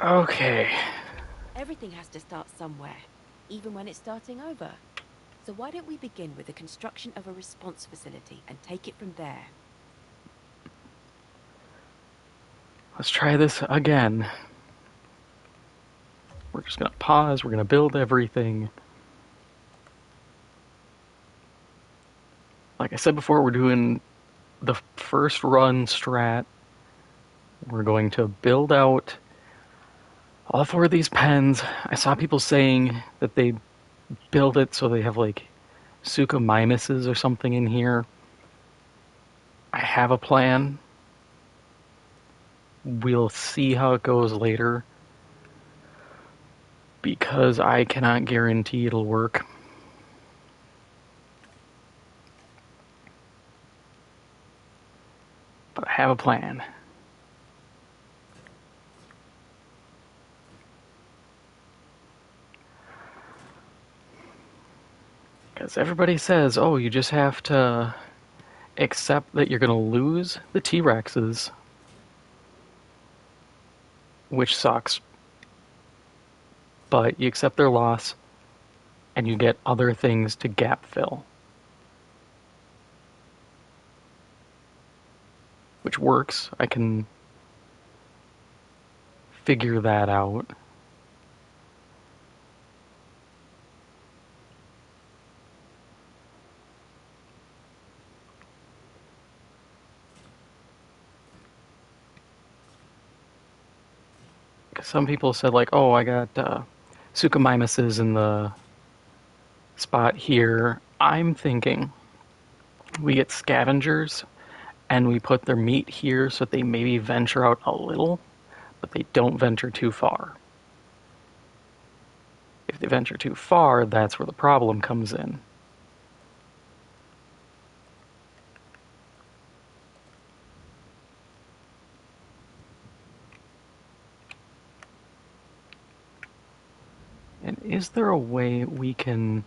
Okay. Everything has to start somewhere, even when it's starting over. So why don't we begin with the construction of a response facility and take it from there? Let's try this again. We're just gonna pause, we're gonna build everything. Like I said before, we're doing the first run strat. We're going to build out all four of these pens. I saw people saying that they build it so they have like suchomimuses or something in here. I have a plan. We'll see how it goes later because I cannot guarantee it'll work. But I have a plan. Because everybody says, oh, you just have to accept that you're going to lose the T Rexes, which sucks, but you accept their loss and you get other things to gap fill, which works. I can figure that out. Some people said, like, oh, I got Suchomimuses in the spot here. I'm thinking we get scavengers and we put their meat here so that they maybe venture out a little, but they don't venture too far. If they venture too far, that's where the problem comes in. And is there a way we can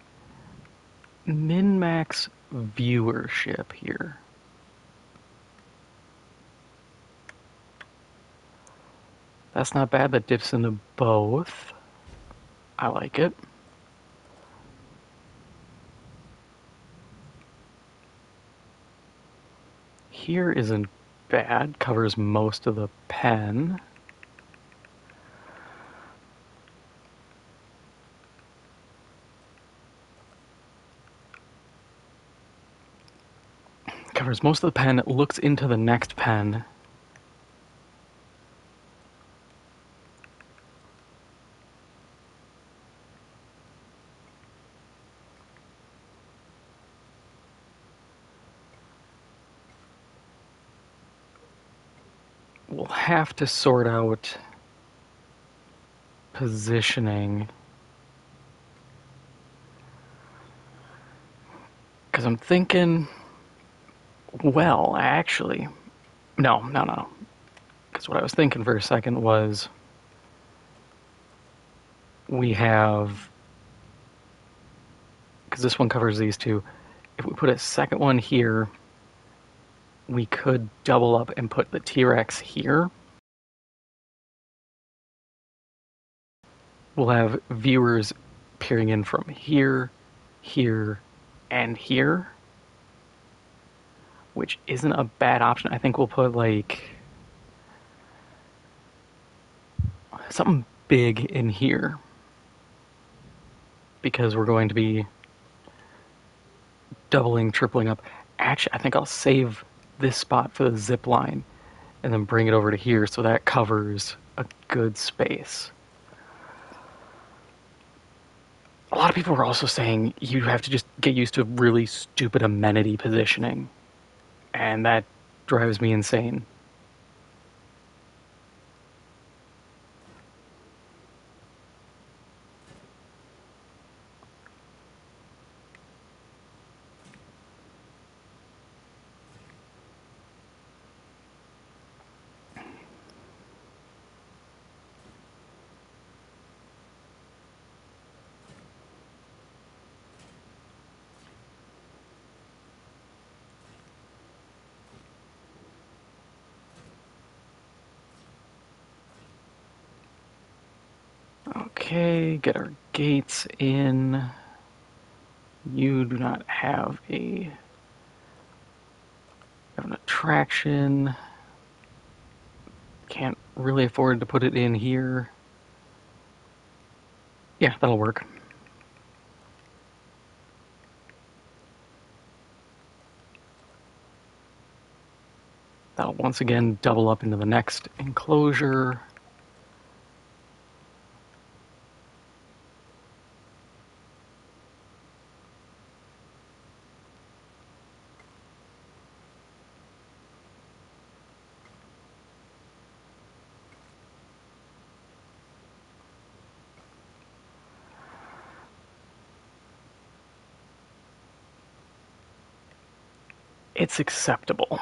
min-max viewership here? That's not bad. That dips into both. I like it. Here isn't bad. Covers most of the pen. Covers most of the pen. Looks into the next pen. We'll have to sort out positioning. Because I'm thinking, well, actually, no. Because what I was thinking for a second was we have, because this one covers these two, if we put a second one here, we could double up and put the T-Rex here. We'll have viewers peering in from here, here, and here, which isn't a bad option. I think we'll put like something big in here because we're going to be doubling, tripling up. Actually, I think I'll save this spot for the zip line and then bring it over to here so that covers a good space. A lot of people were also saying you have to just get used to really stupid amenity positioning, and that drives me insane. Okay, get our gates in. You do not have an attraction. Can't really afford to put it in here. Yeah, that'll work. That'll once again double up into the next enclosure. It's acceptable.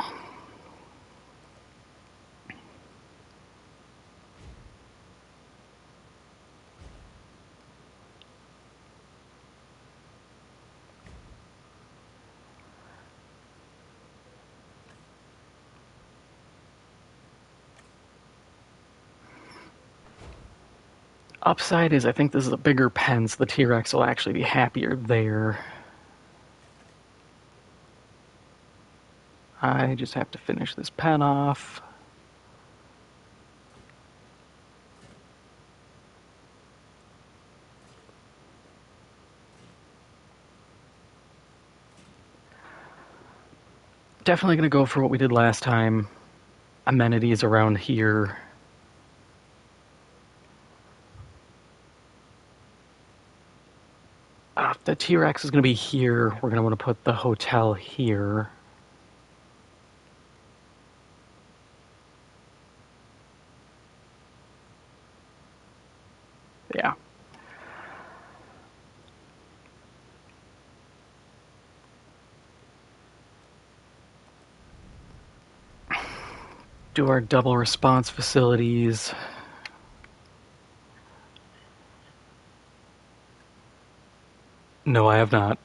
Upside is I think this is a bigger pen, so the T-Rex will actually be happier there. I just have to finish this pen off. Definitely going to go for what we did last time. Amenities around here. The T-Rex is going to be here. We're going to want to put the hotel here. Yeah. Do our double response facilities. No, I have not.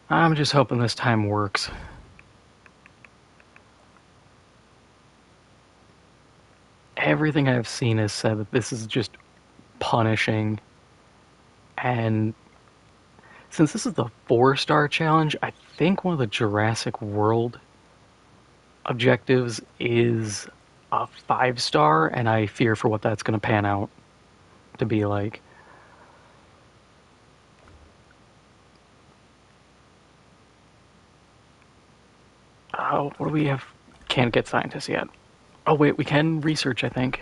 I'm just hoping this time works. Everything I've seen has said that this is just punishing. And since this is the 4-star challenge, I think one of the Jurassic World objectives is a 5-star, and I fear for what that's going to pan out to be like. Oh, what do we have? Can't get scientists yet. Oh, wait, we can research, I think.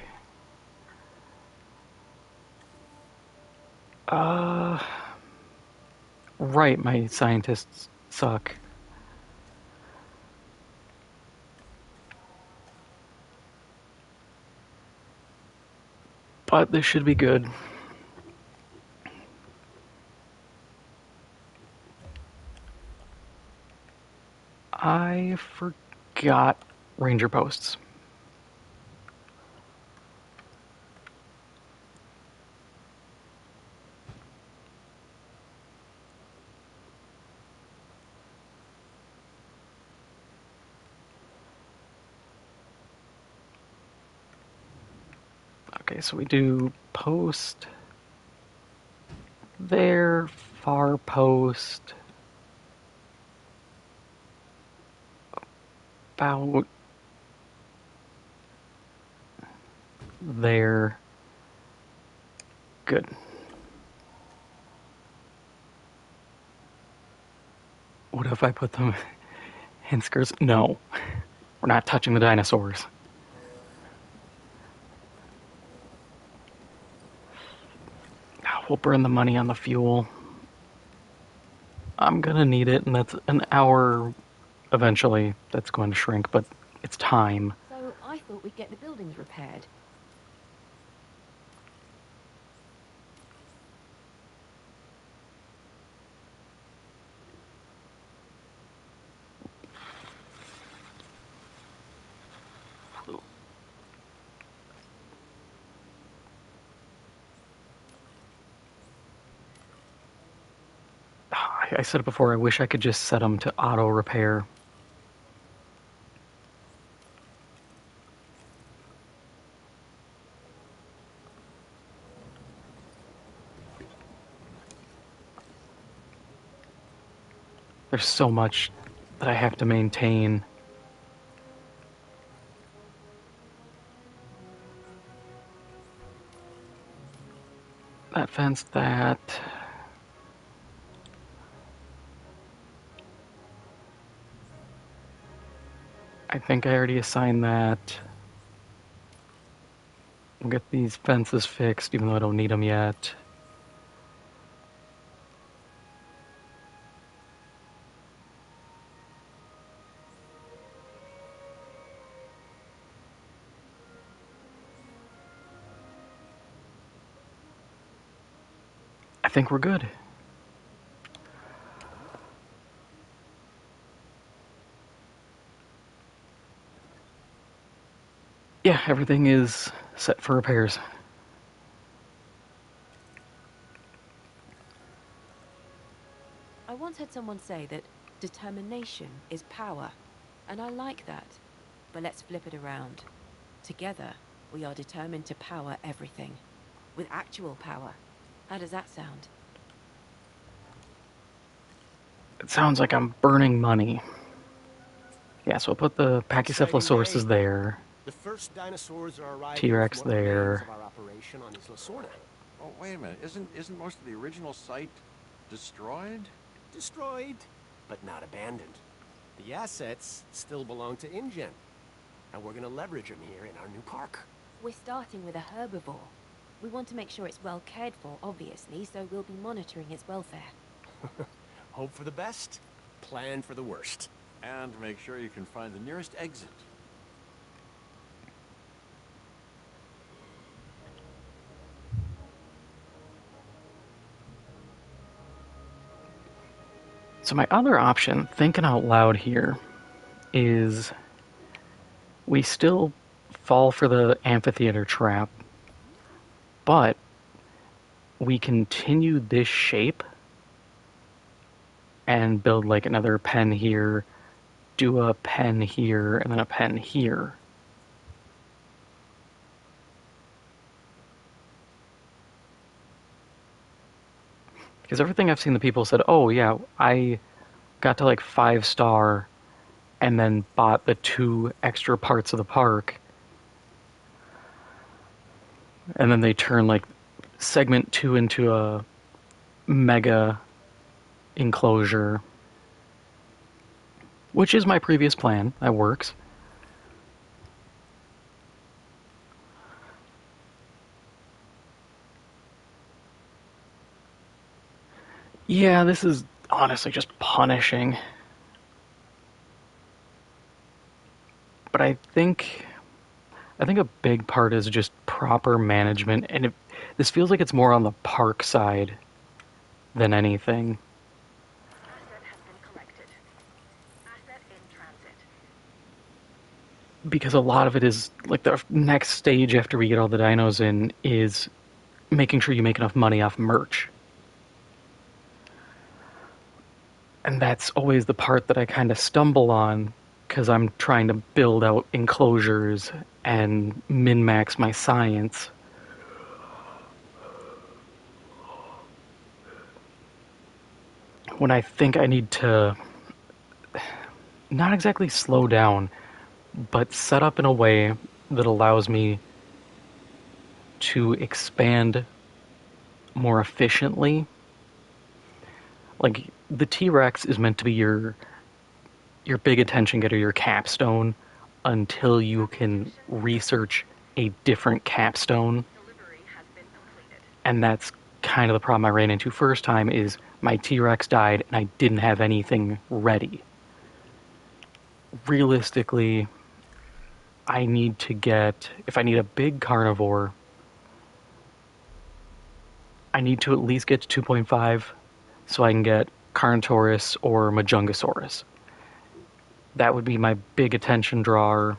Right, my scientists suck. But this should be good. I forgot ranger posts. Okay, so we do post there, far post, about there. Good. What if I put them in skirts? No, we're not touching the dinosaurs. We'll burn the money on the fuel. I'm gonna need it, and that's an hour eventually. That's going to shrink, but it's time. So I thought we'd get the buildings repaired. I said it before, I wish I could just set them to auto repair. There's so much that I have to maintain. That fence, that. I think I already assigned that. We'll get these fences fixed, even though I don't need them yet. I think we're good. Yeah, everything is set for repairs. I once heard someone say that determination is power, and I like that. But let's flip it around. Together, we are determined to power everything. With actual power. How does that sound? It sounds like I'm burning money. Yeah, so I'll put the Exciting day. Pachycephalosauruses there. The first dinosaurs are arriving T-Rex from what remains there. of our operation on Isla Sorna. Oh, wait a minute. Isn't most of the original site destroyed? Destroyed, but not abandoned. The assets still belong to InGen, and we're gonna leverage them here in our new park. We're starting with a herbivore. We want to make sure it's well cared for, obviously, so we'll be monitoring its welfare. Hope for the best, plan for the worst. And make sure you can find the nearest exit. So my other option, thinking out loud here, is we still fall for the amphitheater trap, but we continue this shape and build like another pen here, do a pen here, and then a pen here. Because everything I've seen the people said, oh yeah, I got to like 5-star and then bought the 2 extra parts of the park. And then they turn like segment 2 into a mega enclosure. Which is my previous plan. That works. Yeah, this is honestly just punishing. But I think a big part is just proper management, and this feels like it's more on the park side than anything. Asset has been collected. Asset in transit. Because a lot of it is like the next stage after we get all the dinos in is making sure you make enough money off merch. And that's always the part that I kind of stumble on because I'm trying to build out enclosures and min-max my science. When I think I need to not exactly slow down, but set up in a way that allows me to expand more efficiently. Like the T-Rex is meant to be your big attention getter, your capstone, until you can research a different capstone. Delivery has been completed. And that's kind of the problem I ran into first time is my T-Rex died and I didn't have anything ready. Realistically, I need to get, if I need a big carnivore, I need to at least get to 2.5 so I can get Carnotaurus or Majungasaurus. That would be my big attention drawer.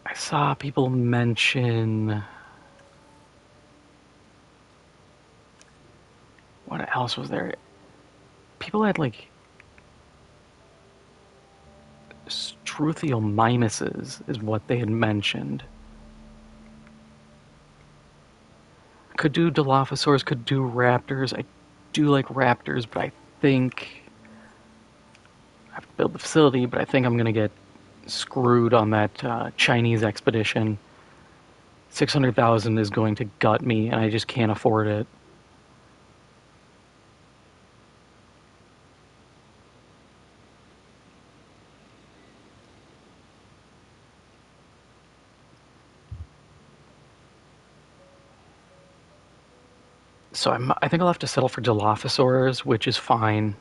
I saw people mention What else was there? People had like struthial mimuses, is what they had mentioned. Could do Dilophosaurs, could do raptors. I do like raptors, but I think I have to build the facility, but I think I'm gonna get screwed on that Chinese expedition. 600,000 is going to gut me, and I just can't afford it. So I think I'll have to settle for Dilophosaurs, which is fine.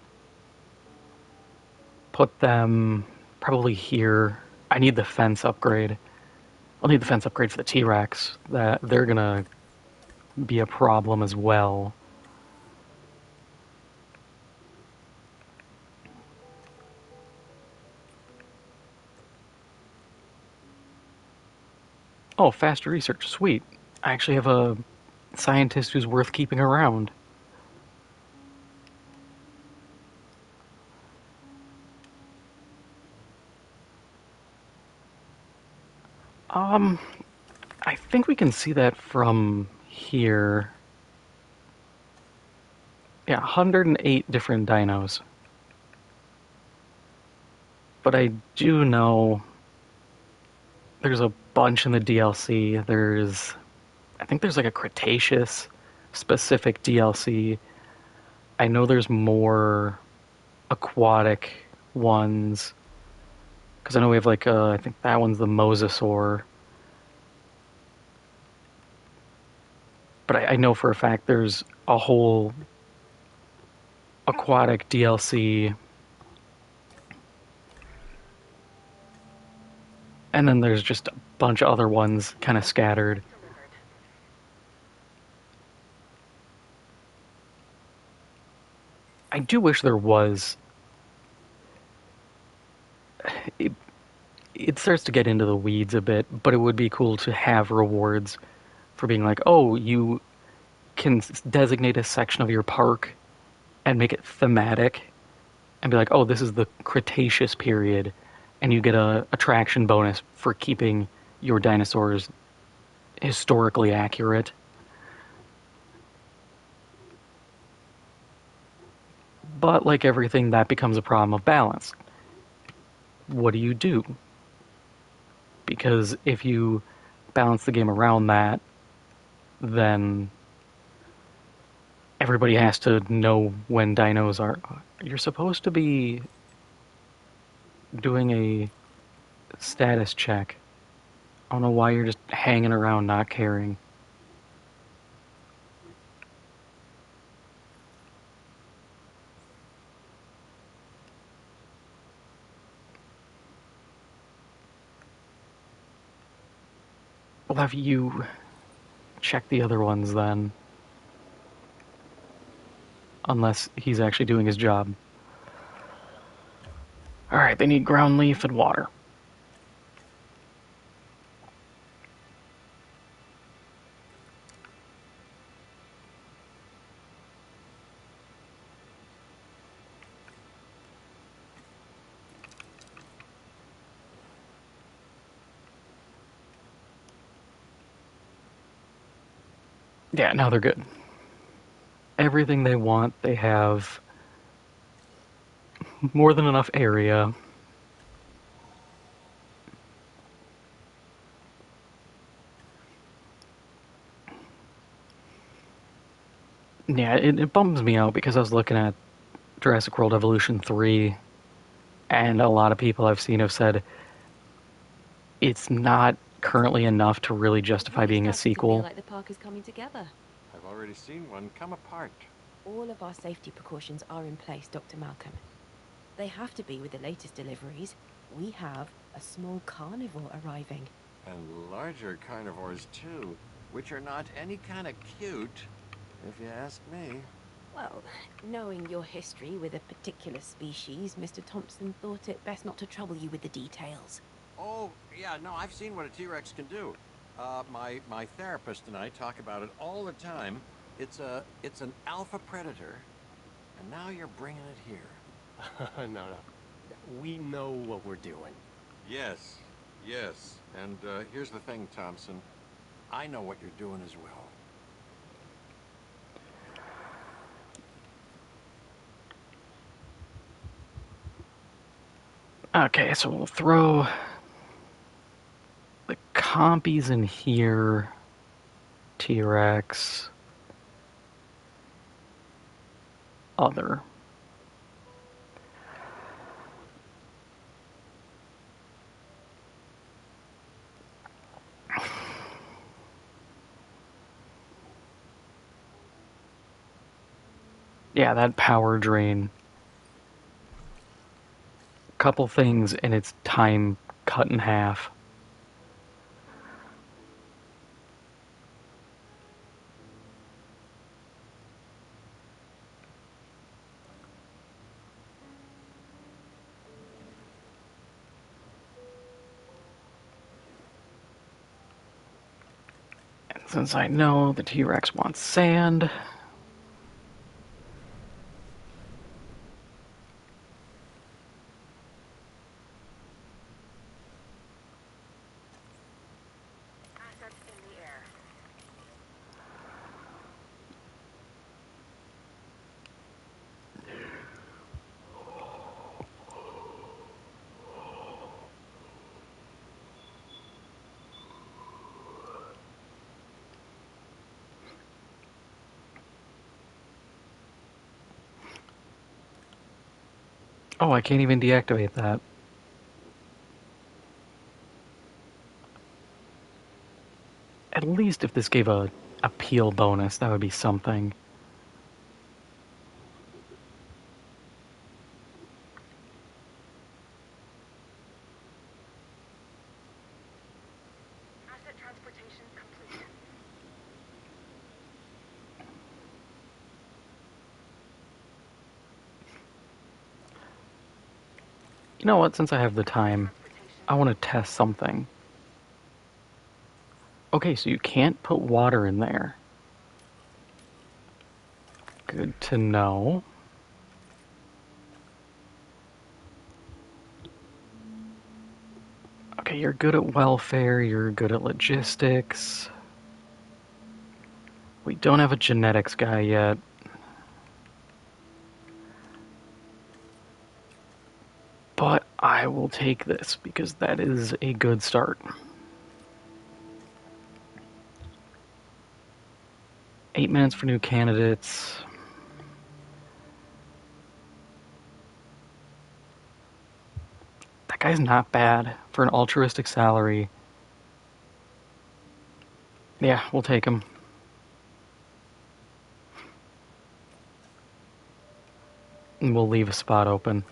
Put them probably here. I need the fence upgrade. I'll need the fence upgrade for the T-Rex. That they're gonna be a problem as well. Oh, fast research, sweet. I actually have a scientist who's worth keeping around. Um, I think we can see that from here. Yeah, 108 different dinos. But I do know there's a bunch in the DLC. I think there's like a Cretaceous specific DLC. I know there's more aquatic ones. Because I know we have like, I think that one's the Mosasaur. But I know for a fact there's a whole aquatic DLC. And then there's just a bunch of other ones kind of scattered. Delivered. I do wish there was. It, it starts to get into the weeds a bit, but it would be cool to have rewards for being like, oh, you can designate a section of your park and make it thematic and be like, oh, this is the Cretaceous period, and you get a attraction bonus for keeping your dinosaurs historically accurate. But like everything, that becomes a problem of balance. What do you do? Because if you balance the game around that, then everybody has to know when dinos are. You're supposed to be doing a status check. I don't know why you're just hanging around not caring. We'll have you check the other ones then. Unless he's actually doing his job. Alright, they need ground leaf and water. Yeah, now they're good. Everything they want, they have. More than enough area. Yeah, it bums me out because I was looking at Jurassic World Evolution 3, and a lot of people I've seen have said it's not currently enough to really justify being a Starting to feel sequel. like the park is coming together. I've already seen one come apart. All of our safety precautions are in place, Dr. Malcolm. They have to be with the latest deliveries. We have a small carnivore arriving. And larger carnivores, too, which are not any kind of cute, if you ask me. Well, knowing your history with a particular species, Mr. Thompson thought it best not to trouble you with the details. Oh, yeah, no, I've seen what a T-Rex can do. My therapist and I talk about it all the time. It's an alpha predator, and now you're bringing it here. No, no. We know what we're doing. Yes, yes. And here's the thing, Thompson. I know what you're doing as well. Okay, so we'll throw the compies in here. T-Rex. Other. Yeah, that power drain. Couple things and it's time cut in half. And since I know the T-Rex wants sand, Assets in the air. oh, I can't even deactivate that. At least if this gave a peel bonus, that would be something. Asset transportation complete. You know what, since I have the Asset time, transportation. I want to test something. Okay, so you can't put water in there. Good to know. Okay, you're good at welfare, you're good at logistics. We don't have a genetics guy yet. But I will take this because that is a good start. 8 minutes for new candidates. That guy's not bad for an altruistic salary. Yeah, we'll take him. And we'll leave a spot open.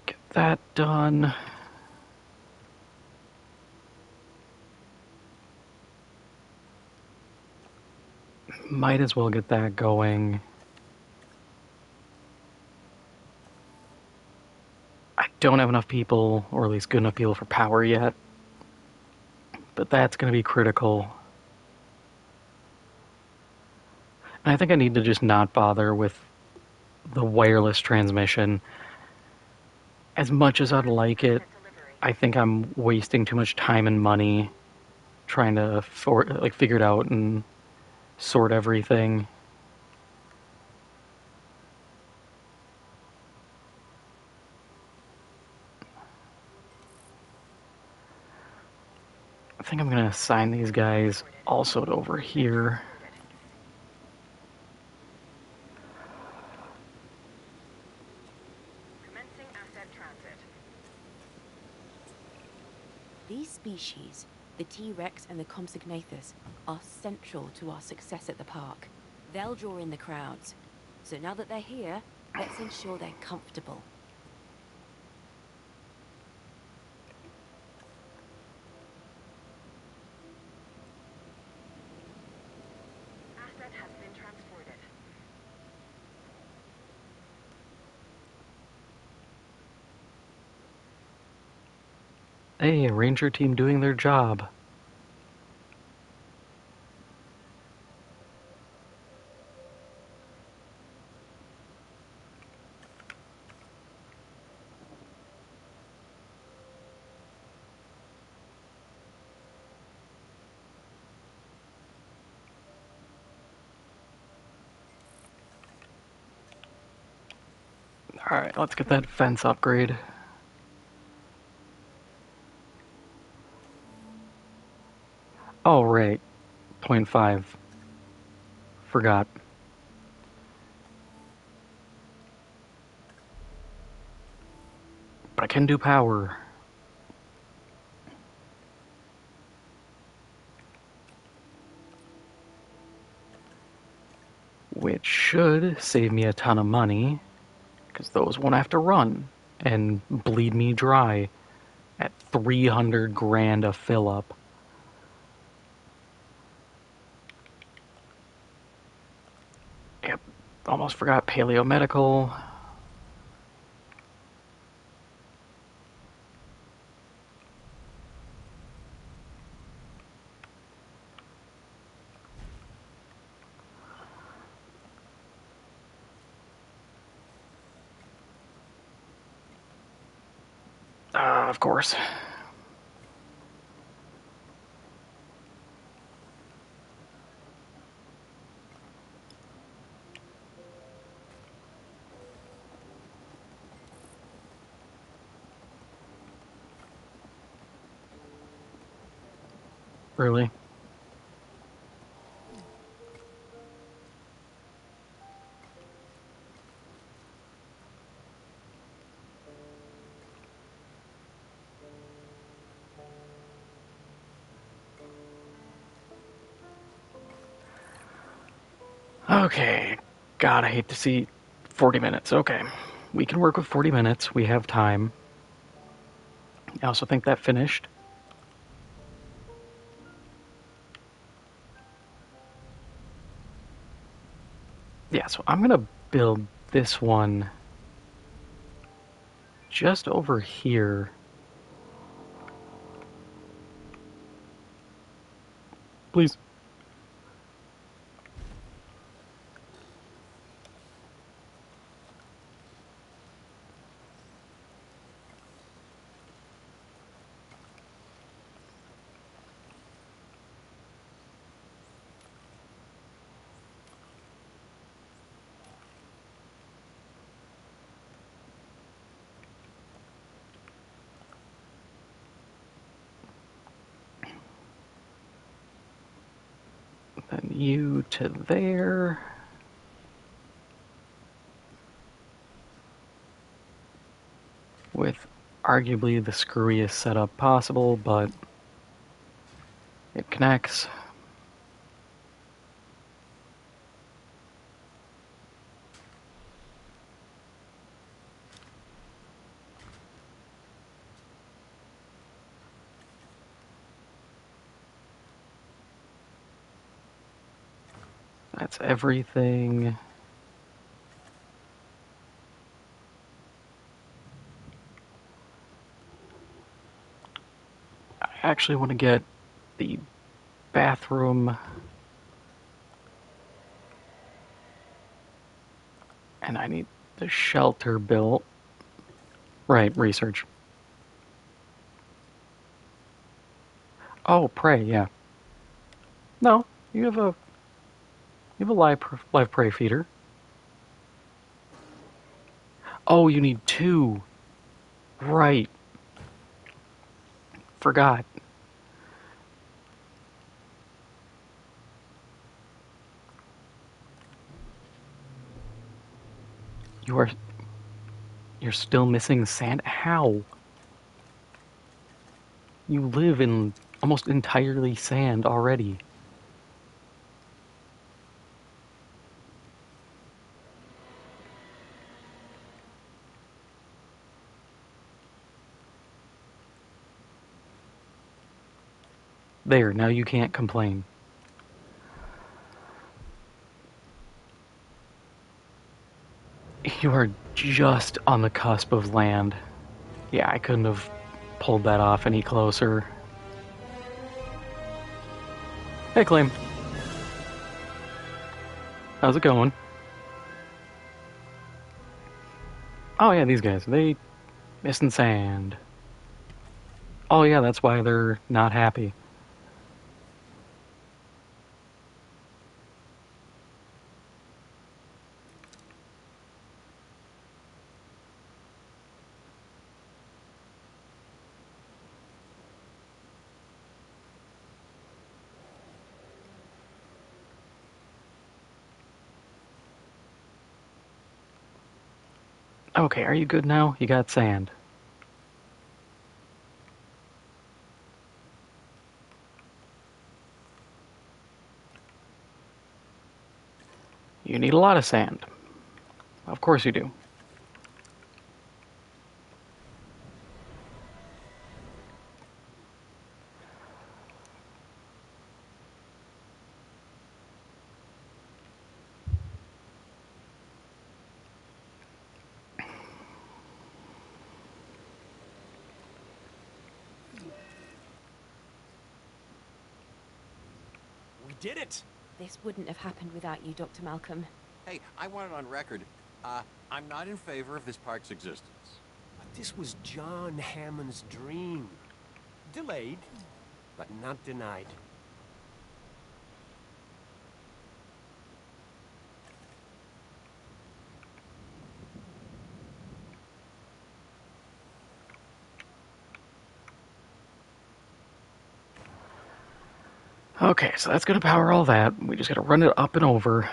Get that done. Might as well get that going. I don't have enough people, or at least good enough people for power yet. But that's going to be critical. And I think I need to just not bother with the wireless transmission. As much as I'd like it, Asset delivery. I think I'm wasting too much time and money trying to figure it out and sort everything. I think I'm gonna assign these guys also to over here. Commencing asset transit. These species, the T-Rex and the Compsognathus, are central to our success at the park. They'll draw in the crowds. So now that they're here, let's ensure they're comfortable. Asset Hey, ranger team doing their job. Alright, let's get that fence upgrade. Oh, right. Point 0.5. Forgot. But I can do power. Which should save me a ton of money, because those won't have to run and bleed me dry at 300 grand a fill up. Yep, almost forgot paleo medical. Of course. Really? Okay. God, I hate to see 40 minutes. Okay. We can work with 40 minutes. We have time. I also think that finished. Yeah, so I'm going to build this one just over here. Please. Then you to there. With arguably the screwiest setup possible, but it connects. That's everything. I actually want to get the bathroom, and I need the shelter built. Right, research. Oh, prey, yeah. No, you have a live prey feeder. Oh, you need two. Right, forgot. You are you're still missing sand. How? You live in almost entirely sand already. There, now you can't complain. You are just on the cusp of land. Yeah, I couldn't have pulled that off any closer. Hey, Claim. How's it going? Oh yeah, these guys. They missing sand. Oh yeah, that's why they're not happy. Okay, are you good now? You got sand. You need a lot of sand. Of course you do. We did it! This wouldn't have happened without you, Dr. Malcolm. Hey, I want it on record. I'm not in favor of this park's existence. But this was John Hammond's dream. Delayed, but not denied. Okay, so that's gonna power all that. We just gotta run it up and over.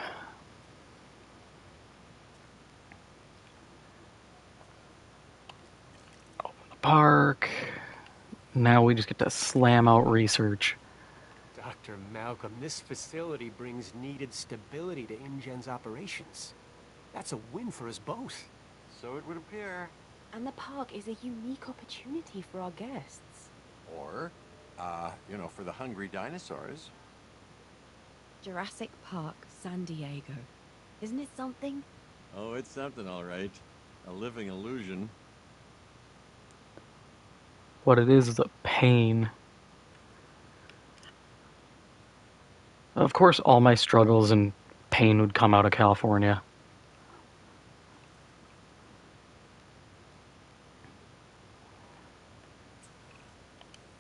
Open the park. Now we just get to slam out research. Dr. Malcolm, this facility brings needed stability to InGen's operations. That's a win for us both. So it would appear. And the park is a unique opportunity for our guests. Or, for the hungry dinosaurs. Jurassic Park, San Diego. Isn't it something? Oh, it's something, all right. A living illusion. What it is a pain. Of course, all my struggles and pain would come out of California.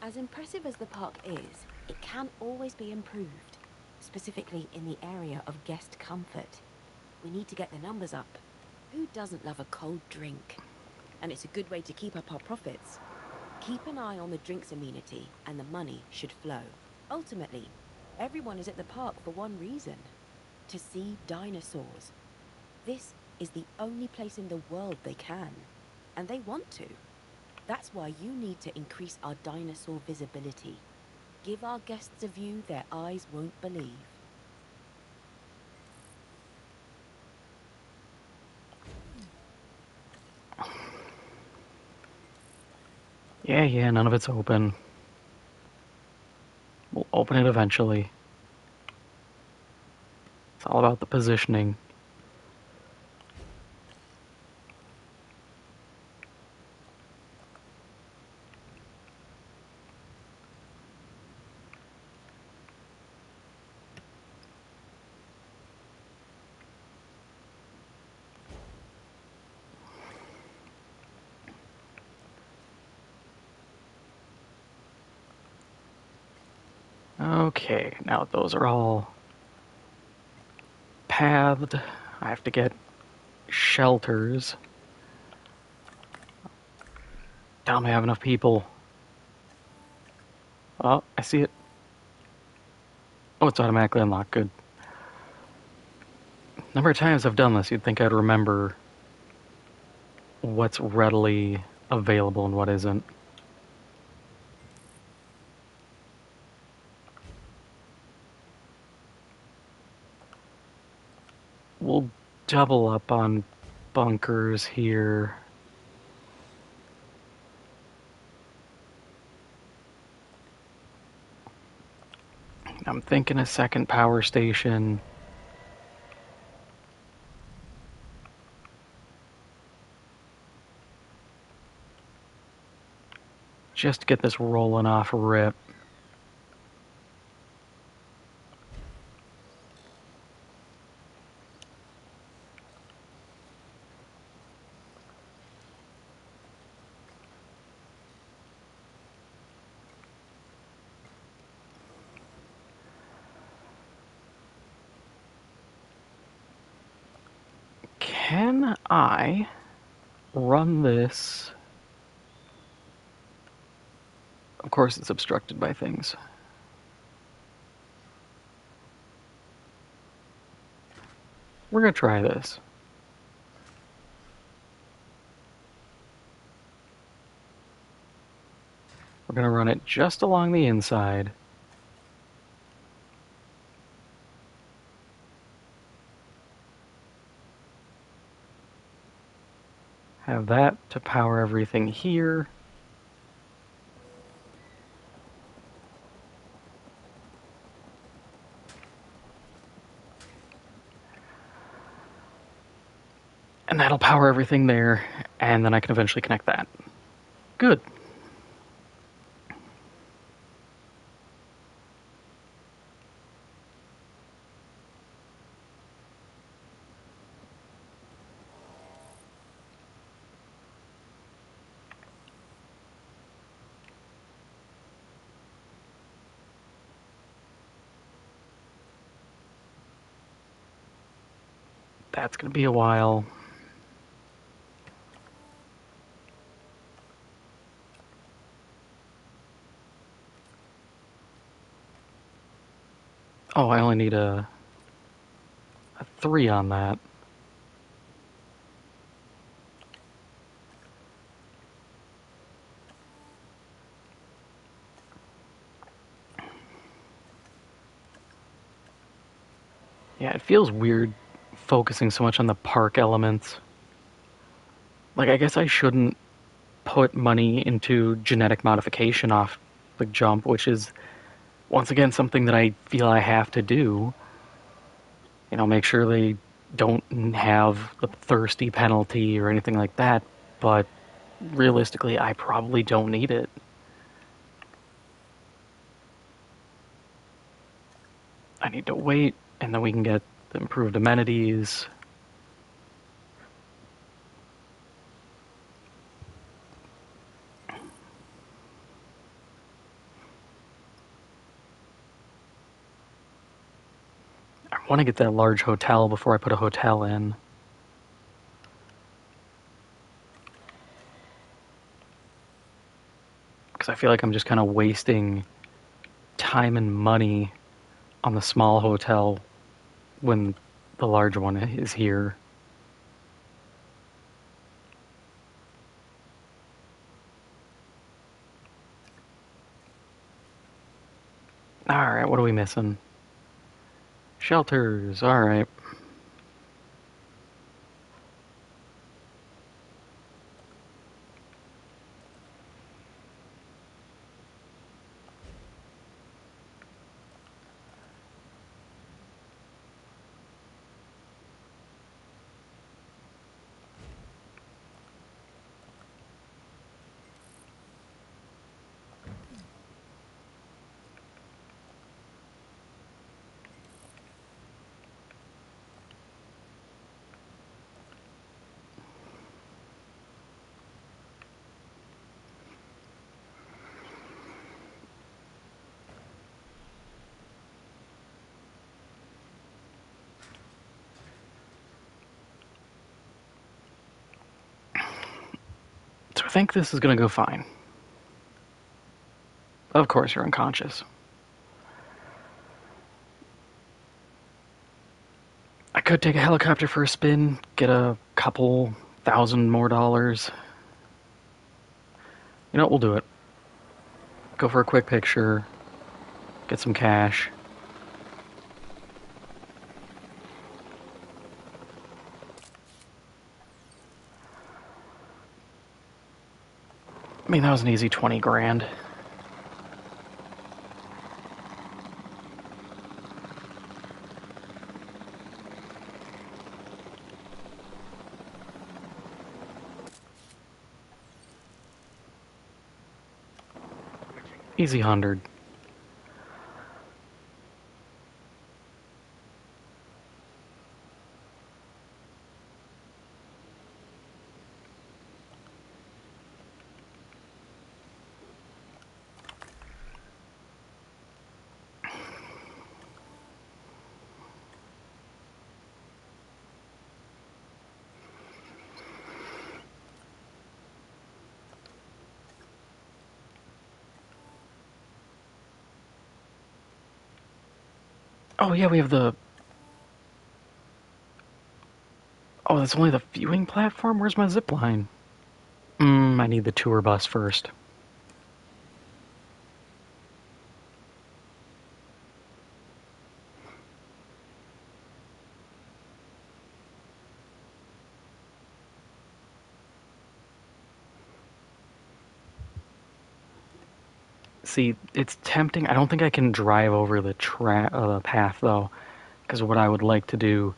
As impressive as the park is, it can always be improved, specifically in the area of guest comfort. We need to get the numbers up. Who doesn't love a cold drink? And it's a good way to keep up our profits. Keep an eye on the drinks amenity, and the money should flow. Ultimately, everyone is at the park for one reason: to see dinosaurs. This is the only place in the world they can, and they want to. That's why you need to increase our dinosaur visibility. Give our guests a view their eyes won't believe. Yeah, none of it's open. We'll open it eventually. It's all about the positioning. Okay, now those are all pathed. I have to get shelters. Tell me I have enough people. Oh, I see it. Oh, it's automatically unlocked. Good. Number of times I've done this, you'd think I'd remember what's readily available and what isn't. We'll double up on bunkers here. I'm thinking a second power station. just to get this rolling off rip. Can I run this? Of course, it's obstructed by things. We're going to try this. We're going to run it just along the inside. Have that to power everything here. And that'll power everything there, and then I can eventually connect that. Good. That's going to be a while. Oh, I only need a 3 on that. Yeah, it feels weird focusing so much on the park elements. Like, I guess I shouldn't put money into genetic modification off the jump, which is, once again, something that I feel I have to do. You know, make sure they don't have the thirsty penalty or anything like that, but realistically, I probably don't need it. I need to wait, and then we can get the improved amenities. I want to get that large hotel before I put a hotel in. Because I feel like I'm just kind of wasting time and money on the small hotel when the large one is here. Alright, what are we missing? Shelters, alright. So I think this is gonna go fine. Of course, you're unconscious. I could take a helicopter for a spin, get a couple thousand more dollars. You know what, we'll do it. Go for a quick picture, get some cash. I mean, that was an easy 20 grand. Easy 100. Oh yeah, we have the... Oh, that's only the viewing platform? Where's my zip line? I need the tour bus first. See, it's tempting. I don't think I can drive over the path though, because what I would like to do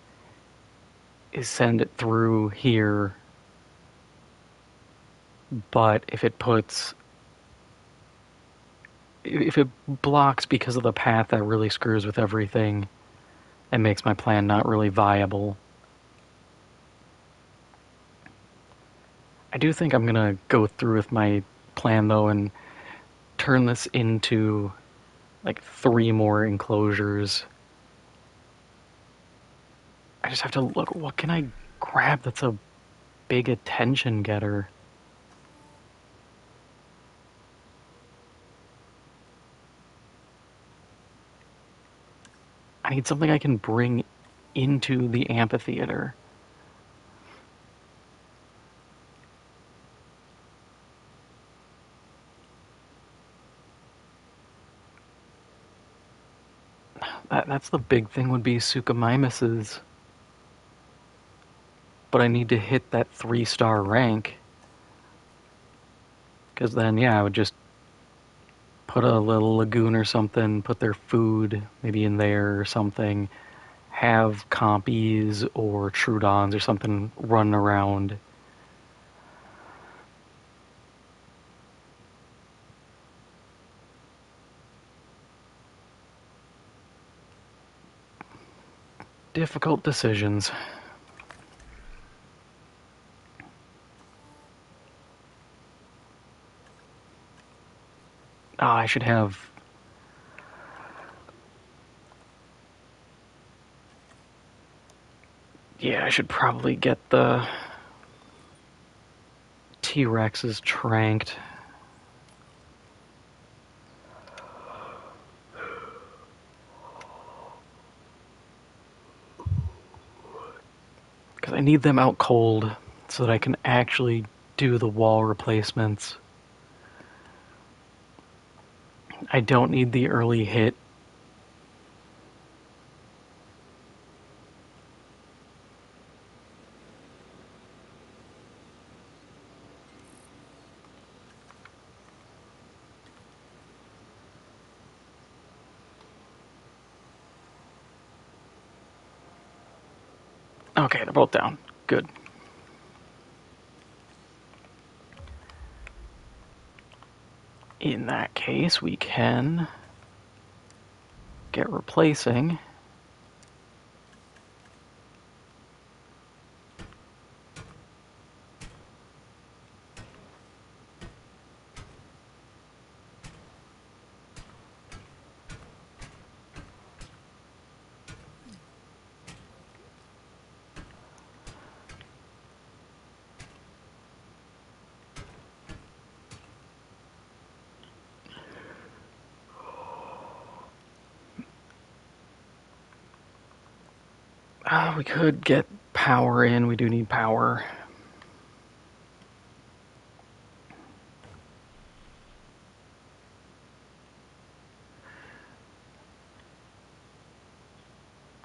is send it through here. But if it blocks because of the path, that really screws with everything and makes my plan not really viable. I do think I'm gonna go through with my plan though and turn this into like 3 more enclosures. I just have to look, what can I grab that's a big attention getter? I need something I can bring into the amphitheater. That's the big thing, would be Suchomimuses. But I need to hit that 3-star rank. Because then, yeah, I would just put a little lagoon or something, put their food maybe in there or something, have compies or Trudons or something run around. Difficult decisions. Ah, I should have... Yeah, I should probably get the T-Rexes tranked. Because I need them out cold so that I can actually do the wall replacements. I don't need the early hit. Okay, they're both down. Good. In that case, we can get replacing. We could get power in. We do need power.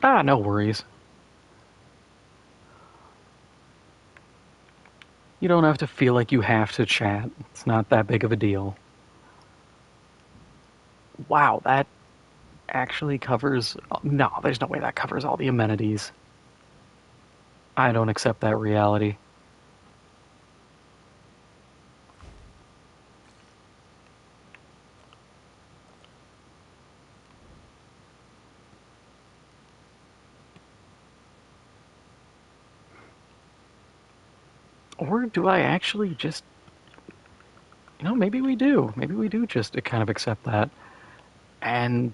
Ah, no worries. You don't have to feel like you have to chat. It's not that big of a deal. Wow, that actually covers... No, there's no way that covers all the amenities. I don't accept that reality. Or do I actually just, maybe we do. Maybe we do just kind of accept that and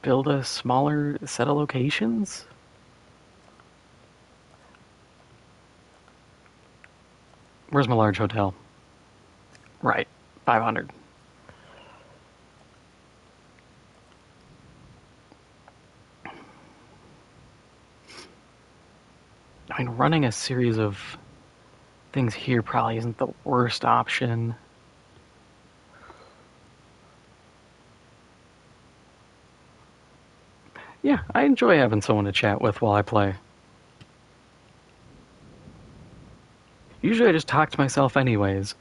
build a smaller set of locations? Where's my large hotel? Right, 500. I mean, running a series of things here probably isn't the worst option. Yeah, I enjoy having someone to chat with while I play. Usually I just talk to myself anyways,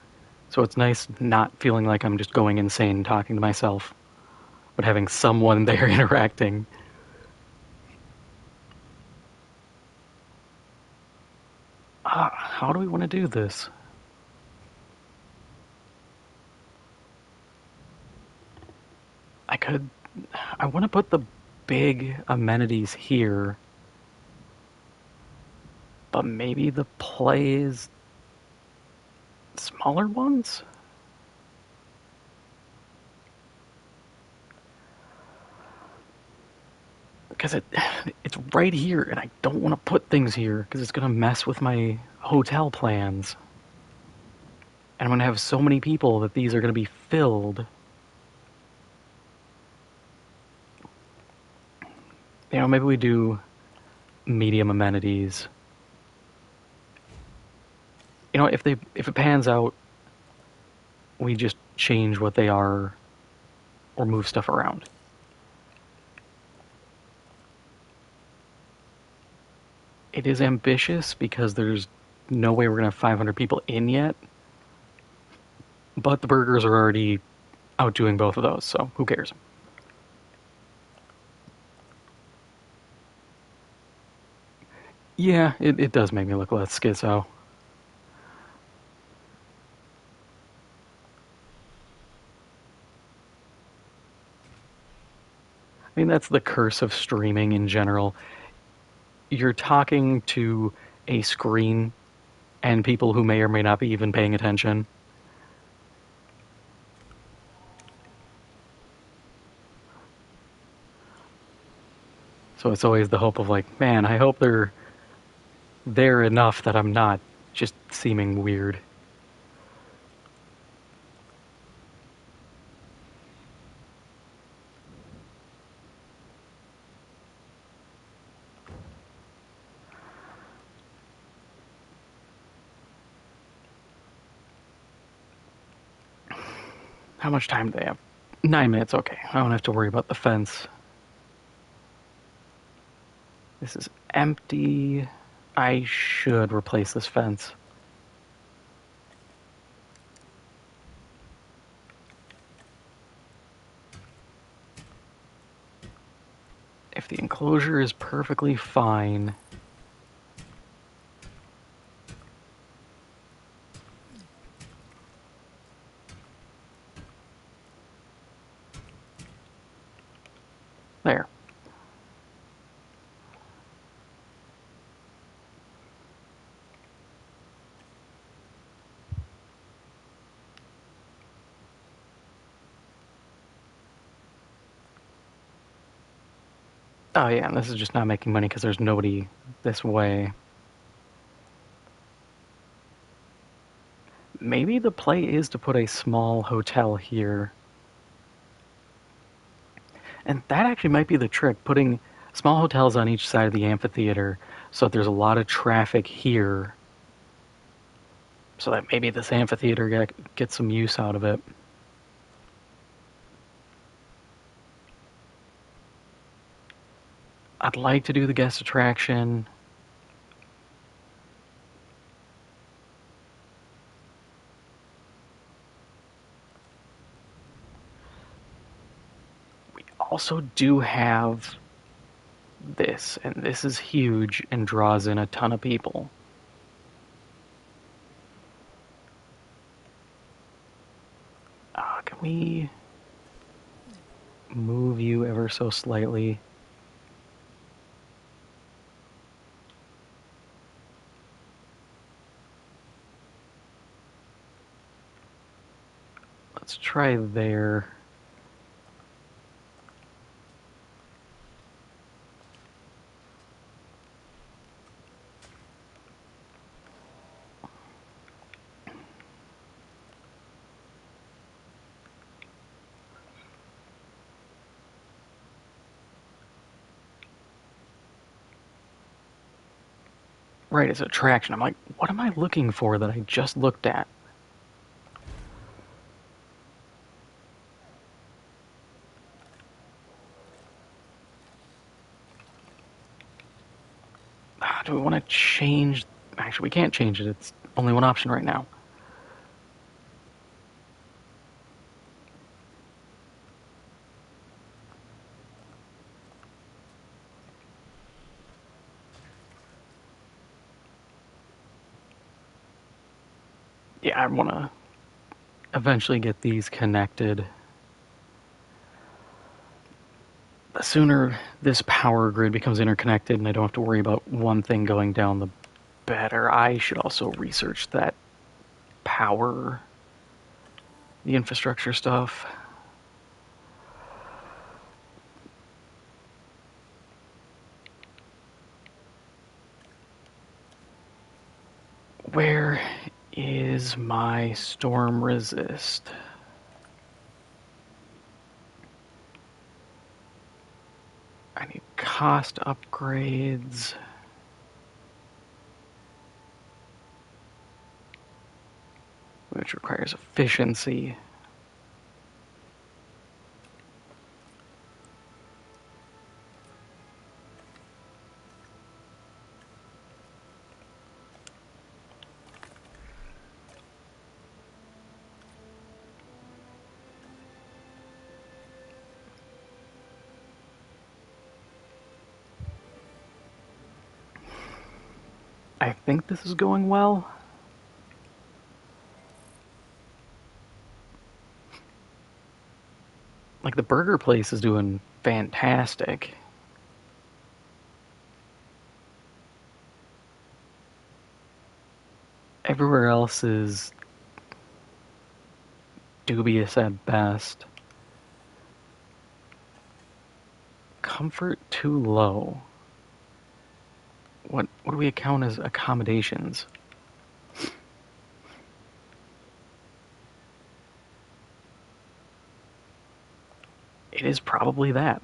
so it's nice not feeling like I'm just going insane talking to myself, but having someone there interacting. How do we want to do this? I could. I want to put the big amenities here, but maybe the play is smaller ones? Because it's right here, and I don't want to put things here because it's going to mess with my hotel plans. And I'm going to have so many people that these are going to be filled. Maybe we do medium amenities. If it pans out, we just change what they are or move stuff around. It is ambitious because there's no way we're going to have 500 people in yet. But the burgers are already outdoing both of those, so who cares? Yeah, it does make me look less schizo. I mean, that's the curse of streaming in general. You're talking to a screen and people who may or may not be even paying attention. So it's always the hope of like, man, I hope they're there enough that I'm not just seeming weird. How much time do they have? 9 minutes, okay. I don't have to worry about the fence. This is empty. I should replace this fence. If the enclosure is perfectly fine, there. Oh yeah, and this is just not making money because there's nobody this way. Maybe the play is to put a small hotel here. And that actually might be the trick, putting small hotels on each side of the amphitheater so that there's a lot of traffic here. So that maybe this amphitheater gets some use out of it. I'd like to do the guest attraction. We also do have this, and this is huge and draws in a ton of people. Can we move you ever so slightly? let's try there. Right, it's attraction. I'm like, what am I looking for that I just looked at? Do we want to change? Actually, we can't change it. It's only one option right now. Yeah, I want to eventually get these connected. The sooner this power grid becomes interconnected and I don't have to worry about one thing going down, the better. I should also research that power, the infrastructure stuff. Where is my storm resist? I need cost upgrades. Which requires efficiency. I think this is going well. Like, the burger place is doing fantastic. Everywhere else is dubious at best. Comfort too low. What do we account as accommodations? It is probably that.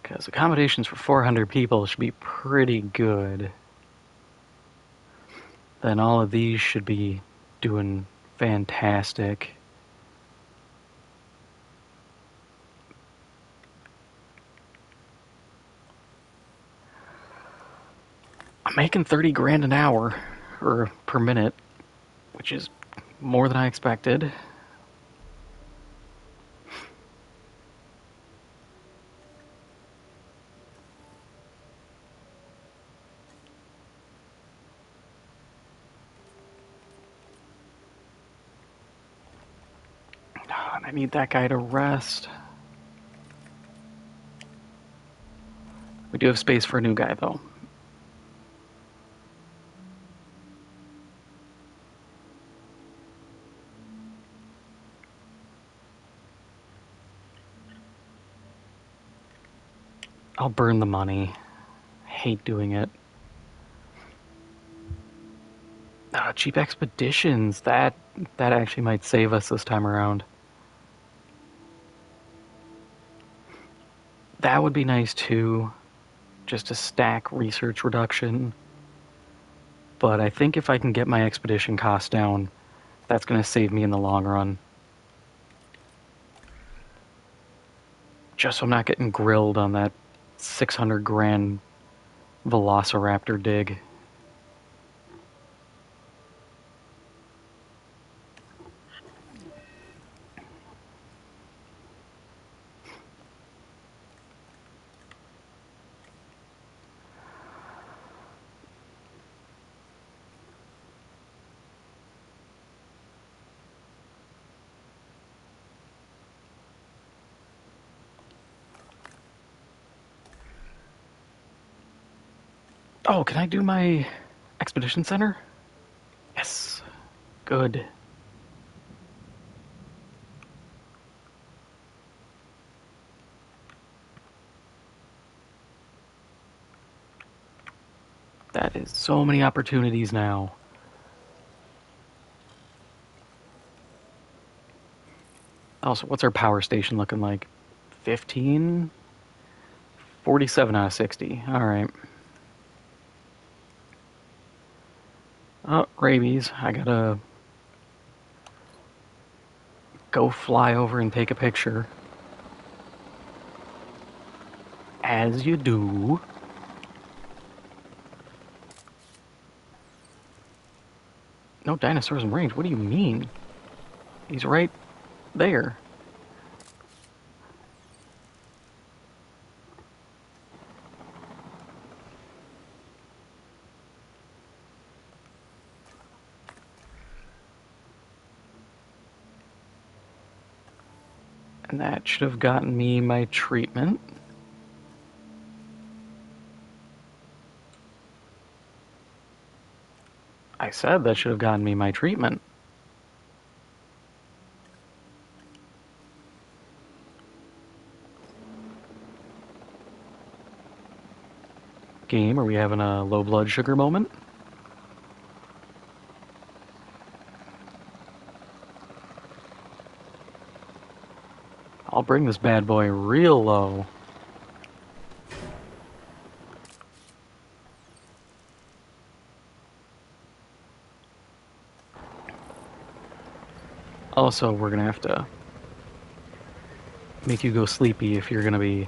Because accommodations for 400 people should be pretty good. Then all of these should be doing fantastic. I'm making 30 grand an hour, or per minute, which is more than I expected. I need that guy to rest. We do have space for a new guy, though. I'll burn the money. Hate doing it. Cheap expeditions. That actually might save us this time around. That would be nice too, just to stack research reduction. But I think if I can get my expedition cost down, that's going to save me in the long run. Just so I'm not getting grilled on that 600 grand Velociraptor dig. Oh, can I do my expedition center? Yes. Good. That is so many opportunities now. Also, what's our power station looking like? 15? 47 out of 60. Alright. Oh, rabies. I gotta go fly over and take a picture. As you do. No dinosaurs in range. What do you mean? He's right there. And that should have gotten me my treatment. I said that should have gotten me my treatment. Game, are we having a low blood sugar moment? I'll bring this bad boy real low. Also, we're gonna have to make you go sleepy if you're gonna be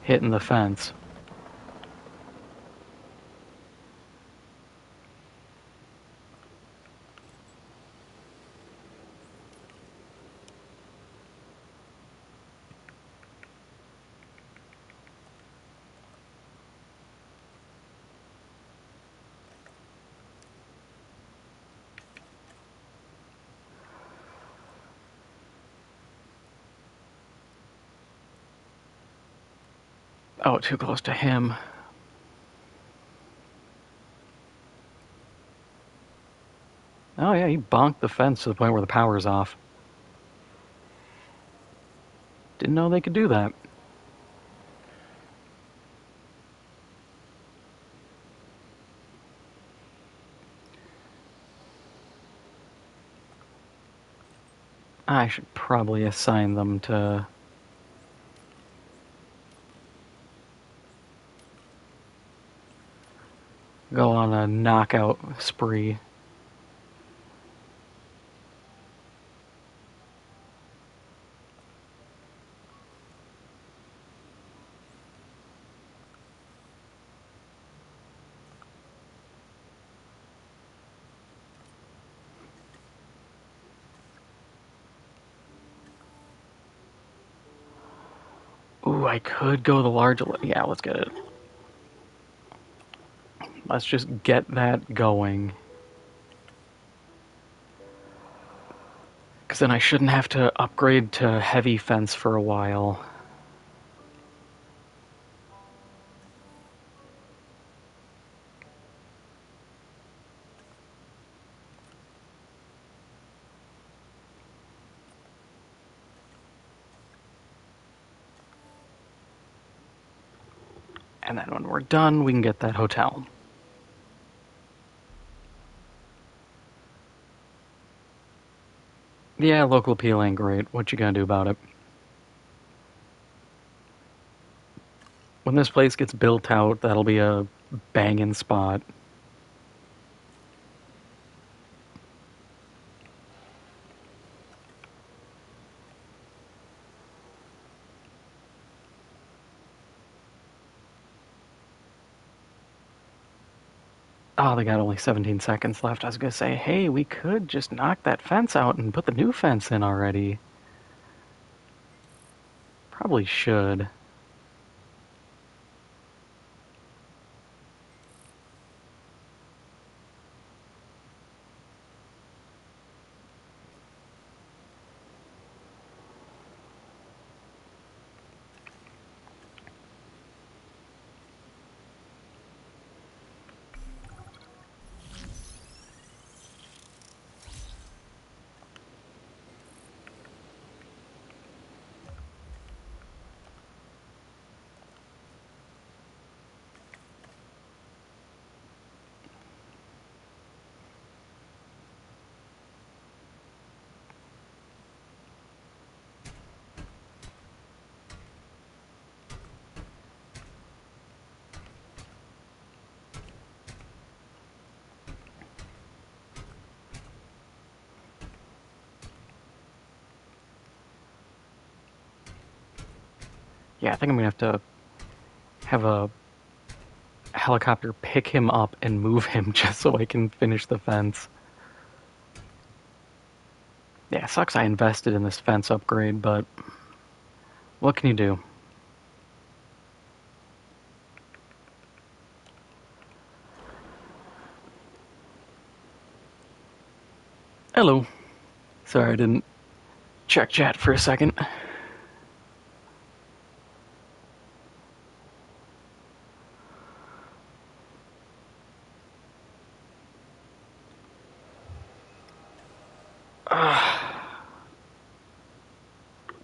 hitting the fence. Oh, too close to him. Oh yeah, he bonked the fence to the point where the power's off. Didn't know they could do that. I should probably assign them to... go on a knockout spree. Ooh, I could go the large... Yeah, let's get it. Let's just get that going. Because then I shouldn't have to upgrade to heavy fence for a while. And then when we're done, we can get that hotel. Yeah, local appeal ain't great. What you gonna do about it? When this place gets built out, that'll be a banging spot. Oh, they got only 17 seconds left. I was gonna say, hey, we could just knock that fence out and put the new fence in already. Probably should. Yeah, I think I'm gonna have a helicopter pick him up and move him just so I can finish the fence. Yeah, sucks I invested in this fence upgrade, but what can you do? Hello. Sorry, I didn't check chat for a second.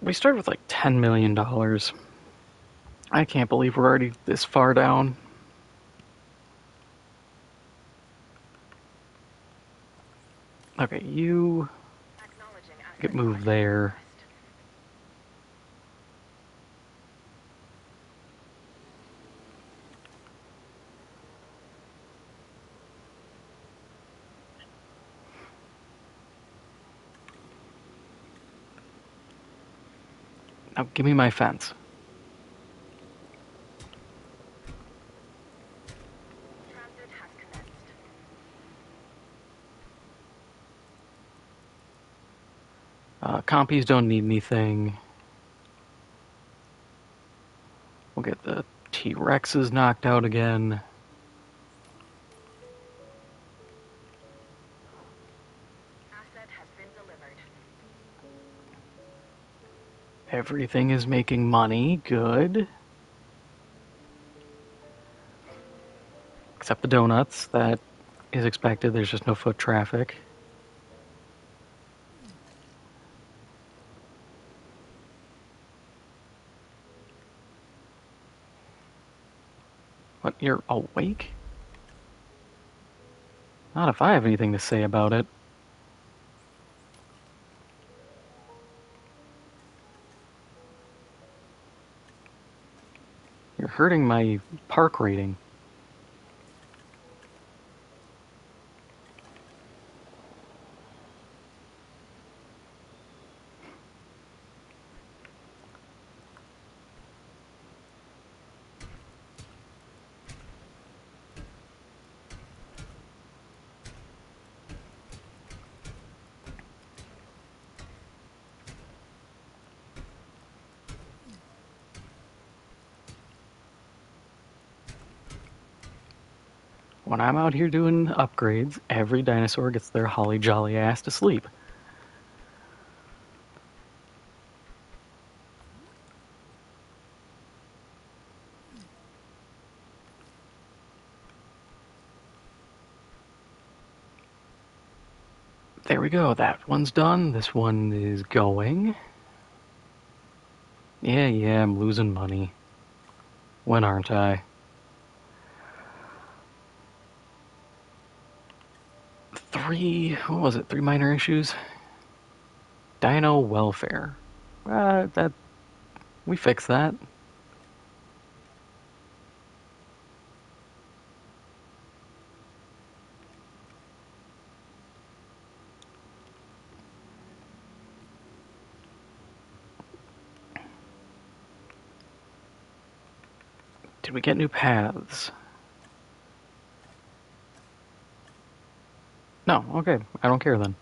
We started with like $10 million. I can't believe we're already this far down. Okay, you Acknowledging get asset moved tracking there. request. Now give me my fence. Transit has commenced. Compies don't need anything. We'll get the T-Rexes knocked out again. Asset has been delivered. Everything is making money. Good. Except the donuts. That is expected. There's just no foot traffic. What, you're awake? Not if I have anything to say about it. You're hurting my park rating. When I'm out here doing upgrades, every dinosaur gets their holly jolly ass to sleep. There we go. That one's done. This one is going. Yeah, I'm losing money. When aren't I? What was it? Three minor issues? Dino welfare. That we fixed that. Did we get new paths? No, okay. I don't care then.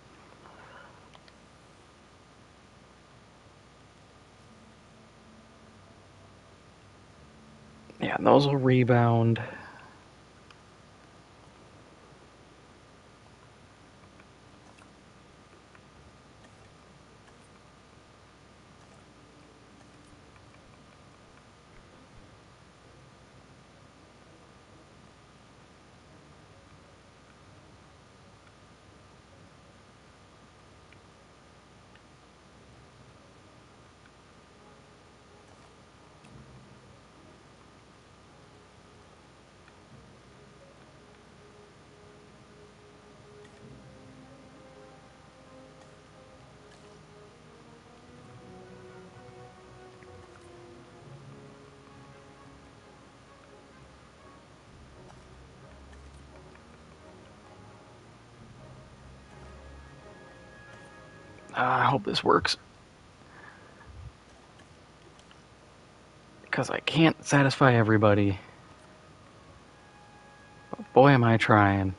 Yeah, those will rebound. I hope this works. Because I can't satisfy everybody. But boy, am I trying.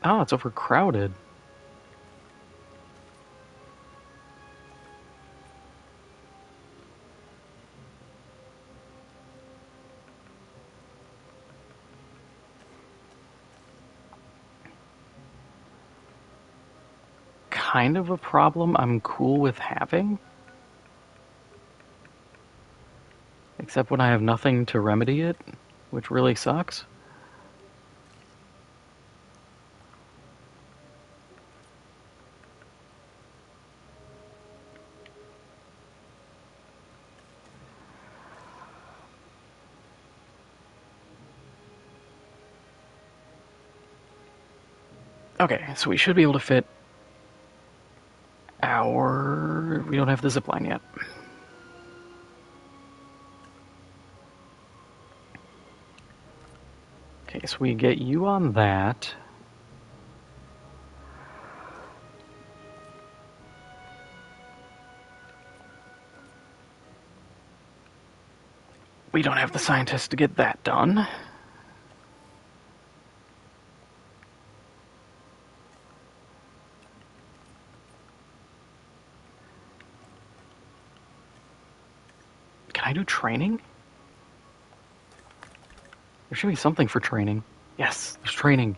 Oh, it's overcrowded. Kind of a problem I'm cool with having. Except when I have nothing to remedy it, which really sucks. Okay, so we should be able to fit our... We don't have the zipline yet. Okay, so we get you on that. We don't have the scientists to get that done. Can I do training? There should be something for training. Yes, there's training.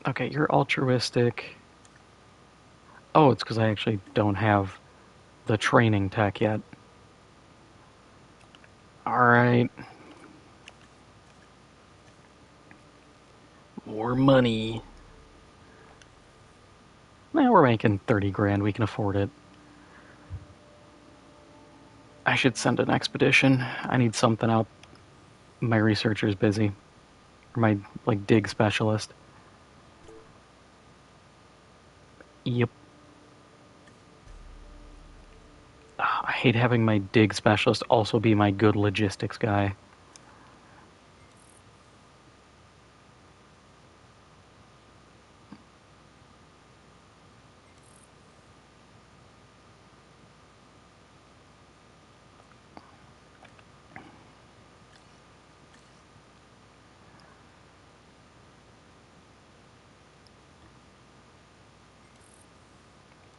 Okay, you're altruistic. Oh, it's because I actually don't have the training tech yet. Alright. More money. Now we're making 30 grand. We can afford it. I should send an expedition. I need something out. My researcher's busy. Or my, like, dig specialist. Yep. I hate having my dig specialist also be my good logistics guy.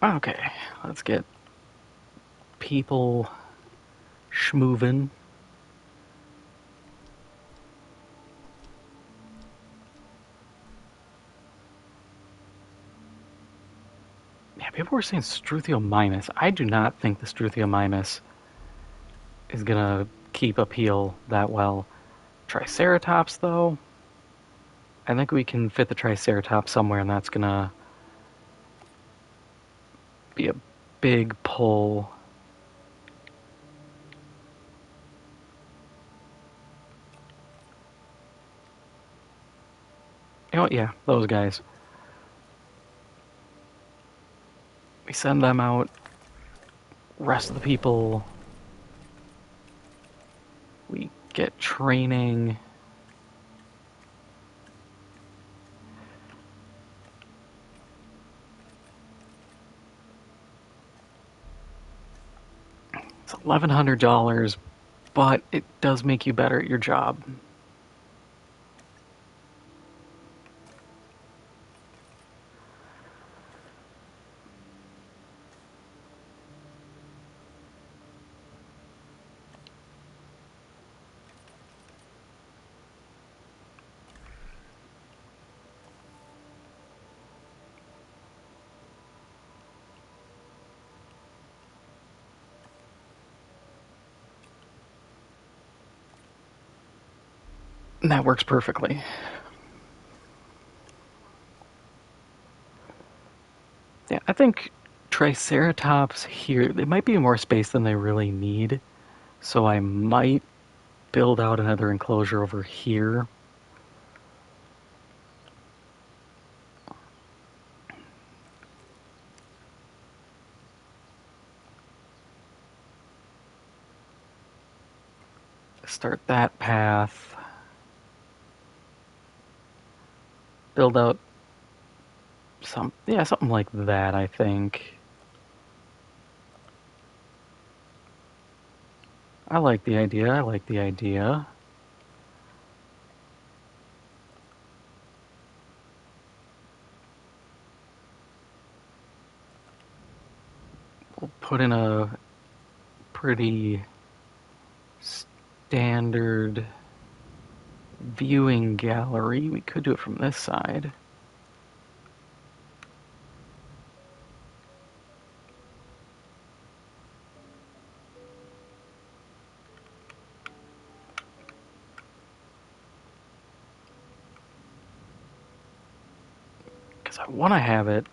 Okay, let's get people schmovin'. Yeah, people were saying Struthiomimus. I do not think the Struthiomimus is gonna keep appeal that well. Triceratops, though, I think we can fit the Triceratops somewhere, and that's gonna be a big pull. Oh, yeah, those guys. We send them out. Rest of the people, we get training. It's $1,100, but it does make you better at your job. And that works perfectly. Yeah, I think Triceratops here, they might be more space than they really need. So I might build out another enclosure over here. Start that path. Build out something like that, I think. I like the idea. I like the idea. We'll put in a pretty standard viewing gallery. We could do it from this side. Because I want to have it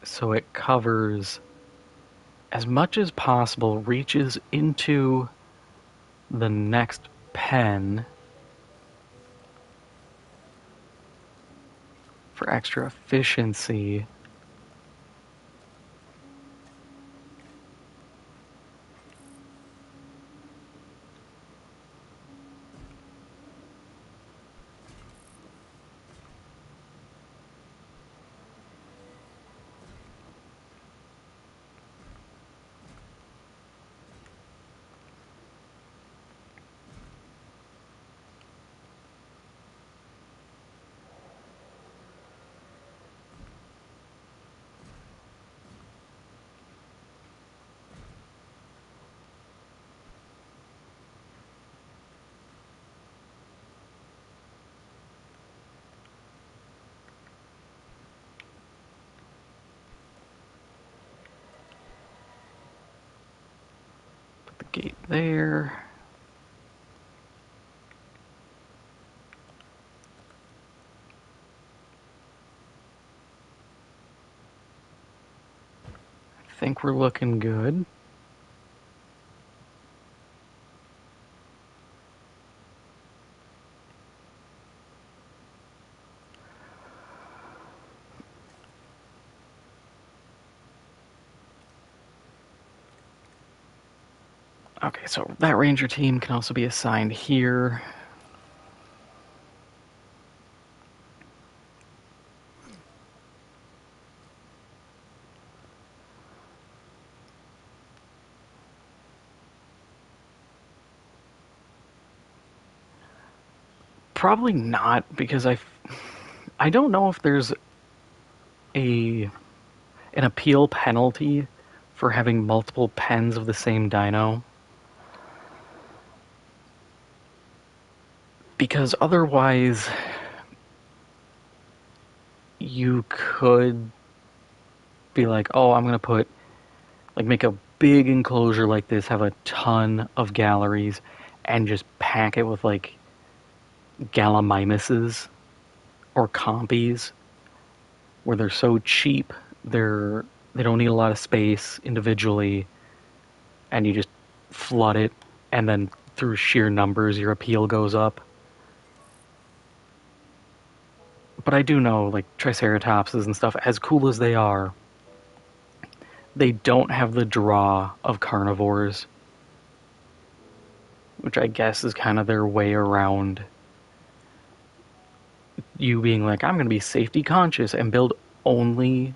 so it covers as much as possible, reaches into the next pen for extra efficiency. Put the gate there. I think we're looking good. Okay, so that ranger team can also be assigned here. Probably not, because I don't know if there's a an appeal penalty for having multiple pens of the same dino. Because otherwise, you could be like, oh, I'm gonna put, like, make a big enclosure like this, have a ton of galleries, and just pack it with, like, gallimimuses or compies, where they're so cheap, they don't need a lot of space individually, and you just flood it, and then through sheer numbers, your appeal goes up. But I do know, like, Triceratopses and stuff, as cool as they are, they don't have the draw of carnivores, which I guess is kind of their way around you being like, I'm going to be safety conscious and build only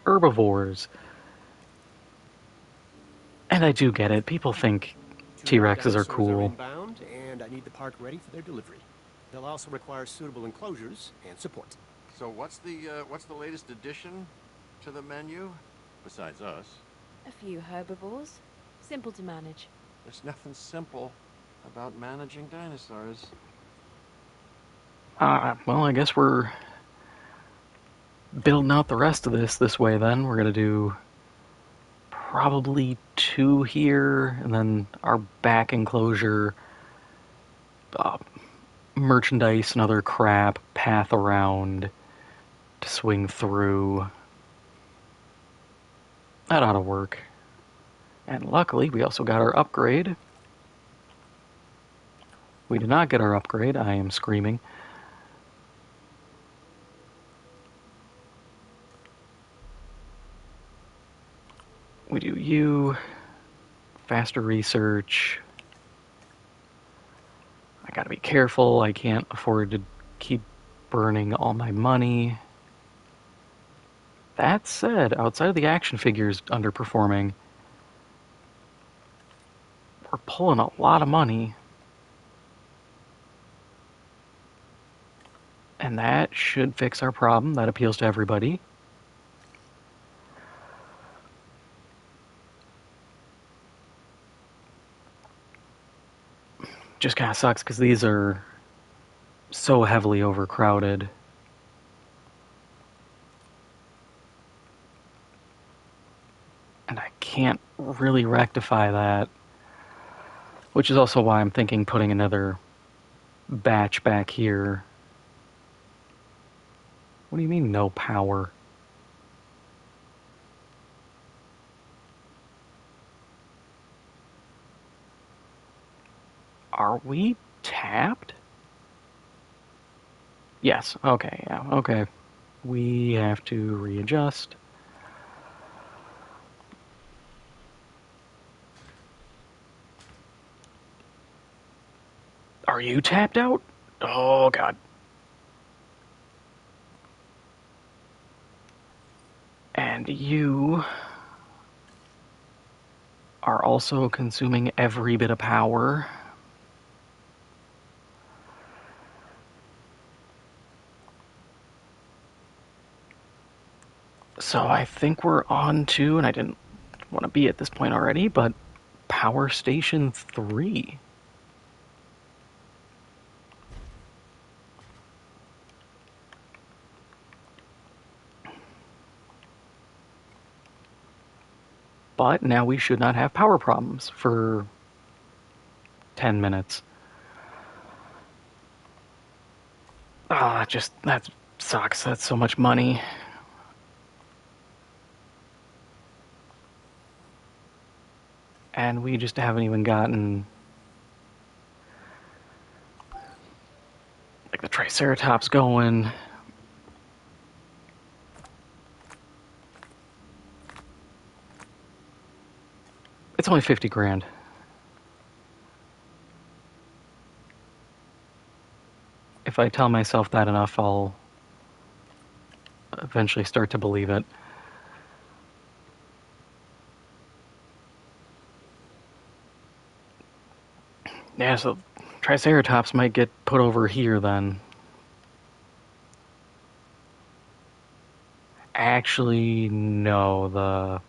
herbivores. And I do get it. People think Two more T-Rexes are dinosaurs are cool. inbound, and I need the park ready for their delivery. They'll also require suitable enclosures and support. So what's the latest addition to the menu? Besides us. A few herbivores. Simple to manage. There's nothing simple about managing dinosaurs. Well, I guess we're building out the rest of this way then. We're going to do probably 2 here, and then our back enclosure, uh, merchandise and other crap, path around to swing through. That ought to work. And luckily, we also got our upgrade. We did not get our upgrade. I am screaming. We do you. Faster research. I gotta be careful. I can't afford to keep burning all my money. That said, outside of the action figures underperforming, we're pulling a lot of money. And that should fix our problem. That appeals to everybody. Just kind of sucks because these are so heavily overcrowded. And I can't really rectify that. Which is also why I'm thinking putting another batch back here. What do you mean, no power? Are we tapped? Yes. Okay, yeah, okay. We have to readjust. Are you tapped out? Oh, God. And you are also consuming every bit of power. So I think we're on to, and I didn't want to be at this point already, but Power Station 3. But now we should not have power problems for 10 minutes. That sucks. That's so much money. And we just haven't even gotten like the Triceratops going. It's only 50 grand. If I tell myself that enough, I'll eventually start to believe it. Yeah, so Triceratops might get put over here then. Actually, no, the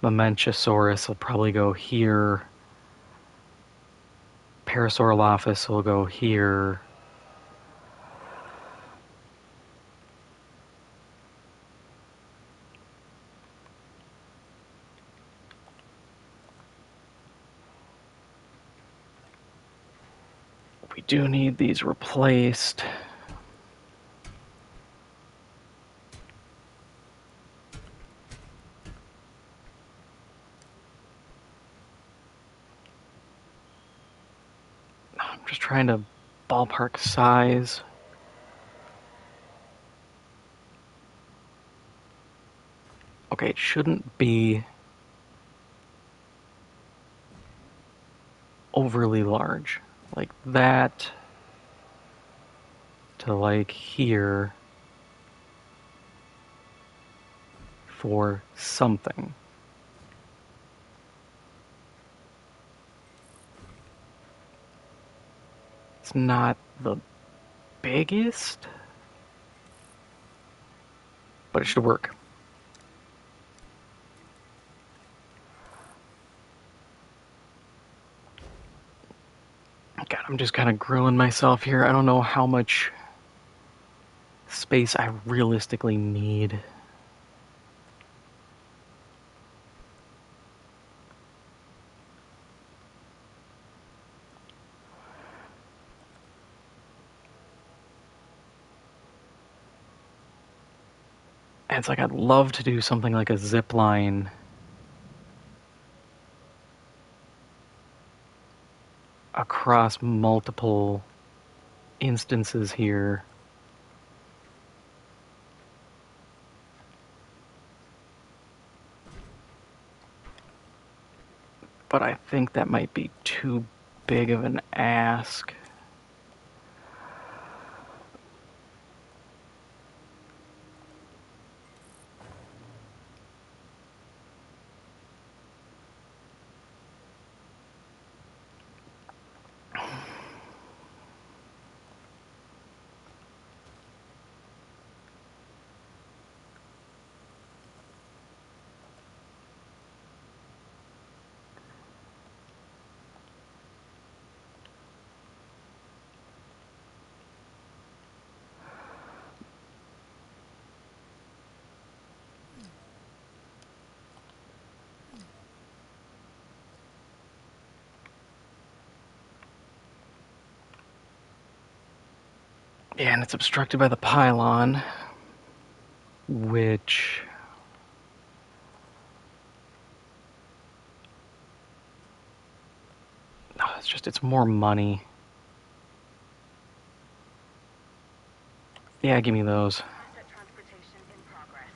Mamenchisaurus will probably go here. Parasaurolophus will go here. We do need these replaced. I'm just trying to ballpark size. Okay, it shouldn't be overly large. Like that to like here for something. It's not the biggest, but it should work. God, I'm just kind of grilling myself here. I don't know how much space I realistically need. And it's like I'd love to do something like a zip line across multiple instances here. But I think that might be too big of an ask. Yeah, and it's obstructed by the pylon, which... Oh, it's more money. Yeah, give me those. Asset transportation in progress.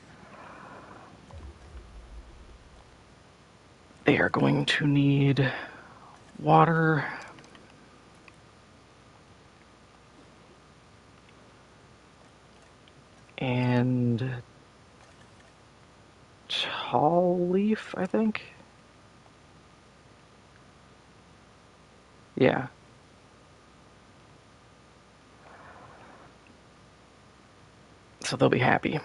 They are going to need water. And tall leaf, I think. Yeah. So they'll be happy.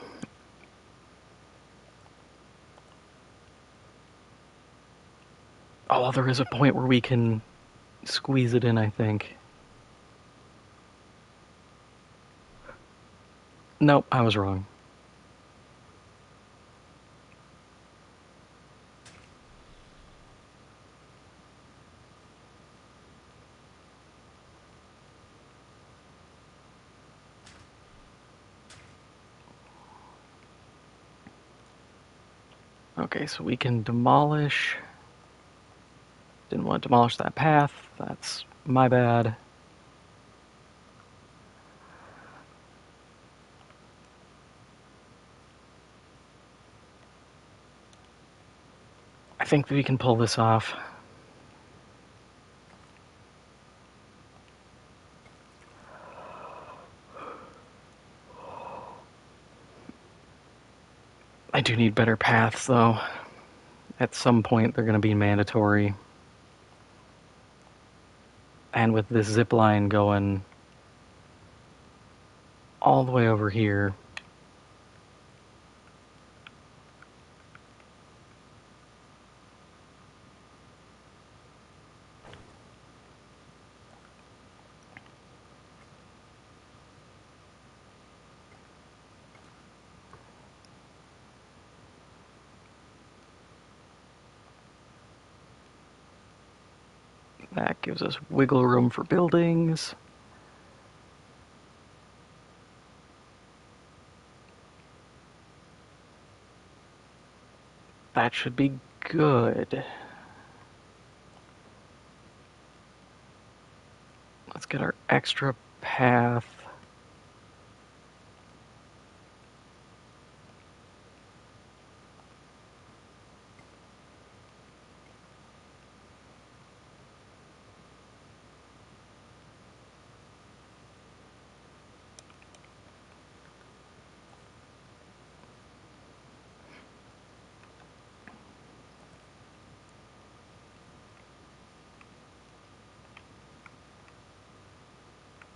Oh, there is a point where we can squeeze it in, I think. Nope, I was wrong. Okay, so we can demolish. Didn't want to demolish that path. That's my bad. I think we can pull this off. I do need better paths, though. At some point, they're going to be mandatory. And with this zip line going all the way over here, that gives us wiggle room for buildings. That should be good. Let's get our extra path.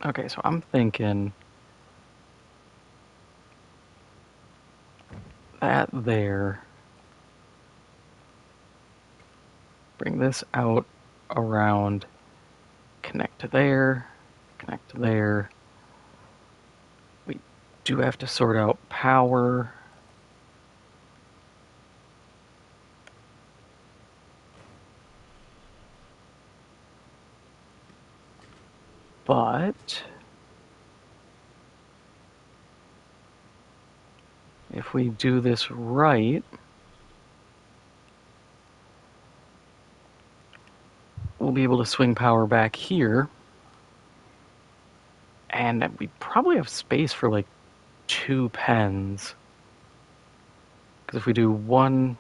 Okay, so I'm thinking that there. Bring this out around, connect to there, connect to there. We do have to sort out power. But if we do this right, we'll be able to swing power back here. And we probably have space for like 2 pens. Because if we do one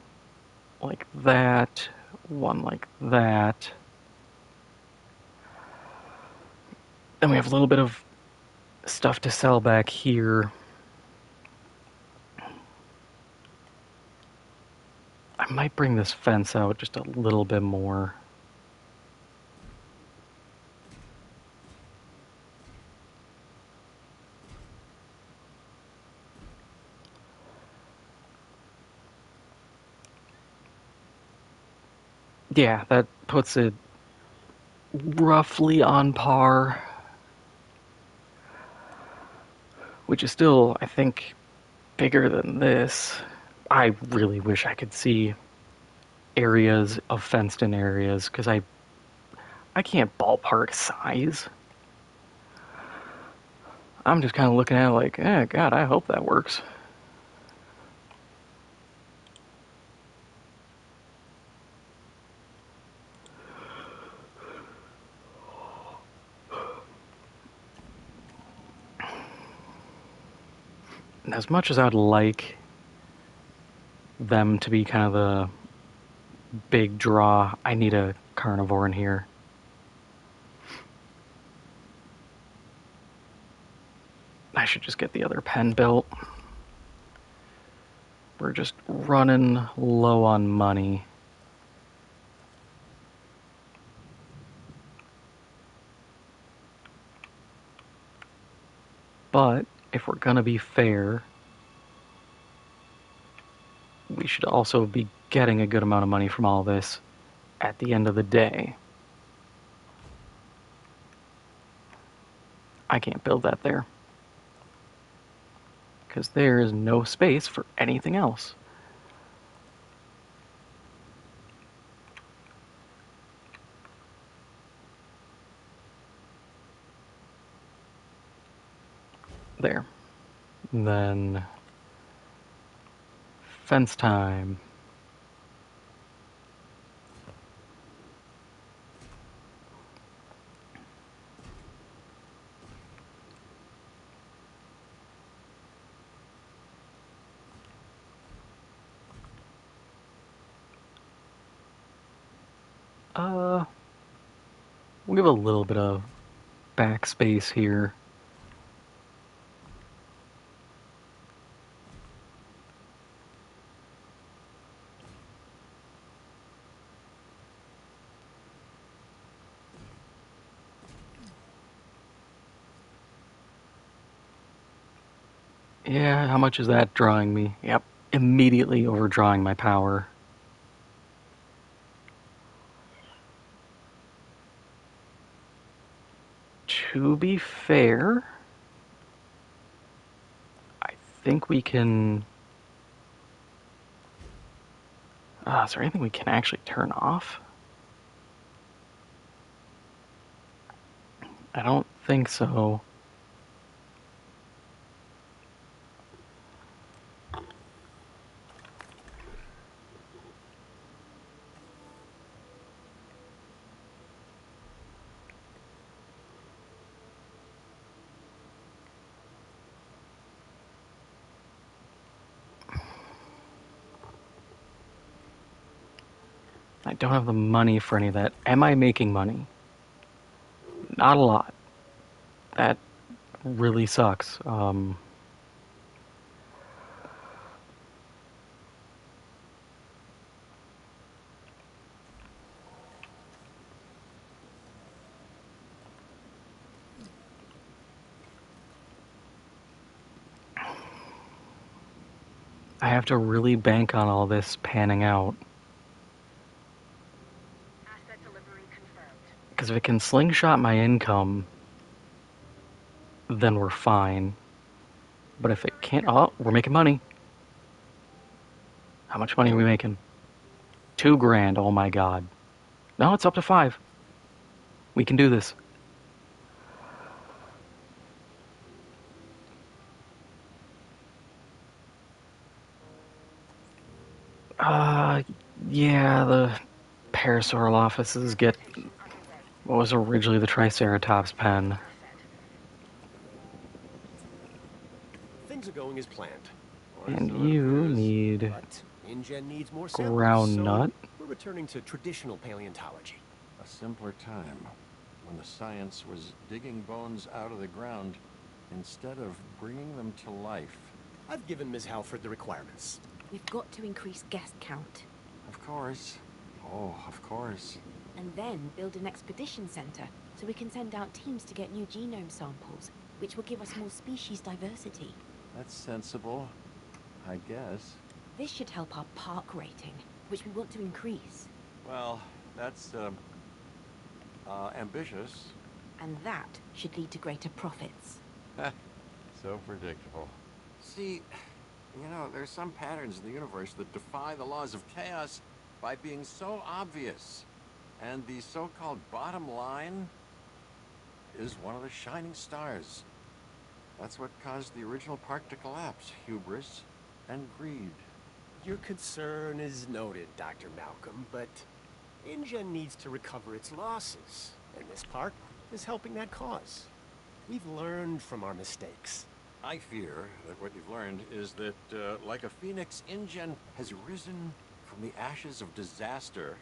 like that, one like that, then we have a little bit of stuff to sell back here. I might bring this fence out just a little bit more. Yeah, that puts it roughly on par, which is still, I think, bigger than this. I really wish I could see areas of fenced in areas because I can't ballpark size. I'm just kind of looking at it like, God, I hope that works. And as much as I'd like them to be kind of the big draw, I need a carnivore in here. I should just get the other pen built. We're just running low on money. But if we're gonna be fair, we should also be getting a good amount of money from all this at the end of the day. I can't build that there because there is no space for anything else. There. And then fence time. Uh, we have a little bit of backspace here. Yeah, how much is that drawing me? Yep, immediately overdrawing my power. To be fair, I think we can. Is there anything we can actually turn off? I don't think so. I don't have the money for any of that. Am I making money? Not a lot. That really sucks. I have to really bank on all this panning out. Asset delivery confirmed. Because if it can slingshot my income, then we're fine. But if it can't... Oh, we're making money. How much money are we making? 2 grand, oh my god. No, it's up to 5. We can do this. Uh, yeah, the Parasaur offices get Activation underway. what was originally the Triceratops pen. Asset. Things are going as planned. Or And so it you appears. need But InGen needs more samples, ground nut. so we're returning to traditional paleontology. A simpler time, when the science was digging bones out of the ground instead of bringing them to life. I've given Ms. Halford the requirements. We've got to increase guest count. Of course. Oh, of course. And then build an expedition center so we can send out teams to get new genome samples, which will give us more species diversity. That's sensible, I guess. This should help our park rating, which we want to increase. Well, that's, ambitious. And that should lead to greater profits. So predictable. See, you know, there's some patterns in the universe that defy the laws of chaos by being so obvious. And the so-called bottom line is one of the shining stars. That's what caused the original park to collapse. Hubris and greed. Your concern is noted, Dr. Malcolm, but InGen needs to recover its losses, and this park is helping that cause. We've learned from our mistakes. I fear that what you've learned is that, like a phoenix, InGen has risen from the ashes of disaster,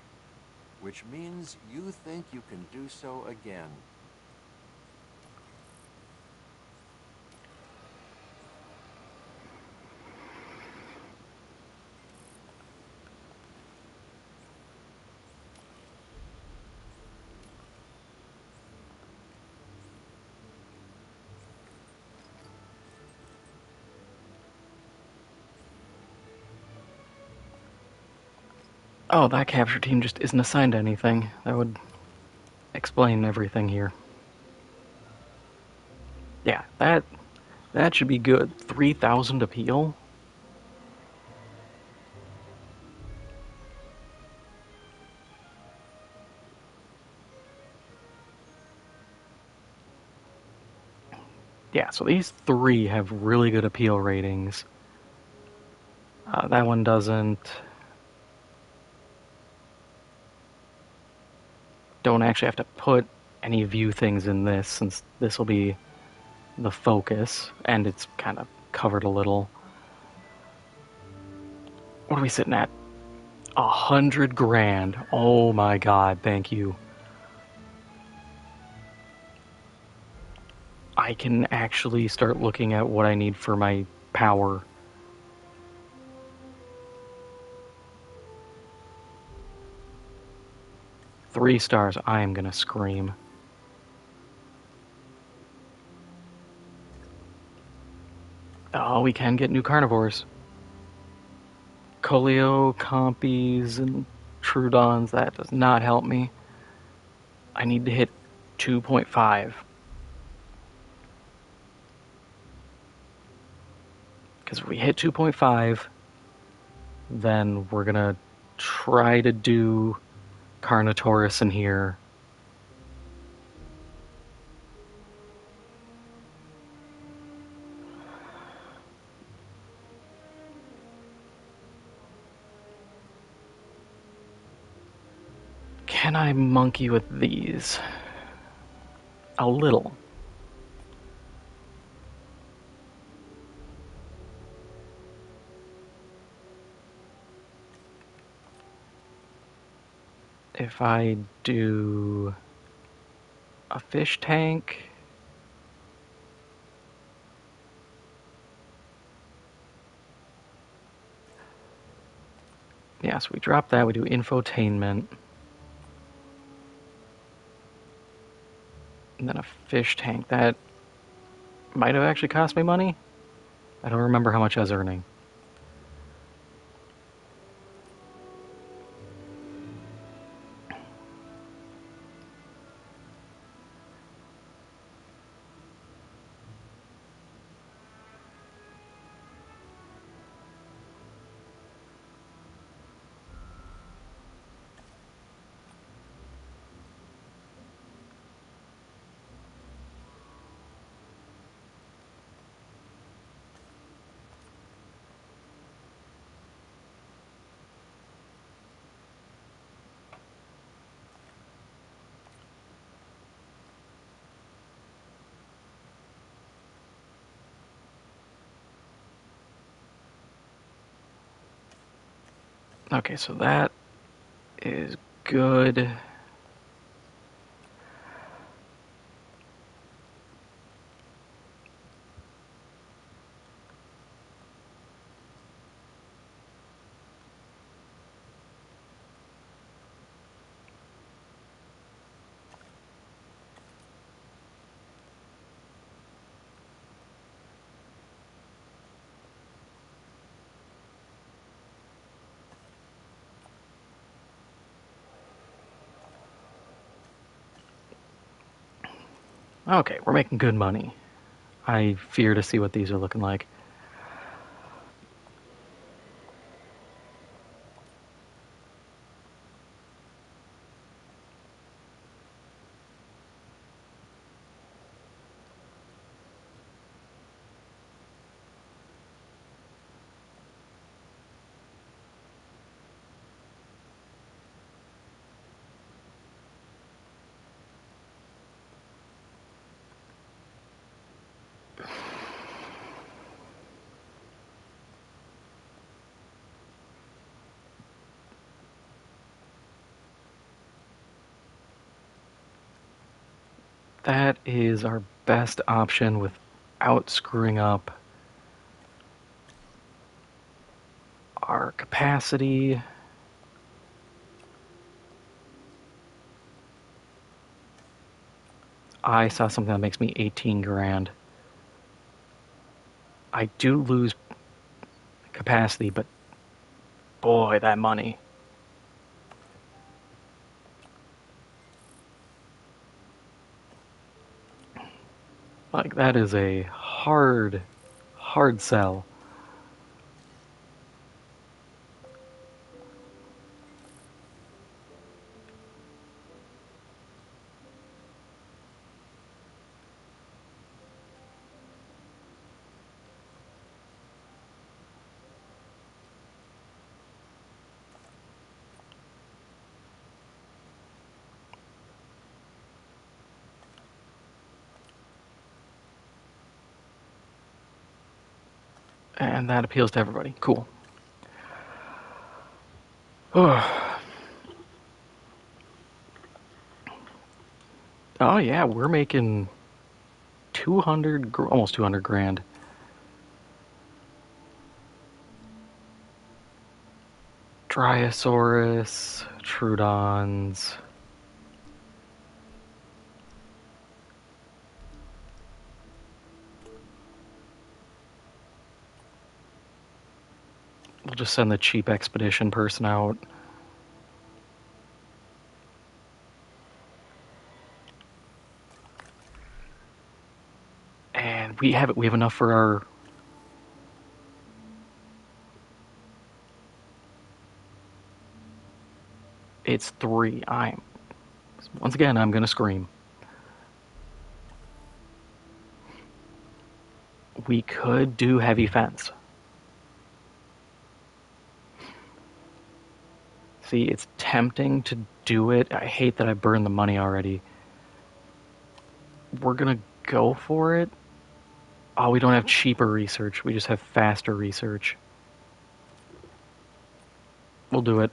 which means you think you can do so again. Oh, that capture team just isn't assigned to anything. That would explain everything here. Yeah, that should be good. 3,000 appeal. Yeah, so these 3 have really good appeal ratings. That one doesn't. Don't actually have to put any view things in this, since this will be the focus, and it's kind of covered a little. What are we sitting at? 100 grand. Oh my god, thank you. I can actually start looking at what I need for my power. Three stars. I am gonna scream. Oh, we can get new carnivores. Coleo, Compies, and Trudons. That does not help me. I need to hit 2.5. Because if we hit 2.5, then we're gonna try to do Carnotaurus in here. Can I monkey with these? A little. If I do a fish tank, yeah, so we drop that, we do infotainment, and then a fish tank. That might have actually cost me money. I don't remember how much I was earning. Okay, so that is good. Okay, we're making good money. I fear to see what these are looking like. That is our best option without screwing up our capacity. I saw something that makes me 18 grand. I do lose capacity, but boy, that money. Like, that is a hard, hard sell. And that appeals to everybody. Cool. Oh, yeah, we're making 200, almost 200 grand. Dryosaurus, Troodons. We'll just send the cheap expedition person out. And we have it. We have enough for our. It's 3. I'm once again. I'm gonna scream. We could do heavy fence. See, it's tempting to do it. I hate that I burned the money already. We're gonna go for it. Oh, we don't have cheaper research. We just have faster research. We'll do it.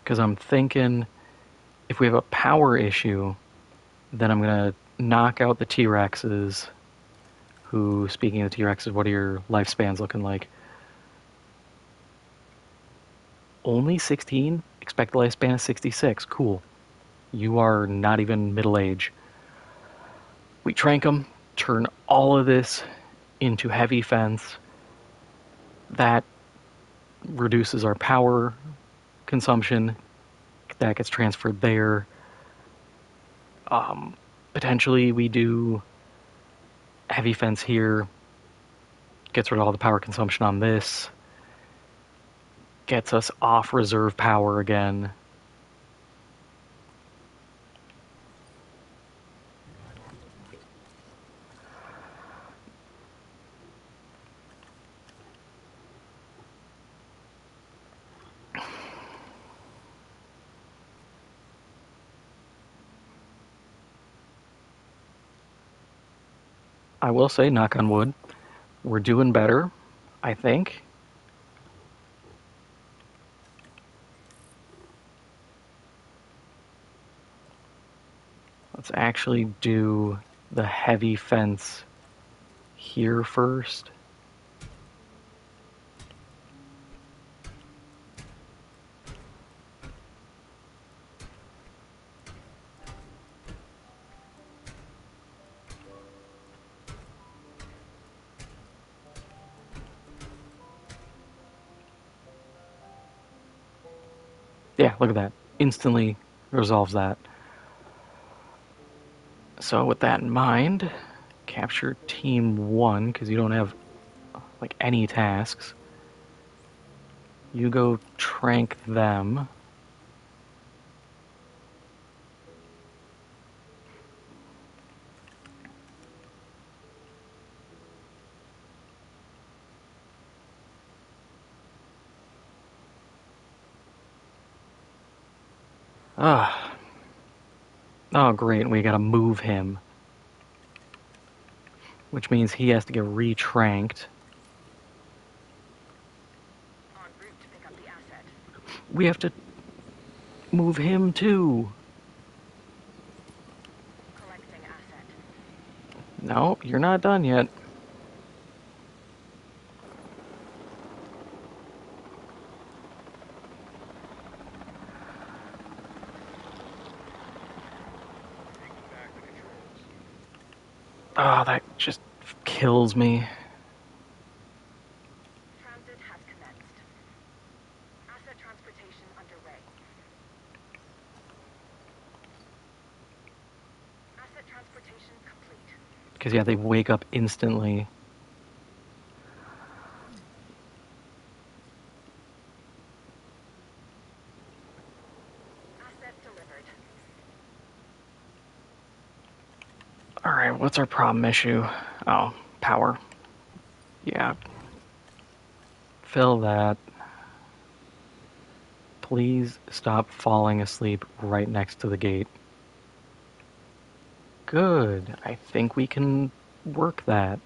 Because I'm thinking if we have a power issue, then I'm going to knock out the T Rexes. Who, speaking of the T Rexes, what are your lifespans looking like? Only 16? Expect the lifespan of 66. Cool. You are not even middle age. We trank them, turn all of this into heavy fence. That reduces our power consumption. That gets transferred there. Potentially, we do heavy fence here. Gets rid of all the power consumption on this. Gets us off reserve power again. I will say, knock on wood, we're doing better, I think. Let's actually do the heavy fence here first. Yeah, look at that. Instantly resolves that. So with that in mind, capture team 1 because you don't have like any tasks. You go trank them. Ah, oh great, we gotta move him, which means he has to get retranked. En route to pick up the asset. We have to move him too. Collecting asset. No, you're not done yet. Taking back the controls. Oh, that just kills me. Transit has commenced. Asset transportation underway. Asset transportation complete. Because, yeah, they wake up instantly. Asset delivered. Alright, what's our problem issue? Oh, power. Yeah. Fill that. Please stop falling asleep right next to the gate. Good. I think we can work that.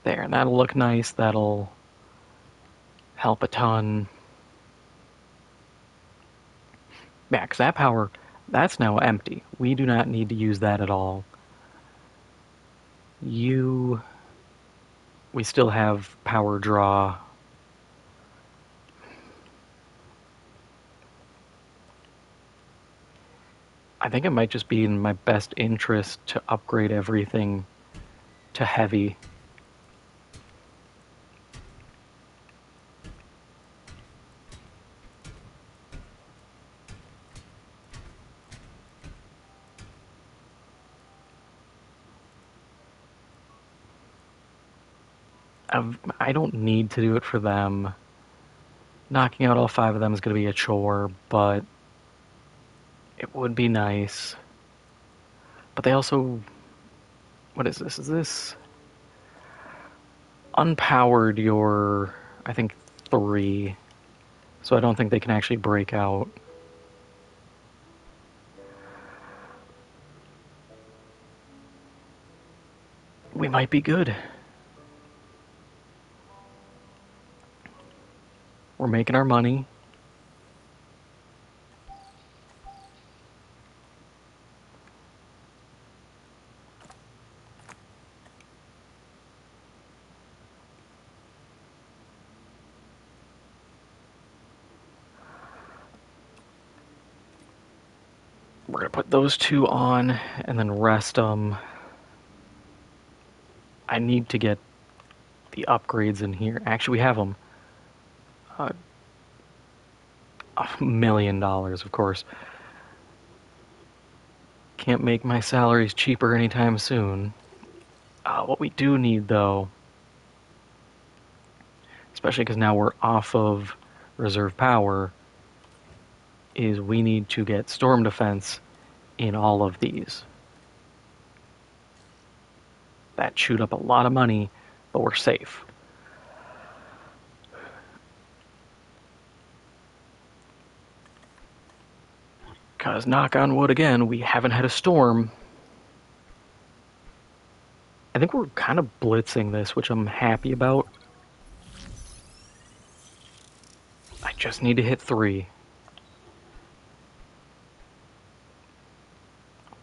There, that'll look nice. That'll help a ton. Yeah, because that power, that's now empty. We do not need to use that at all. You... We still have power draw. I think it might just be in my best interest to upgrade everything to heavy. I don't need to do it for them. Knocking out all 5 of them is going to be a chore, but it would be nice. But they also... What is this? Is this... Unpowered your... I think 3. So I don't think they can actually break out. We might be good. We're making our money. We're going to put those 2 on and then rest them. I need to get the upgrades in here. Actually, we have them. $1,000,000, of course. Can't make my salaries cheaper anytime soon. What we do need, though, especially because now we're off of reserve power, is we need to get storm defense in all of these. That chewed up a lot of money, but we're safe. Because, knock on wood again, we haven't had a storm. I think we're kind of blitzing this, which I'm happy about. I just need to hit 3.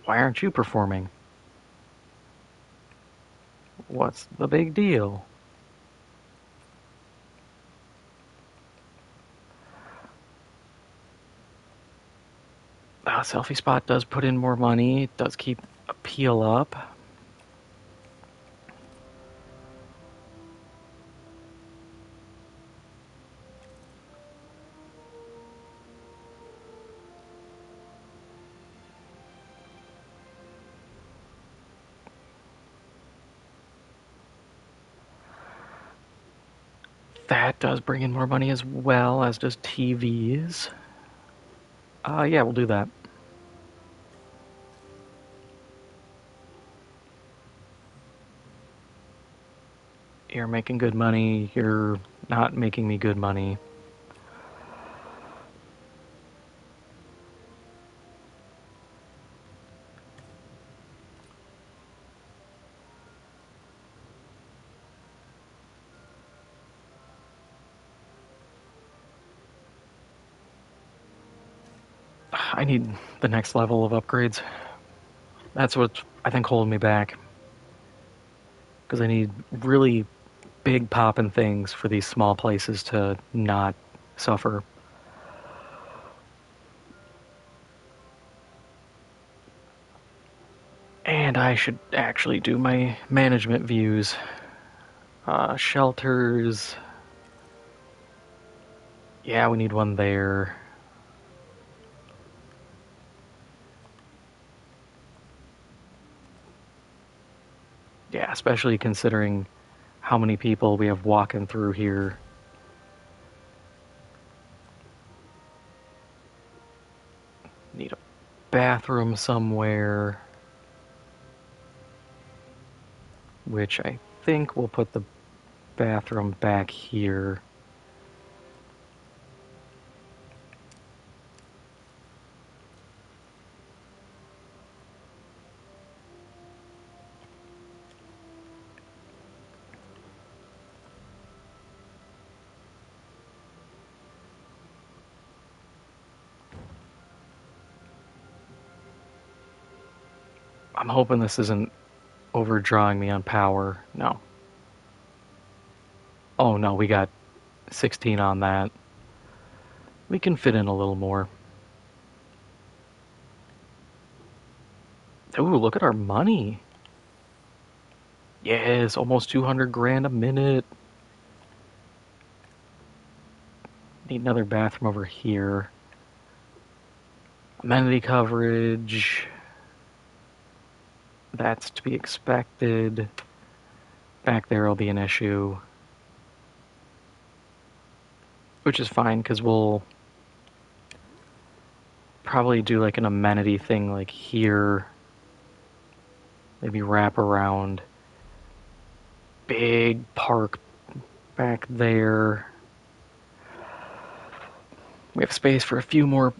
Why aren't you performing? What's the big deal? Selfie Spot does put in more money. It does keep appeal up. That does bring in more money as well, as does TVs. Yeah, we'll do that. You're making good money. You're not making me good money. I need the next level of upgrades. That's what's, I think, holding me back. Because I need really big poppin' things for these small places to not suffer. And I should actually do my management views. Shelters. Yeah, we need one there. Yeah, especially considering how many people we have walking through here. Need a bathroom somewhere. Which I think we'll put the bathroom back here. I'm hoping this isn't overdrawing me on power. No. Oh no, we got 16 on that. We can fit in a little more. Ooh, look at our money. Yes, almost 200 grand a minute. Need another bathroom over here. Amenity coverage. That's to be expected. Back there will be an issue. Which is fine, because we'll probably do like an amenity thing like here. Maybe wrap around. Big park back there. We have space for a few more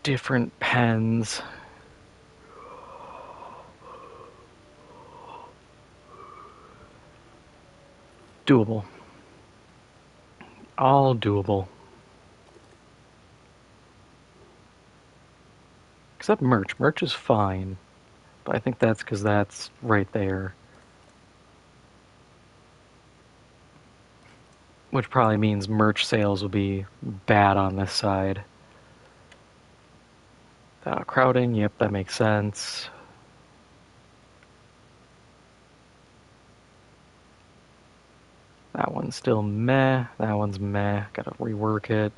different pens. Doable. All doable. Except merch. Merch is fine. But I think that's because that's right there. Which probably means merch sales will be bad on this side. Crowding, yep, that makes sense. That one's still meh. That one's meh. Gotta rework it.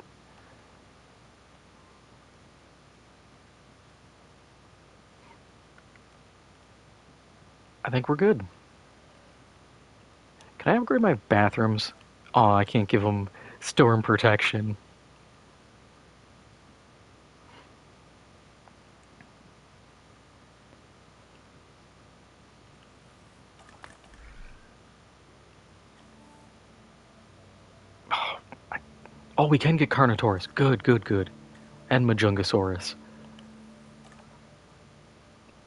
I think we're good. Can I upgrade my bathrooms? Oh, I can't give them storm protection. Oh, we can get Carnotaurus. Good, good, good. And Majungasaurus.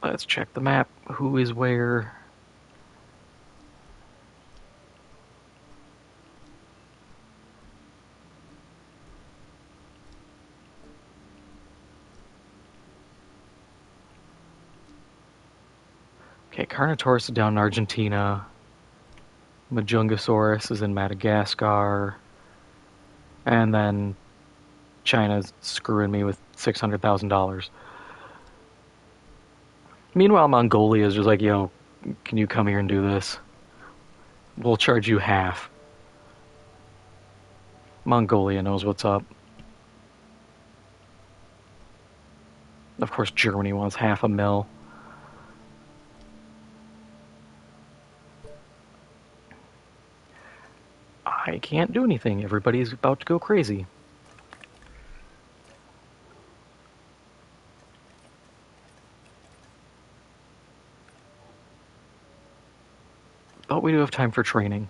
Let's check the map. Who is where? Okay, Carnotaurus is down in Argentina. Majungasaurus is in Madagascar. And then China's screwing me with $600,000. Meanwhile, Mongolia is just like, yo, can you come here and do this? We'll charge you half. Mongolia knows what's up. Of course, Germany wants half a mil. I can't do anything. Everybody's about to go crazy. But we do have time for training.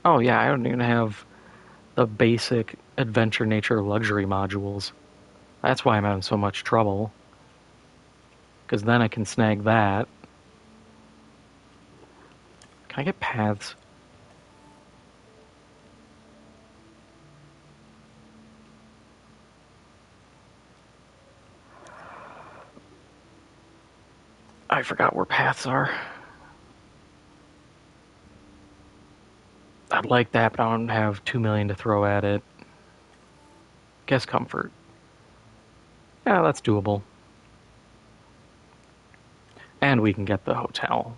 Oh yeah, I don't even have the basic adventure nature luxury modules. That's why I'm having so much trouble. Because then I can snag that. Can I get paths? I forgot where paths are. I'd like that, but I don't have 2 million to throw at it. Guess comfort. Yeah, that's doable. And we can get the hotel,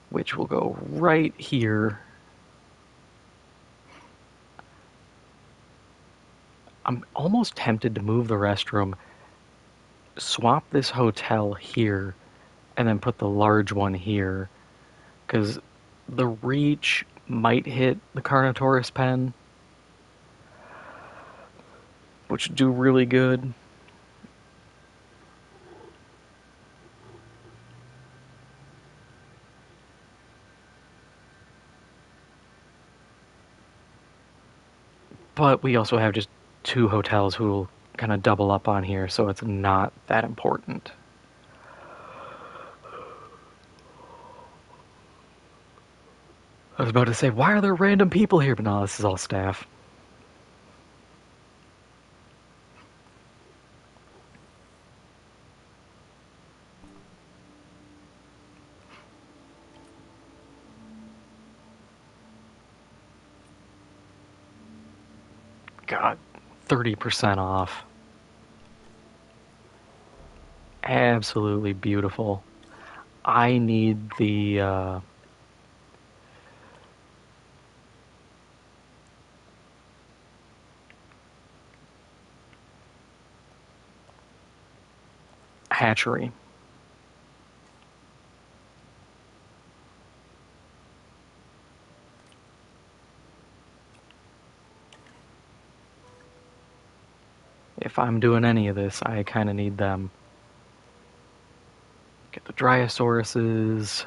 which will go right here. I'm almost tempted to move the restroom, swap this hotel here, and then put the large one here, because the reach might hit the Carnotaurus pen, which would do really good. But we also have just 2 hotels who will kind of double up on here, so it's not that important. I was about to say, why are there random people here? But no, this is all staff. God, 30% off. Absolutely beautiful. I need the hatchery. If I'm doing any of this, I kind of need them. Get the Dryasauruses.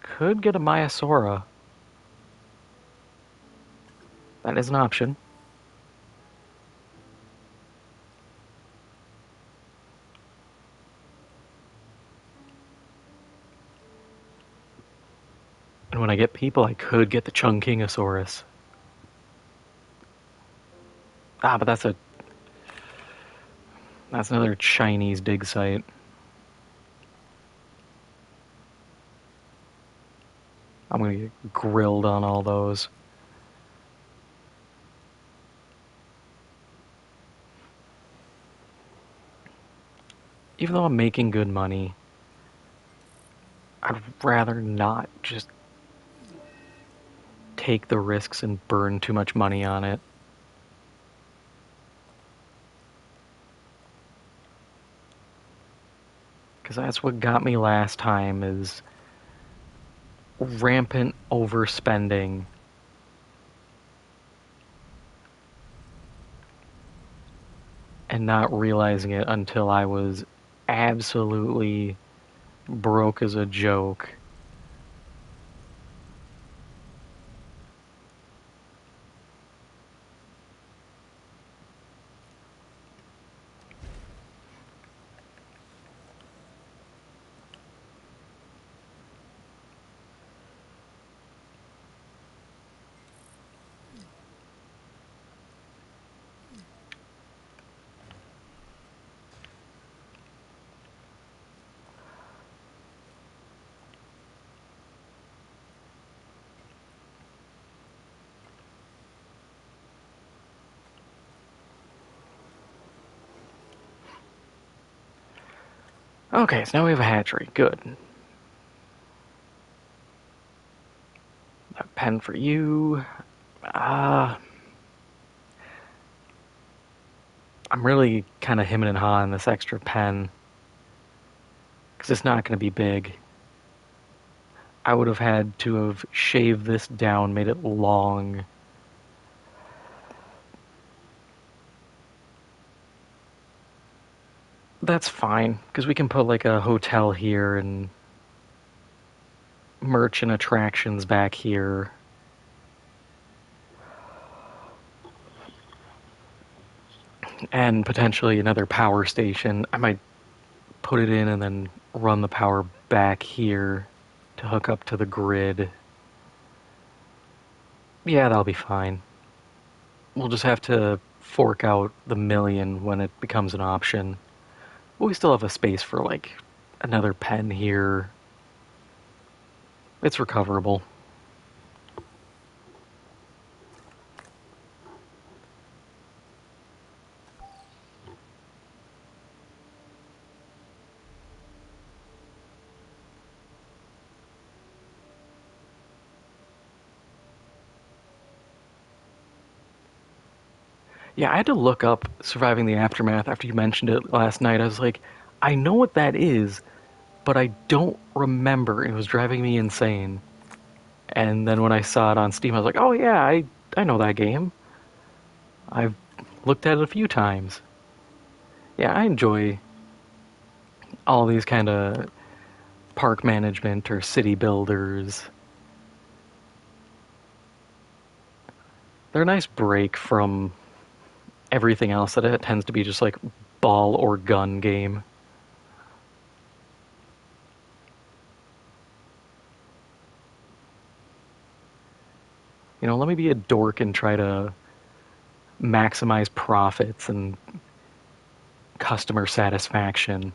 Could get a Maiasaura. That is an option. And when I get people, I could get the Chungkingosaurus. Ah, but that's another Chinese dig site. I'm gonna get grilled on all those. Even though I'm making good money, I'd rather not just take the risks and burn too much money on it. Because that's what got me last time, is rampant overspending and not realizing it until I was absolutely broke as a joke. Okay, so now we have a hatchery. Good. A pen for you. Uh, I'm really kind of hemming and hawing this extra pen because it's not going to be big. I would have had to have shaved this down, made it long. That's fine because we can put like a hotel here and merch and attractions back here. And potentially another power station. I might put it in and then run the power back here to hook up to the grid. Yeah, that'll be fine. We'll just have to fork out the million when it becomes an option. But we still have a space for like another pen here. It's recoverable. Yeah, I had to look up Surviving the Aftermath after you mentioned it last night. I was like, I know what that is, but I don't remember. It was driving me insane. And then when I saw it on Steam, I was like, oh yeah, I know that game. I've looked at it a few times. Yeah, I enjoy all these kind of park management or city builders. They're a nice break from everything else that it tends to be just like ball or gun game. You know, let me be a dork and try to maximize profits and customer satisfaction.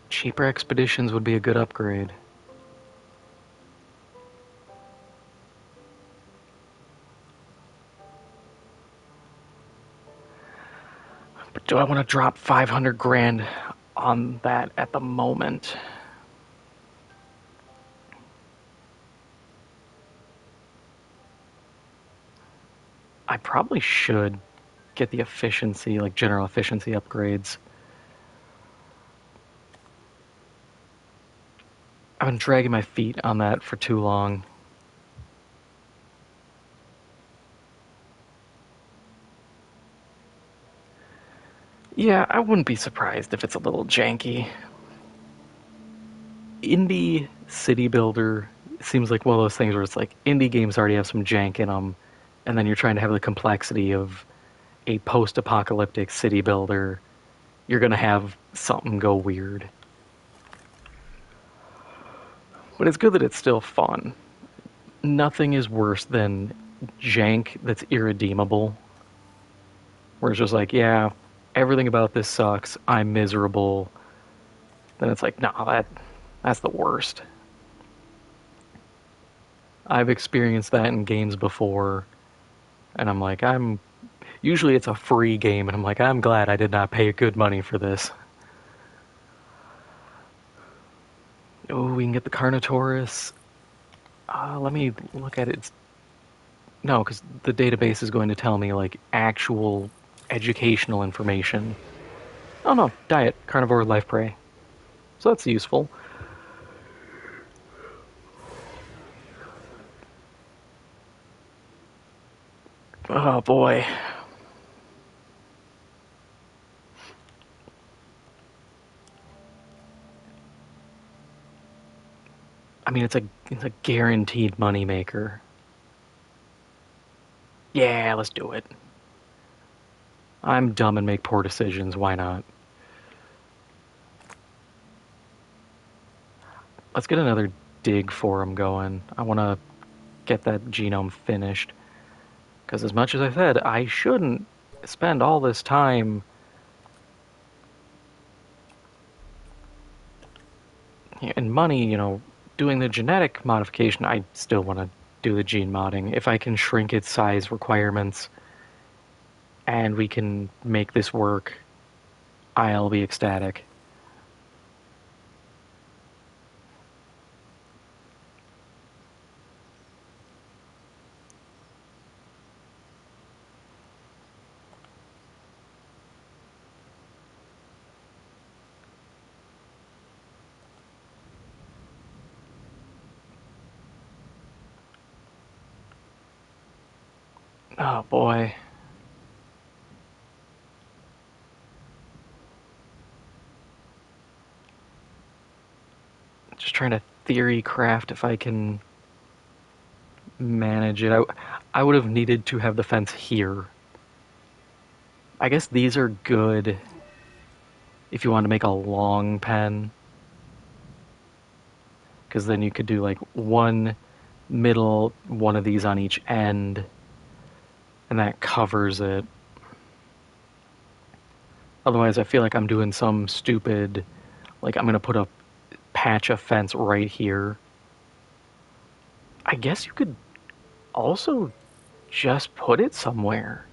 Cheaper expeditions would be a good upgrade. But do I want to drop 500 grand on that at the moment? I probably should get the efficiency, like general efficiency upgrades. I've been dragging my feet on that for too long. Yeah, I wouldn't be surprised if it's a little janky. Indie city builder seems like one of those things where it's like indie games already have some jank in them, and then you're trying to have the complexity of a post-apocalyptic city builder. You're gonna have something go weird, but it's good that it's still fun. Nothing is worse than jank that's irredeemable, where it's just like, yeah, everything about this sucks. I'm miserable. Then it's like, nah, that's the worst. I've experienced that in games before, and I'm like, I'm usually it's a free game, and I'm like, I'm glad I did not pay good money for this. Oh, we can get the Carnotaurus. Let me look at it. No, because the database is going to tell me like actual educational information. Oh no, diet, carnivore, life prey. So that's useful. Oh boy. I mean, it's a guaranteed moneymaker. Yeah, let's do it. I'm dumb and make poor decisions. Why not? Let's get another dig forum going. I want to get that genome finished. Because as much as I said, I shouldn't spend all this time and money, doing the genetic modification. I still want to do the gene modding. If I can shrink its size requirements and we can make this work, I'll be ecstatic. Oh boy. Just trying to theory craft if I can manage it. I would have needed to have the fence here. I guess these are good if you want to make a long pen, because then you could do like one middle, one of these on each end, and that covers it. Otherwise, I feel like I'm doing some stupid, like I'm going to put a patch of fence right here. I guess you could also just put it somewhere.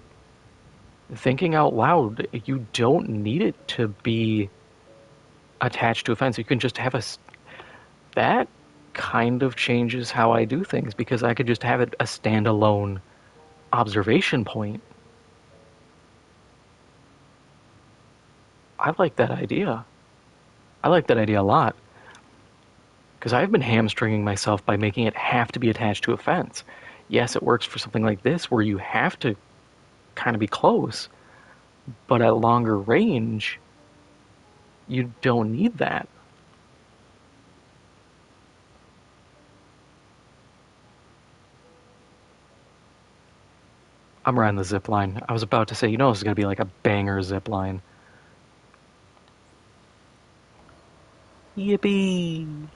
Thinking out loud, you don't need it to be attached to a fence. You can just have a. That kind of changes how I do things because I could just have it a standalone observation point. I like that idea. I like that idea a lot because I've been hamstringing myself by making it have to be attached to a fence. Yes, it works for something like this where you have to kind of be close, but at longer range, you don't need that. I'm riding the zip line. I was about to say, this is going to be like a banger zip line. Yippee!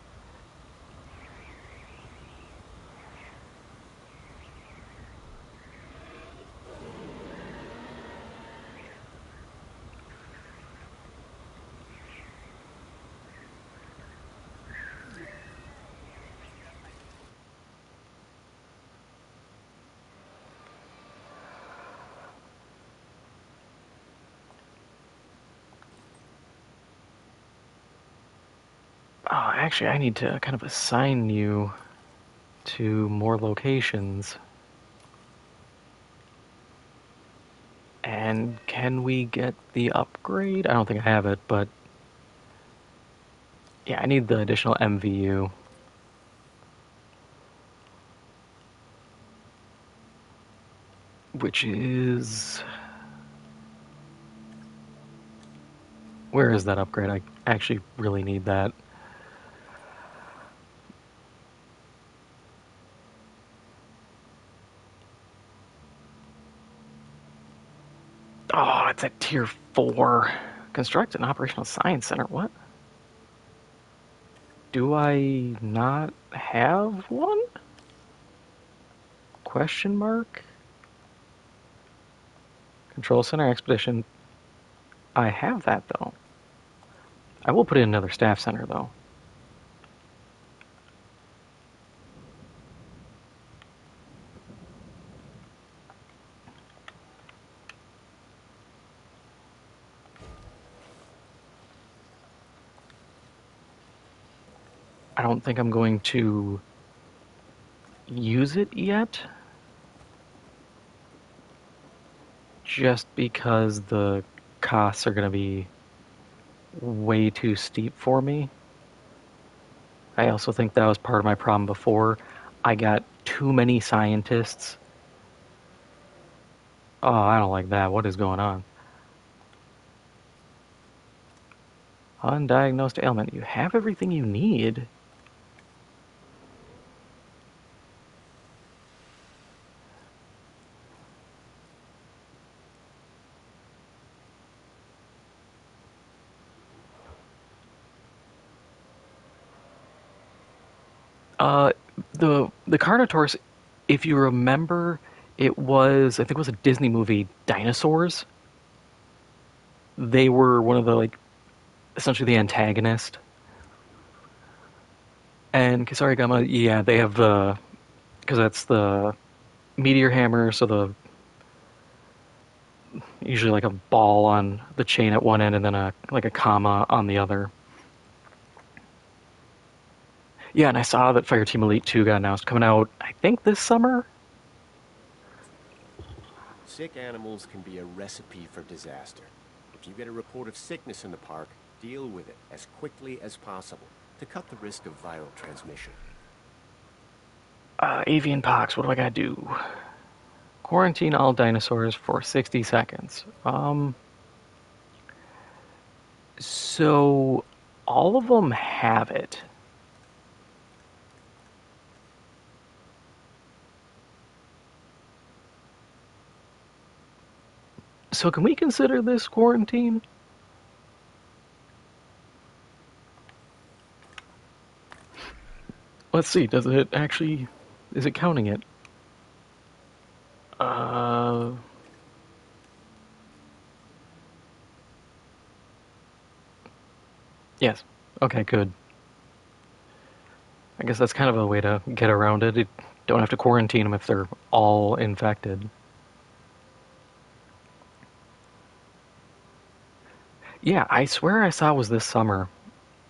Oh, actually, I need to kind of assign you to more locations. And can we get the upgrade? I don't think I have it, but yeah, I need the additional MVU. Which is. Where is that upgrade? I actually really need that. Oh, it's at tier 4. Construct an operational science center. What? Do I not have one? Question mark? Control center expedition. I have that though. I will put in another staff center though. I don't think I'm going to use it yet, just because the costs are going to be way too steep for me. I also think that was part of my problem before. I got too many scientists. Oh, I don't like that. What is going on? Undiagnosed ailment. You have everything you need. Uh, the Carnotaurus, if you remember, it was, I think it was a Disney movie, Dinosaurs. They were one of the, like, essentially the antagonist. And Kisarigama, yeah, they have the, because that's the meteor hammer, so the usually like a ball on the chain at one end and then a like a comma on the other. Yeah, and I saw that Fireteam Elite 2 got announced coming out, I think this summer. Sick animals can be a recipe for disaster. If you get a report of sickness in the park, deal with it as quickly as possible to cut the risk of viral transmission. Avian pox, what do I gotta do? Quarantine all dinosaurs for 60 seconds. So all of them have it. So can we consider this quarantine? Let's see, does it actually, is it counting it? Uh, yes. Okay, good. I guess that's kind of a way to get around it. You don't have to quarantine them if they're all infected. Yeah, I swear I saw it was this summer.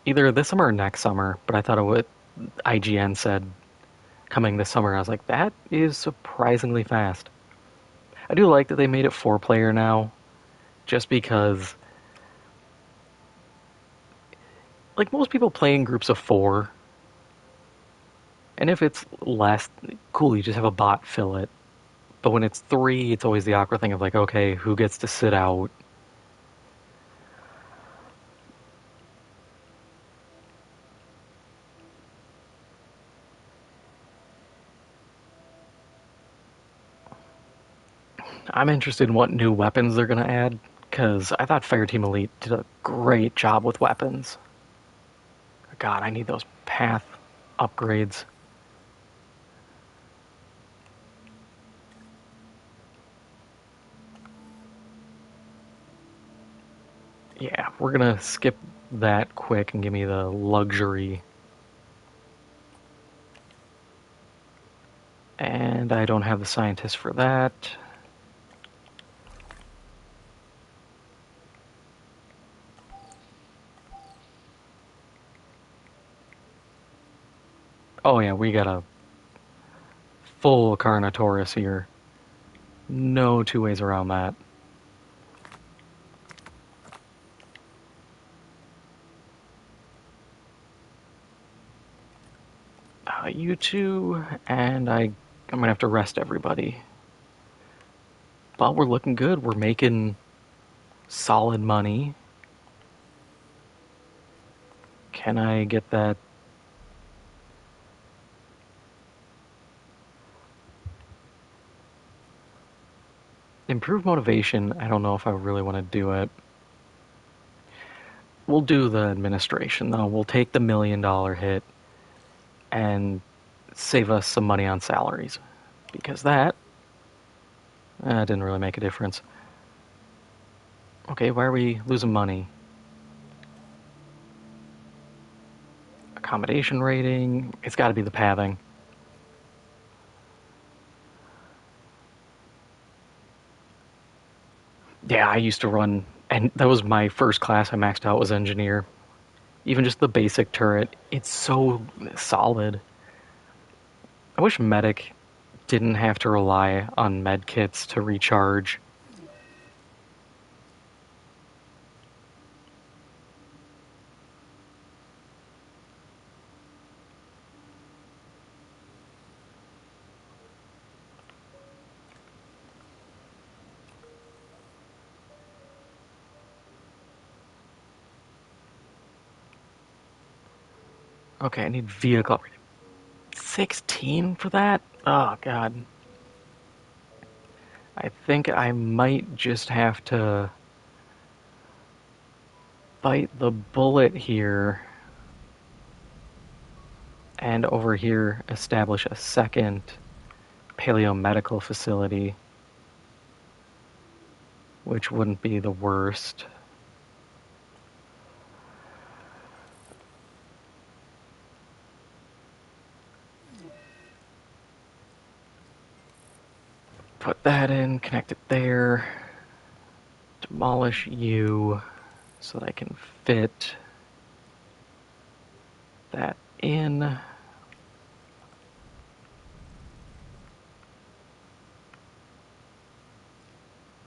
Either this summer or next summer, but I thought it would. IGN said coming this summer. I was like, that is surprisingly fast. I do like that they made it 4 player now, just because, like, most people play in groups of 4, and if it's less, cool, you just have a bot fill it. But when it's 3, it's always the awkward thing of, like, okay, who gets to sit out? I'm interested in what new weapons they're going to add, because I thought Fireteam Elite did a great job with weapons. God, I need those path upgrades. Yeah, we're gonna skip that quick and give me the luxury. And I don't have the scientist for that. Oh yeah, we got a full Carnotaurus here. No two ways around that. You two, and I'm gonna have to rest everybody. But we're looking good. We're making solid money. Can I get that? Improve motivation. I don't know if I really want to do it. We'll do the administration though. We'll take the $1 million hit and save us some money on salaries, because that didn't really make a difference. Okay, why are we losing money? Accommodation rating. It's got to be the pathing. Yeah, I used to run, and that was my first class I maxed out was engineer. Even just the basic turret, it's so solid. I wish Medic didn't have to rely on med kits to recharge. Okay, I need vehicle. 16 for that? Oh, God. I think I might just have to bite the bullet here and over here establish a second paleomedical facility, which wouldn't be the worst. Put that in, connect it there, demolish you so that I can fit that in.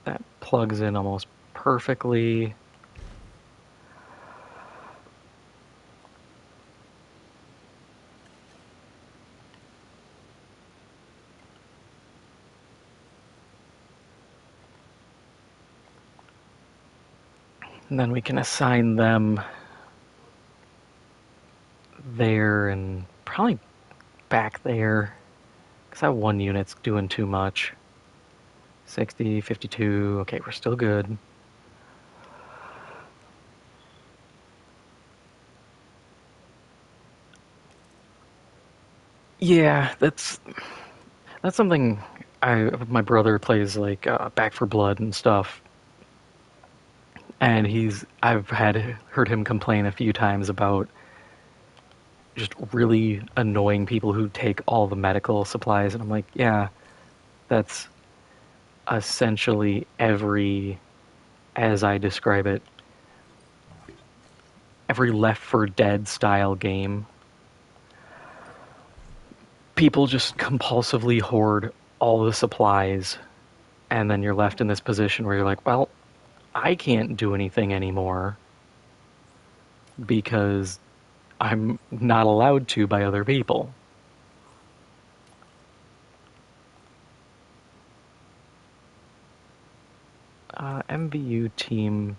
That plugs in almost perfectly. And then we can assign them there and probably back there. Because that one unit's doing too much. 60, 52. Okay, we're still good. Yeah, that's something my brother plays like Back for Blood and stuff, and I've heard him complain a few times about just really annoying people who take all the medical supplies, and I'm like, yeah, that's essentially as I describe it, every Left 4 Dead style game. People just compulsively hoard all the supplies, and then you're left in this position where you're like, well, I can't do anything anymore because I'm not allowed to by other people. MVU team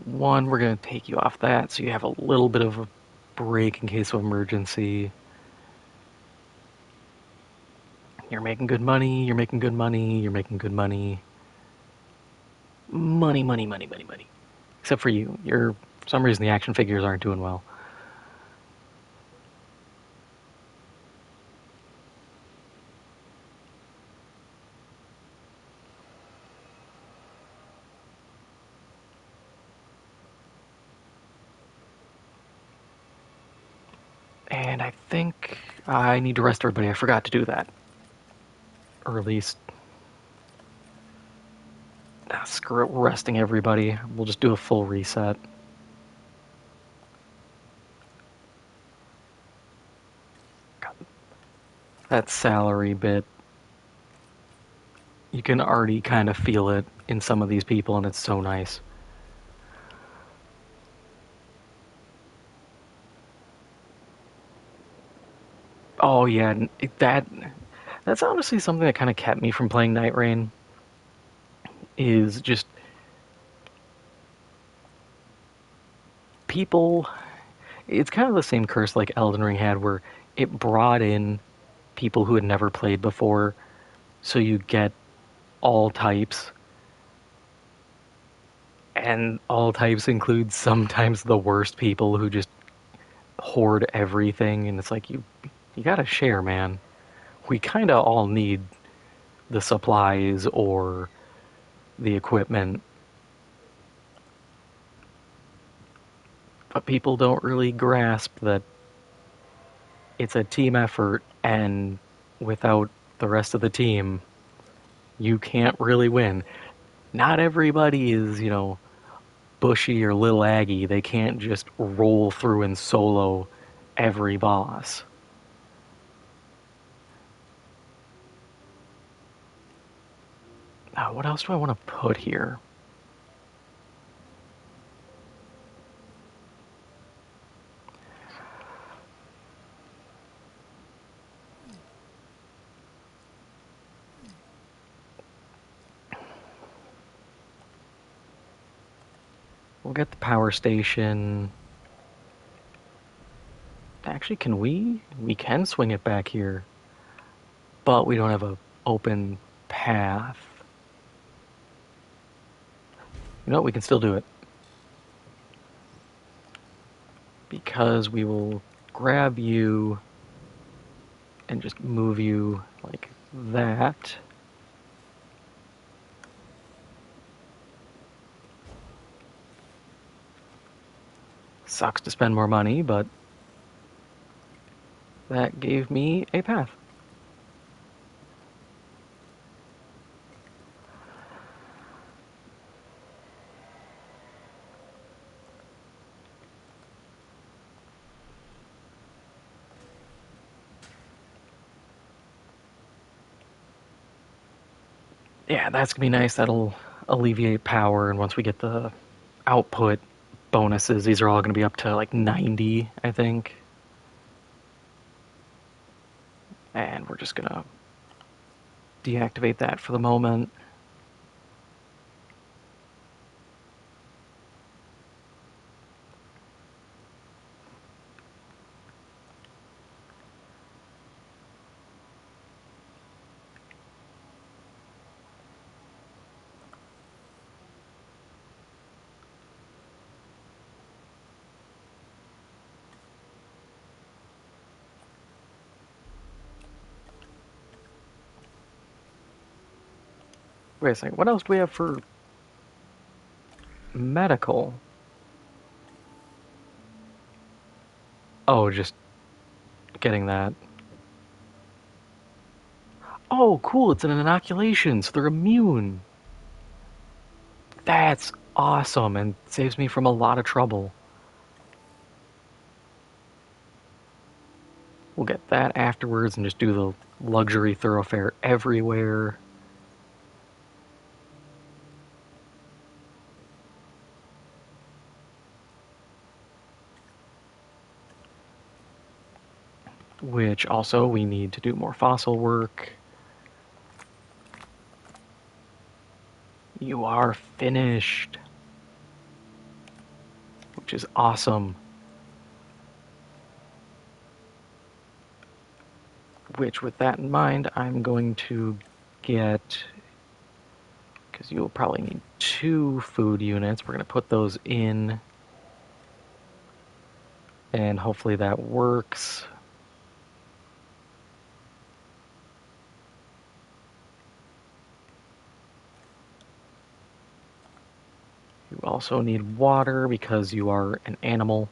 1, we're going to take you off that so you have a little bit of a break in case of emergency. You're making good money, you're making good money, you're making good money. Money, money, money, money, money. Except for you. For some reason, the action figures aren't doing well. And I think I need to rest everybody. I forgot to do that. Or at least, screw it, we're resting everybody. We'll just do a full reset. That salary bit, you can already kind of feel it in some of these people, and it's so nice. Oh yeah, that's honestly something that kind of kept me from playing Night Rain. Is just people. It's kind of the same curse like Elden Ring had, where it brought in people who had never played before, so you get all types, and all types include sometimes the worst people who just hoard everything, and it's like you gotta share, man. We kind of all need the supplies or the equipment, but people don't really grasp that it's a team effort, and without the rest of the team, you can't really win. Not everybody is, Bushy or Lil Aggie, they can't just roll through and solo every boss. What else do I want to put here? We'll get the power station. Actually, can we? We can swing it back here. But we don't have an open path. You know what? We can still do it. Because we will grab you and just move you like that. Sucks to spend more money, but that gave me a path. Yeah, that's gonna be nice. That'll alleviate power, and once we get the output bonuses, these are all gonna be up to like 90, I think. And we're just gonna deactivate that for the moment. Wait a second, what else do we have for medical? Oh, just getting that. Oh, cool, it's an inoculation, so they're immune. That's awesome and saves me from a lot of trouble. We'll get that afterwards and just do the luxury thoroughfare everywhere. Which also we need to do more fossil work. You are finished. Which is awesome. Which, with that in mind, I'm going to get, because you'll probably need 2 food units. We're going to put those in, and hopefully that works. You also need water because you are an animal.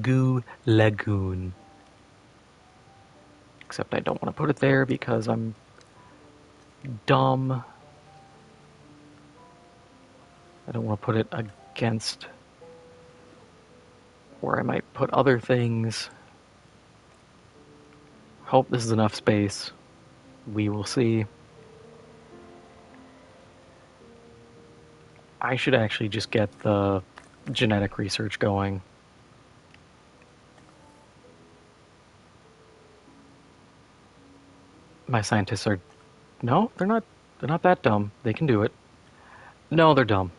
Goo Lagoon. Except I don't want to put it there because I'm dumb. I don't want to put it against where I might put other things. Hope this is enough space. We will see. I should actually just get the genetic research going. My scientists are no, they're not that dumb. They can do it. No, they're dumb.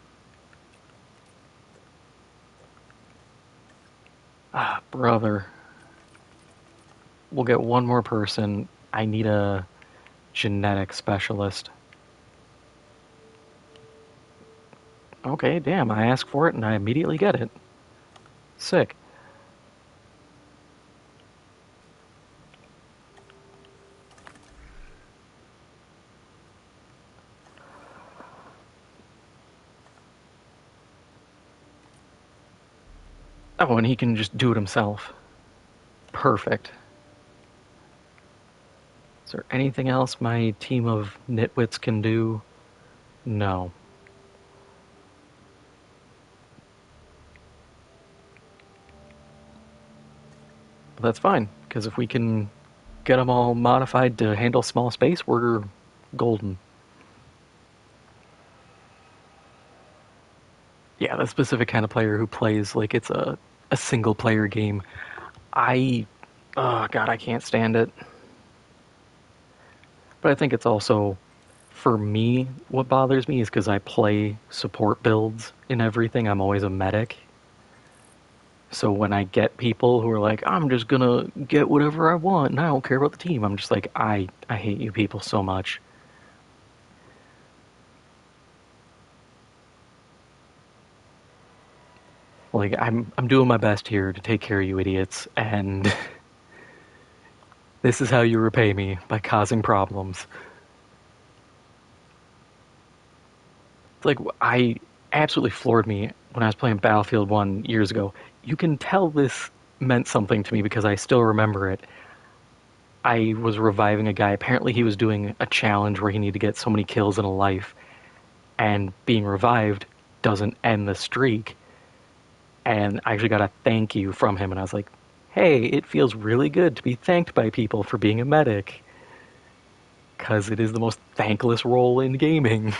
Brother. We'll get one more person. I need a genetic specialist. Okay, damn, I ask for it and I immediately get it. Sick. Oh, and he can just do it himself. Perfect. Is there anything else my team of nitwits can do? No. But that's fine, because if we can get them all modified to handle small space, we're golden. Yeah, the specific kind of player who plays like it's a single player game. I, oh god, I can't stand it. But I think it's also, for me, what bothers me is because I play support builds in everything. I'm always a medic. So when I get people who are like, I'm just gonna get whatever I want and I don't care about the team, I'm just like, I hate you people so much. Like I'm doing my best here to take care of you idiots, and this is how you repay me by causing problems. It's like I absolutely floored me when I was playing Battlefield 1 years ago. You can tell this meant something to me because I still remember it. I was reviving a guy. Apparently, he was doing a challenge where he needed to get so many kills in a life, and being revived doesn't end the streak. And I actually got a thank you from him, and I was like, hey, it feels really good to be thanked by people for being a medic, because it is the most thankless role in gaming.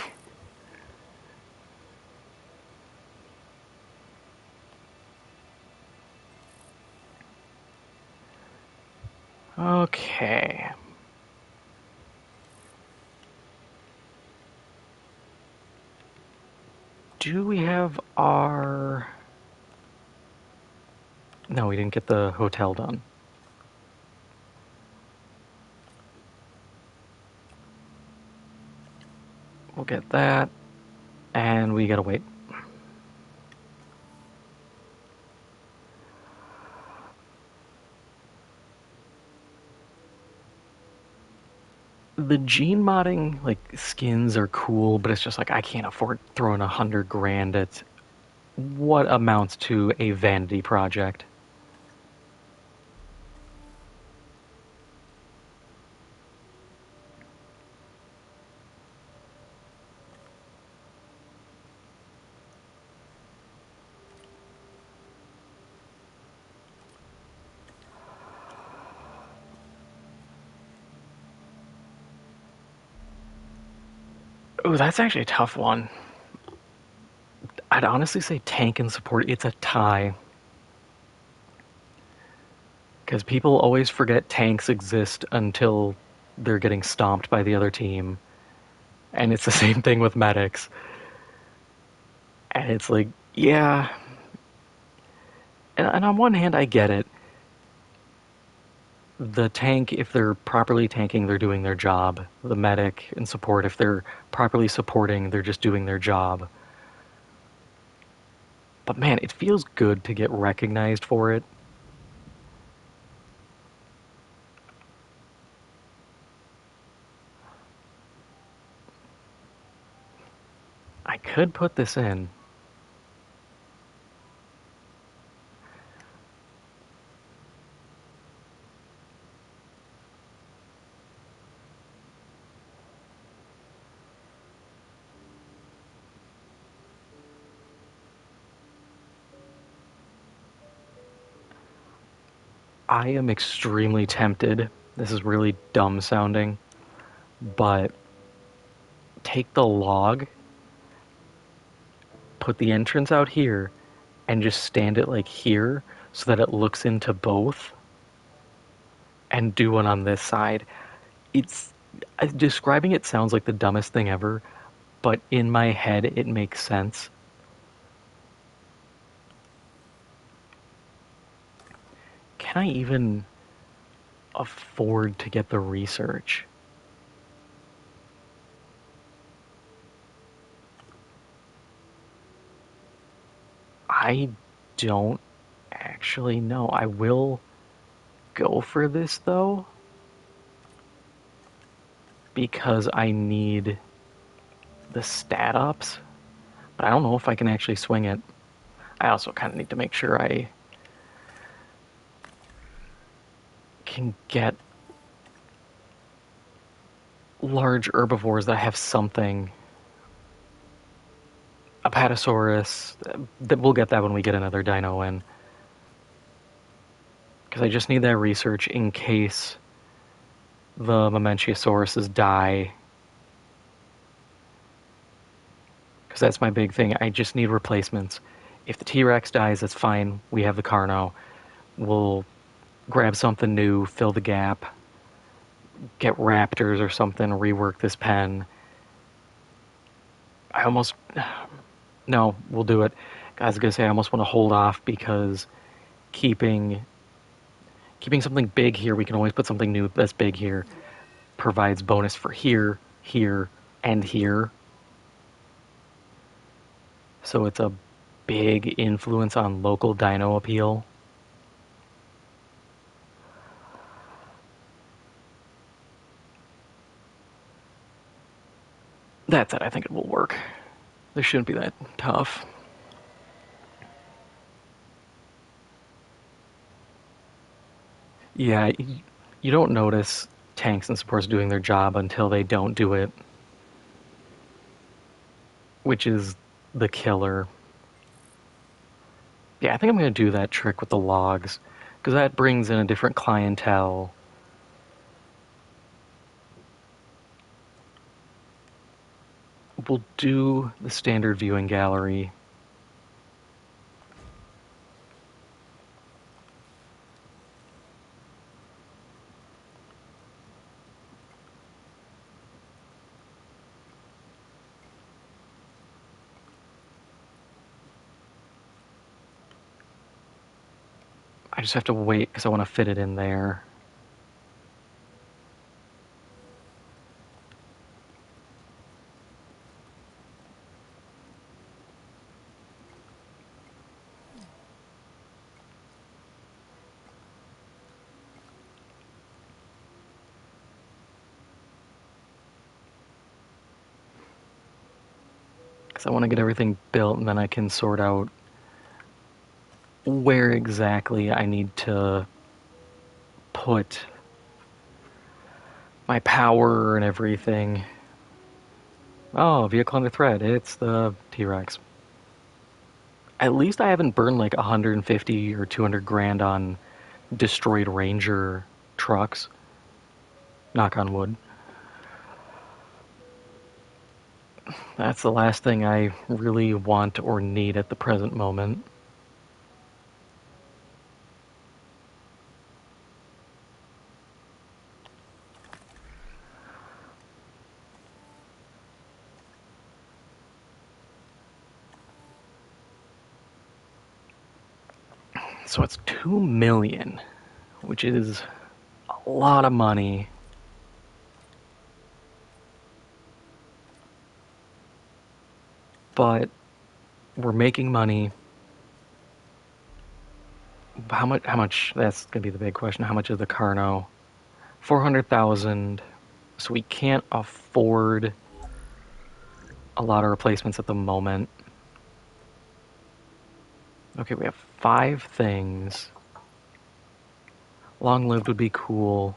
Okay. Do we have our... No, we didn't get the hotel done. We'll get that, and we gotta wait. The gene modding, like, skins are cool, but it's just like, I can't afford throwing 100 grand at what amounts to a vanity project. Oh, that's actually a tough one. I'd honestly say tank and support. It's a tie. Because people always forget tanks exist until they're getting stomped by the other team. And it's the same thing with medics. And it's like, yeah. And on one hand, I get it. The tank, if they're properly tanking, they're doing their job. The medic and support, if they're properly supporting, they're just doing their job. But man, it feels good to get recognized for it. I could put this in. I am extremely tempted. This is really dumb sounding, but take the log, put the entrance out here, and just stand it like here so that it looks into both, and do one on this side. It's describing it sounds like the dumbest thing ever, but in my head it makes sense. Can I even afford to get the research? I don't actually know. I will go for this though, because I need the stat ups, but I don't know if I can actually swing it. I also kind of need to make sure I can get large herbivores that have something. Apatosaurus. That we'll get that when we get another dino in. Because I just need that research in case the Mamenchiosauruses die. Because that's my big thing. I just need replacements. If the T-Rex dies, that's fine. We have the Carno. We'll grab something new, fill the gap, get raptors or something, rework this pen. I almost... No, we'll do it. I was going to say I almost want to hold off because keeping something big here, we can always put something new that's big here, provides bonus for here, here, and here. So it's a big influence on local dino appeal. That's it. I think it will work. This shouldn't be that tough. Yeah, you don't notice tanks and supports doing their job until they don't do it, which is the killer. Yeah, I think I'm going to do that trick with the logs, because that brings in a different clientele. We'll do the standard viewing gallery. I just have to wait because I want to fit it in there. Because I want to get everything built and then I can sort out where exactly I need to put my power and everything. Oh, vehicle under threat. It's the T-Rex. At least I haven't burned like 150 or 200 grand on destroyed Ranger trucks. Knock on wood. That's the last thing I really want or need at the present moment. So it's 2 million, which is a lot of money. But we're making money. How much that's going to be the big question. How much is the Carno? 400,000. So we can't afford a lot of replacements at the moment. Okay, we have 5 things. Long lived would be cool.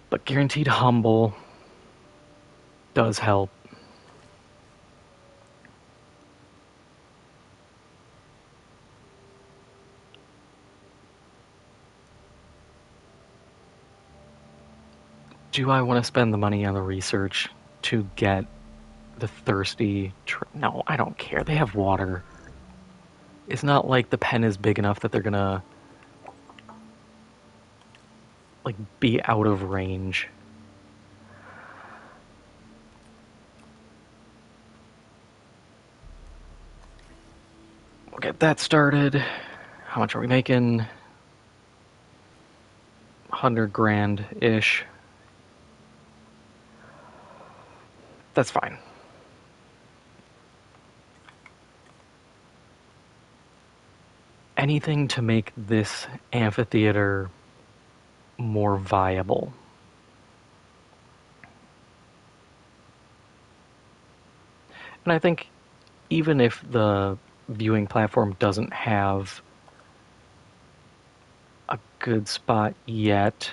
But guaranteed humble does help. Do I want to spend the money on the research to get the thirsty? No, I don't care. They have water. It's not like the pen is big enough that they're gonna like be out of range. We'll get that started. How much are we making? 100 grand ish. That's fine. Anything to make this amphitheater more viable. And I think even if the viewing platform doesn't have a good spot yet,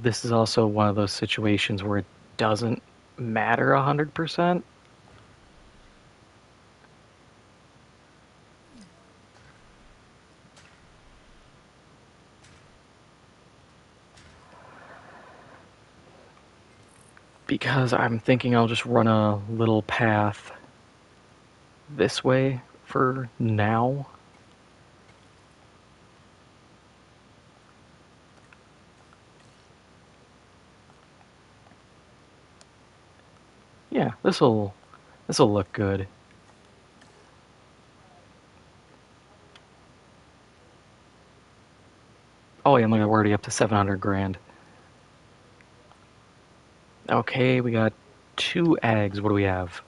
this is also one of those situations where it doesn't matter 100%. Because I'm thinking I'll just run a little path this way for now. Yeah, this'll look good. Oh yeah, look, we're already up to 700 grand. Okay, we got 2 eggs. What do we have?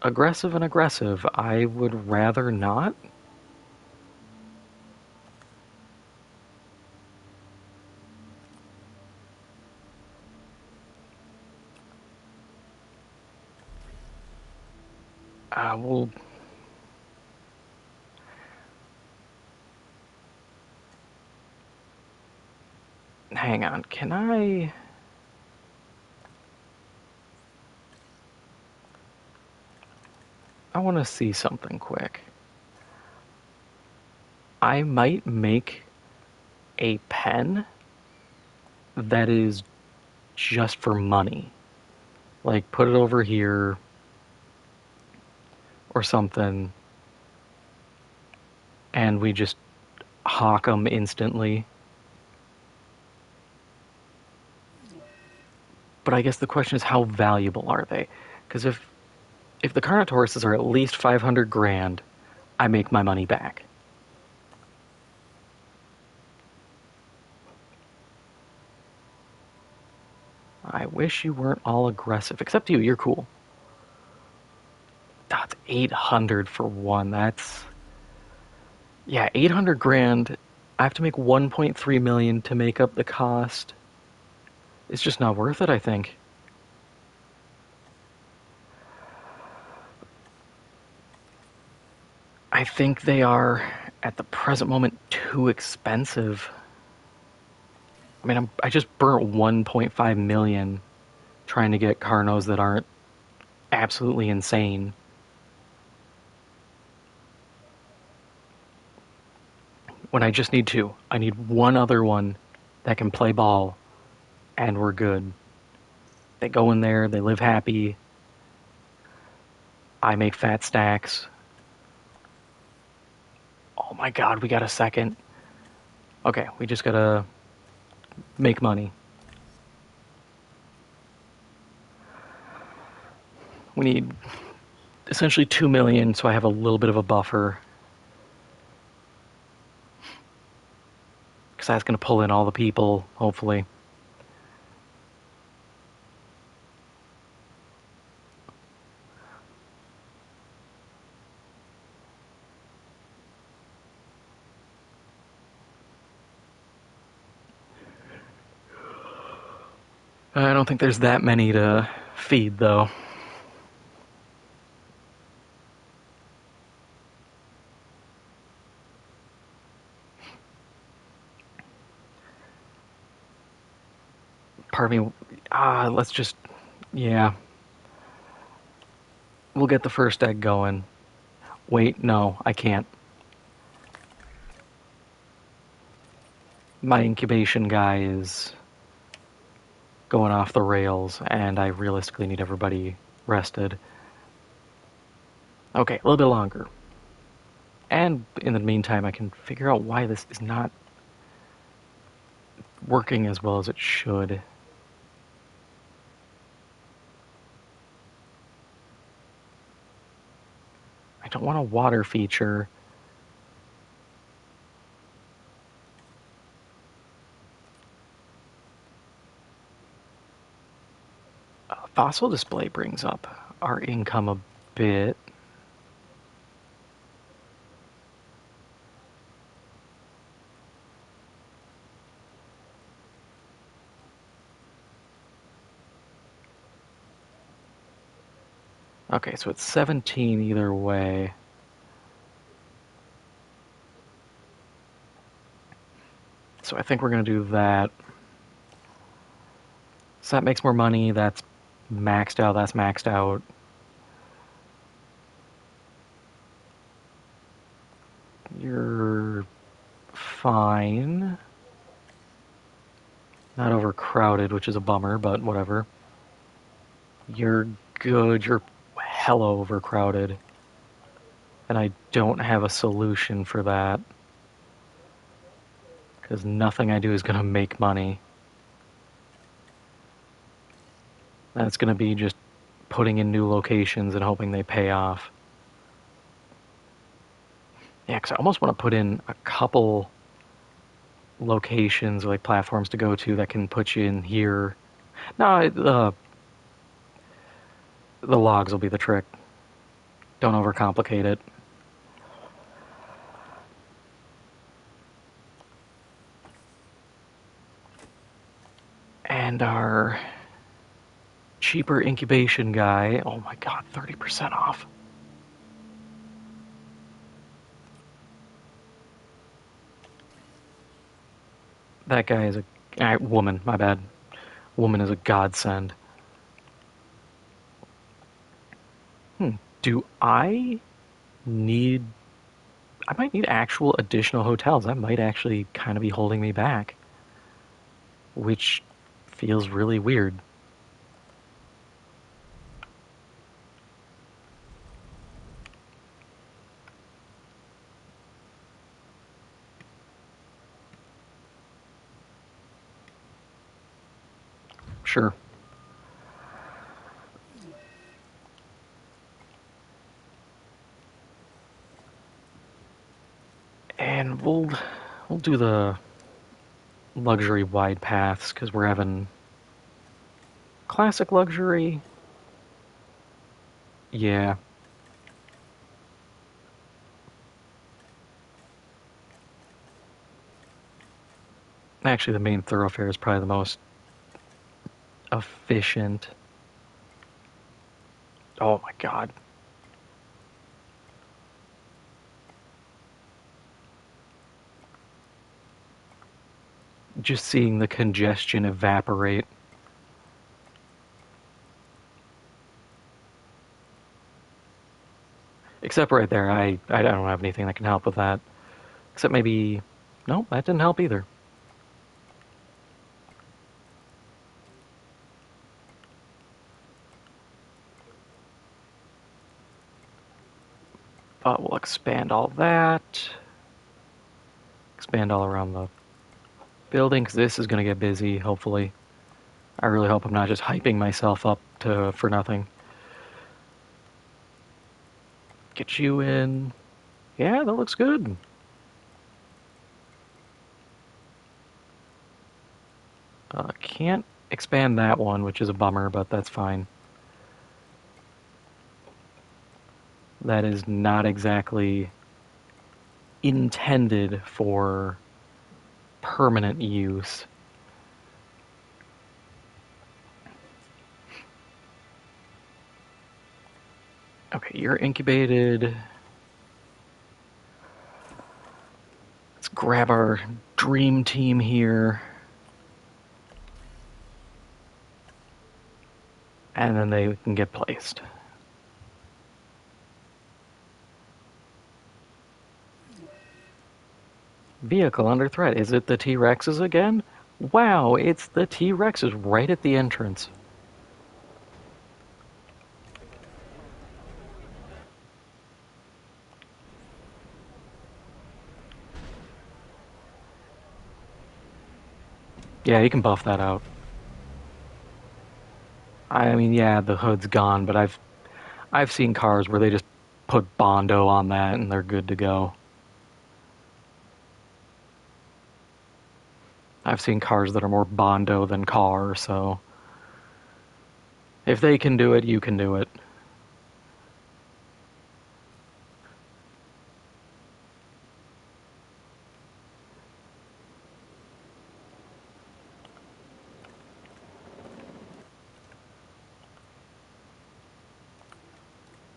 Aggressive and aggressive. I would rather not. We'll. Hang on. Can I. I want to see something quick. I might make a pen that is just for money. Like, put it over here or something, and we just hawk them instantly. But I guess the question is, how valuable are they? Because if the Carnotauruses are at least 500 grand, I make my money back. I wish you weren't all aggressive. Except you, you're cool. That's 800 for one. That's... Yeah, 800 grand. I have to make 1.3 million to make up the cost. It's just not worth it, I think. I think they are, at the present moment, too expensive. I mean, I just burnt 1.5 million trying to get Carnos that aren't absolutely insane. When I just need two. I need one other one that can play ball, and we're good. They go in there, they live happy. I make fat stacks. Oh my god, we got a second. Okay, we just gotta make money. We need essentially 2 million, so I have a little bit of a buffer. Because that's gonna pull in all the people, hopefully. I don't think there's that many to feed, though. Part of me... let's just... Yeah. We'll get the first egg going. Wait, no, I can't. My incubation guy is going off the rails, and I realistically need everybody rested. Okay, a little bit longer. And in the meantime, I can figure out why this is not working as well as it should. I don't want a water feature. Fossil display brings up our income a bit. Okay, so it's 17 either way. So I think we're going to do that. So that makes more money. That's maxed out. That's maxed out. You're fine. Not overcrowded, which is a bummer, but whatever. You're good. You're hella overcrowded. And I don't have a solution for that. Because nothing I do is going to make money. That's going to be just putting in new locations and hoping they pay off. Yeah, because I almost want to put in a couple locations, like platforms to go to that can put you in here. No, the logs will be the trick. Don't overcomplicate it. And our cheaper incubation guy, oh my god, 30% off. That guy is a woman, my bad. Woman is a godsend. Do I need... I might need actual additional hotels. That might actually kind of be holding me back. Which feels really weird. Sure. And we'll do the luxury wide paths because we're having classic luxury. Yeah. Actually, the main thoroughfare is probably the most efficient. Oh my god. Just seeing the congestion evaporate. Except right there, I don't have anything that can help with that. Except maybe... No, that didn't help either. But we'll expand all that. Expand all around the building, because this is going to get busy, hopefully. I really hope I'm not just hyping myself up for nothing. Get you in. Yeah, that looks good. Can't expand that one, which is a bummer, but that's fine. That is not exactly intended for permanent use. Okay, you're incubated. Let's grab our dream team here. And then they can get placed. Vehicle under threat. Is it the T-Rexes again? Wow, it's the T-Rexes right at the entrance. Yeah, you can buff that out. I mean, yeah, the hood's gone, but I've seen cars where they just put Bondo on that and they're good to go. I've seen cars that are more Bondo than car, so if they can do it, you can do it.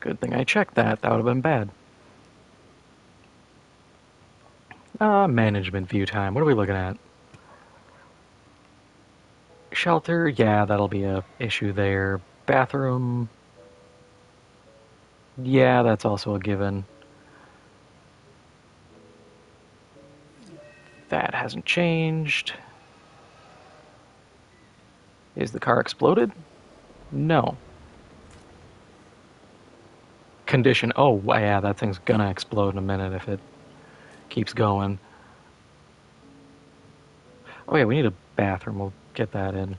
Good thing I checked that. That would have been bad. Management view time. What are we looking at? shelter, yeah, that'll be a issue there. Bathroom, yeah, that's also a given. That hasn't changed. Is the car exploded? No. Condition, oh, yeah, that thing's gonna explode in a minute if it keeps going. Oh, yeah, we need a bathroom. We'll get that in.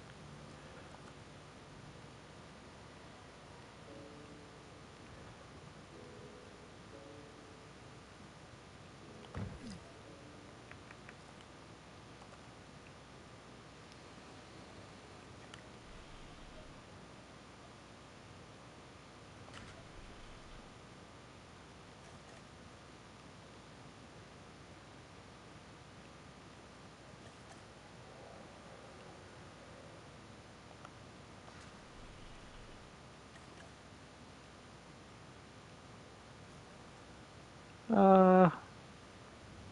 Uh,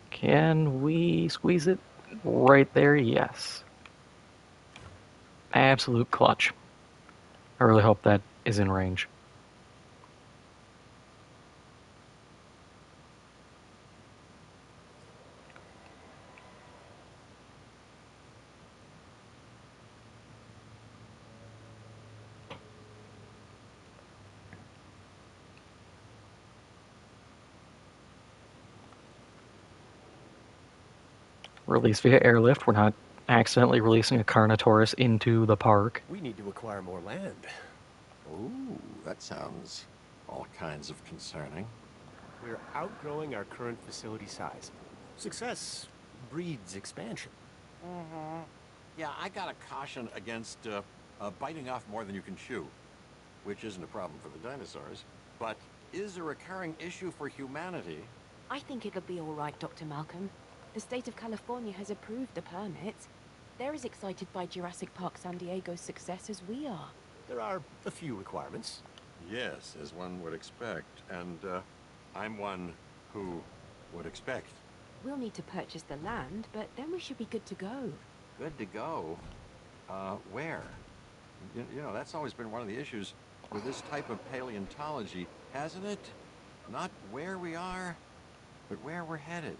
can we squeeze it right there? Yes. Absolute clutch. I really hope that is in range. Release via airlift. We're not accidentally releasing a Carnotaurus into the park. We need to acquire more land. Ooh, that sounds all kinds of concerning. We're outgrowing our current facility size. Success breeds expansion. Mm-hmm. Yeah, I gotta caution against biting off more than you can chew, which isn't a problem for the dinosaurs, but is a recurring issue for humanity. I think it'll be all right, Dr. Malcolm. The state of California has approved the permit. They're as excited by Jurassic Park San Diego's success as we are. There are a few requirements. Yes, as one would expect, and I'm one who would expect. We'll need to purchase the land, but then we should be good to go. Good to go. Where? You know, that's always been one of the issues with this type of paleontology, hasn't it? Not where we are, but where we're headed.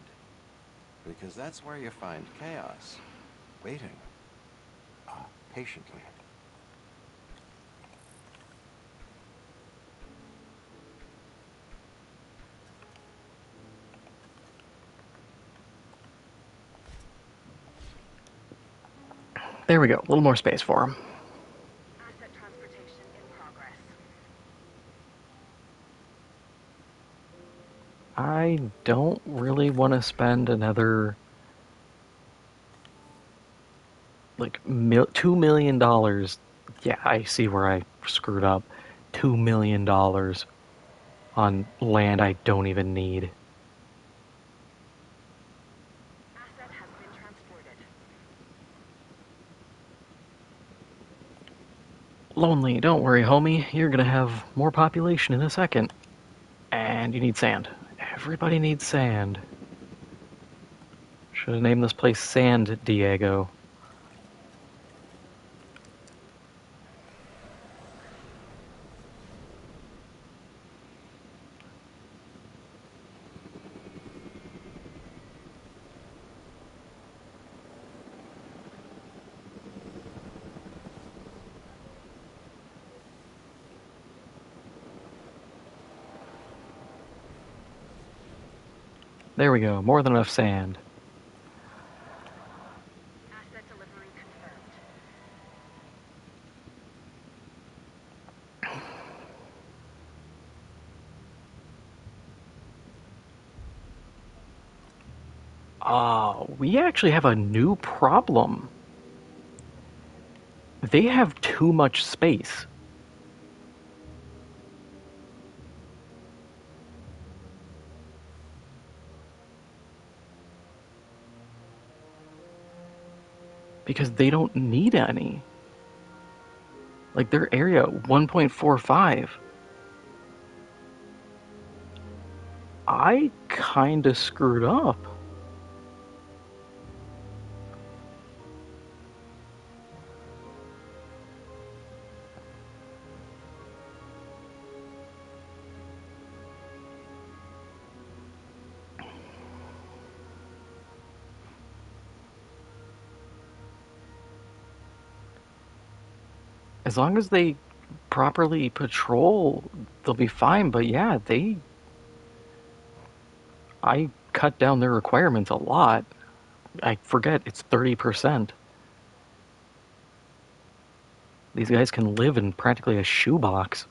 Because that's where you find chaos. Waiting. Patiently. There we go. A little more space for him. Asset transportation in progress. I don't really want to spend another like $2 million. Yeah, I see where I screwed up. $2 million on land I don't even need. Asset has been transported. Lonely, don't worry, homie. You're gonna have more population in a second. And you need sand. Everybody needs sand. Should have named this place Sand Diego. There we go. More than enough sand. Asset delivery confirmed. We actually have a new problem. They have too much space. Because they don't need any. Like their area 1.45. I kinda screwed up. As long as they properly patrol, they'll be fine. But yeah, I cut down their requirements a lot. I forget it's 30%. These guys can live in practically a shoebox.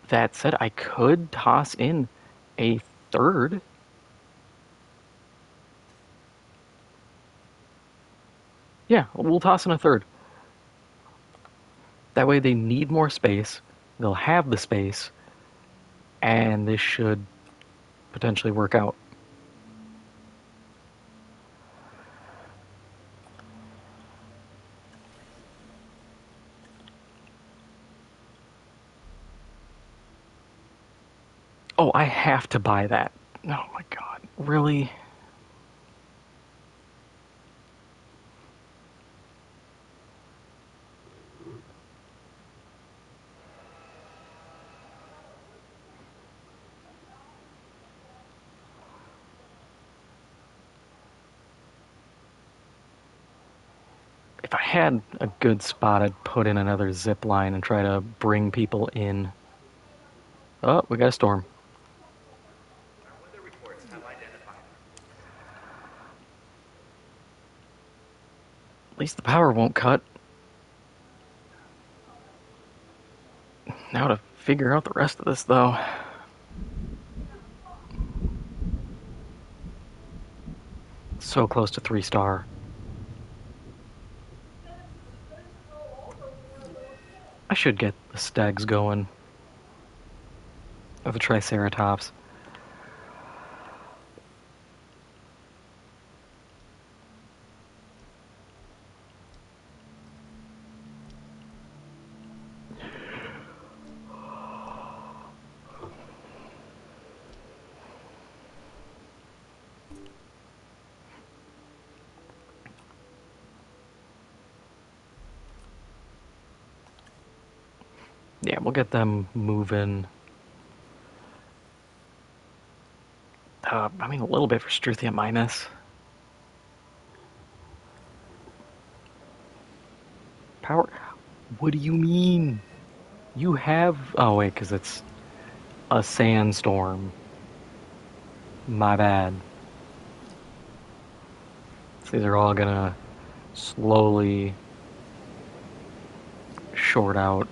That said, I could toss in a third. Yeah, we'll toss in a third. That way they need more space. They'll have the space. And this should potentially work out. Oh, I have to buy that. Oh my god. Really? If I had a good spot, I'd put in another zip line and try to bring people in. Oh, we got a storm. At least the power won't cut. Now to figure out the rest of this, though. So close to 3-star. I should get the stags going. Of a Triceratops. Yeah, we'll get them moving. I mean, a little bit for Struthia minus. Power. What do you mean? You have. Oh, wait, because it's a sandstorm. My bad. So these are all gonna slowly short out.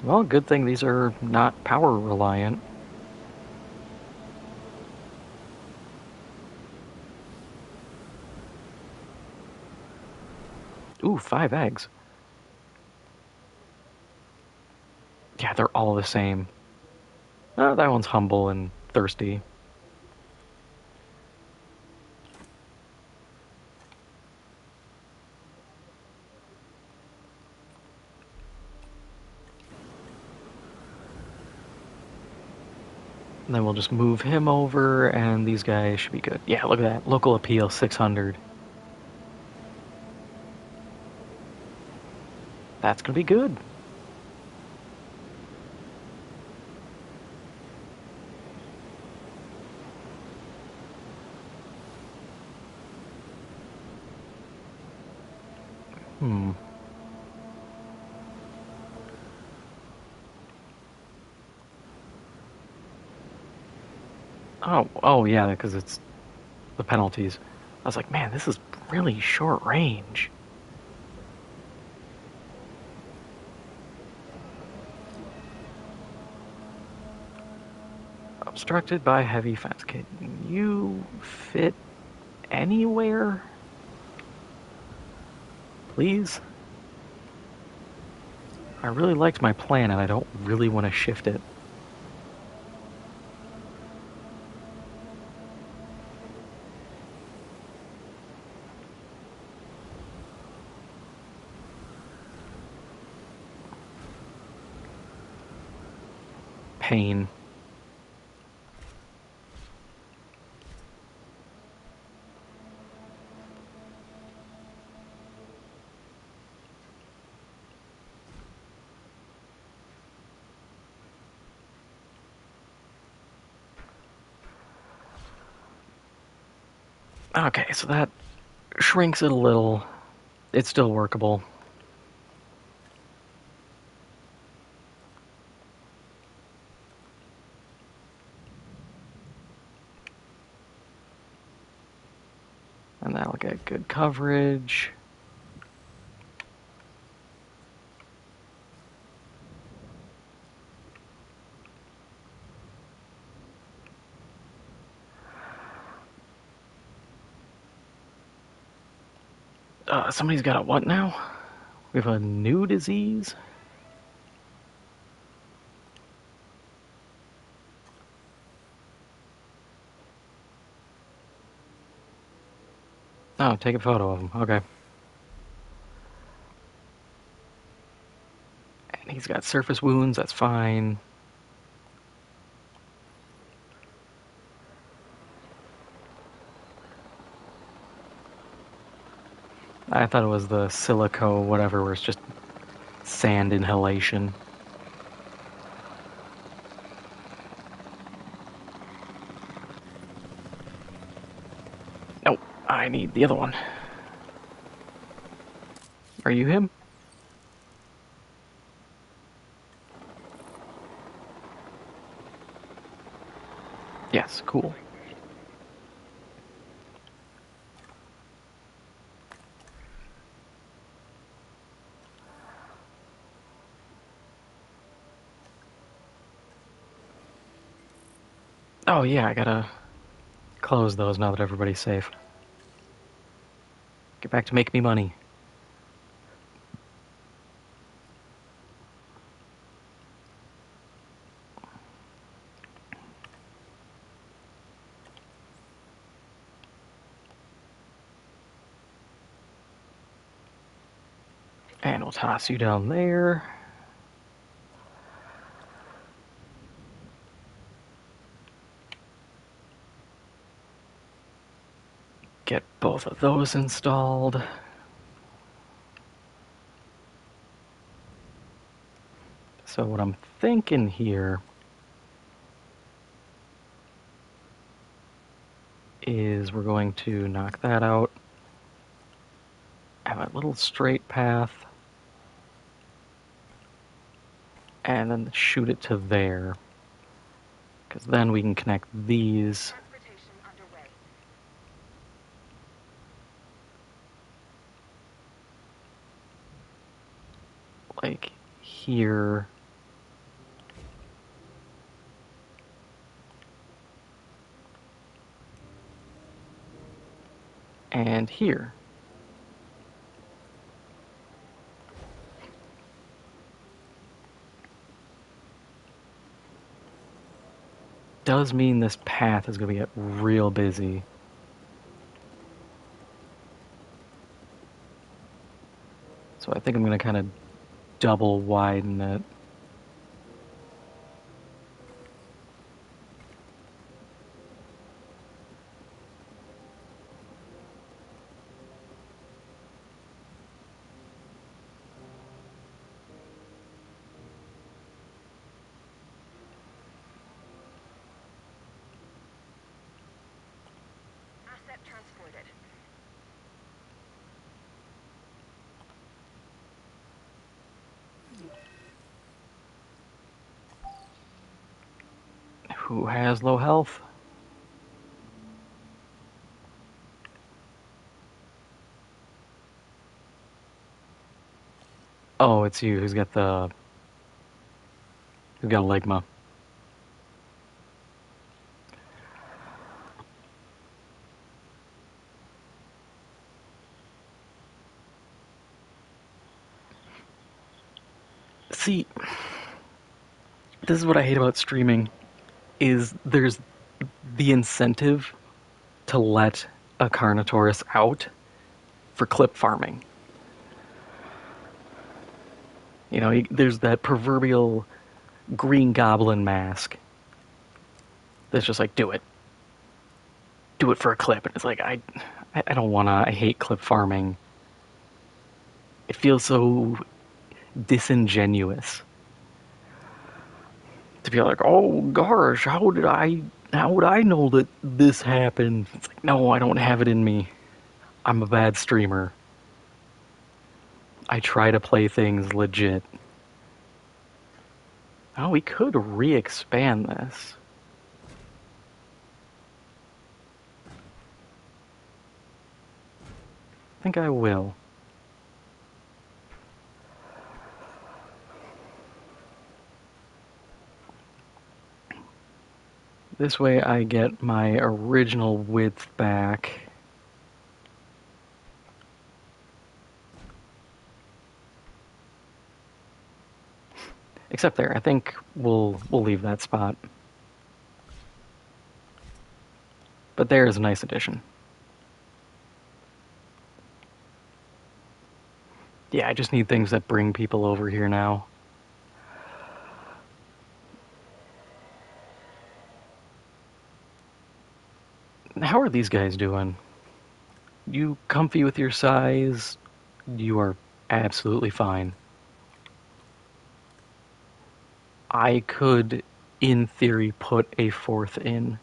Well, good thing these are not power reliant. Ooh, 5 eggs. Yeah, they're all the same. Oh, that one's humble and thirsty. And then we'll just move him over, and these guys should be good. Yeah, look at that. Local appeal, 600. That's gonna be good. Hmm. Oh yeah, because it's the penalties. I was like, man, this is really short range. Obstructed by heavy fence. Can you fit anywhere? Please? I really liked my plan and I don't really want to shift it. Pain. Okay, so that shrinks it a little. It's still workable. And that'll get good coverage. Somebody's got a what now? We have a new disease? Oh, take a photo of him. Okay. And he's got surface wounds. That's fine. I thought it was the silico, whatever, where it's just sand inhalation. Nope, I need the other one. Are you him? Yes, cool. Oh yeah, I gotta close those now that everybody's safe. Get back to make me money. And we'll toss you down there. Get both of those installed. So what I'm thinking here is we're going to knock that out. Have a little straight path. And then shoot it to there. Because then we can connect these. Transportation underway. Like here. And here. Does mean this path is going to get real busy. So I think I'm going to kind of double widen it. Asset transported. Who has low health? Oh, it's you who's got ligma. See, this is what I hate about streaming is there's the incentive to let a Carnotaurus out for clip farming. You know, there's that proverbial green goblin mask that's just like, do it. Do it for a clip. And it's like, I don't want to. I hate clip farming. It feels so disingenuous to be like, oh gosh, How would I know that this happened? It's like, no, I don't have it in me. I'm a bad streamer. I try to play things legit. Oh, we could re-expand this. I think I will. This way I get my original width back. Except there, I think we'll leave that spot. But there is a nice addition. Yeah, I just need things that bring people over here now. How are these guys doing? You comfy with your size? You are absolutely fine. I could, in theory, put a fourth in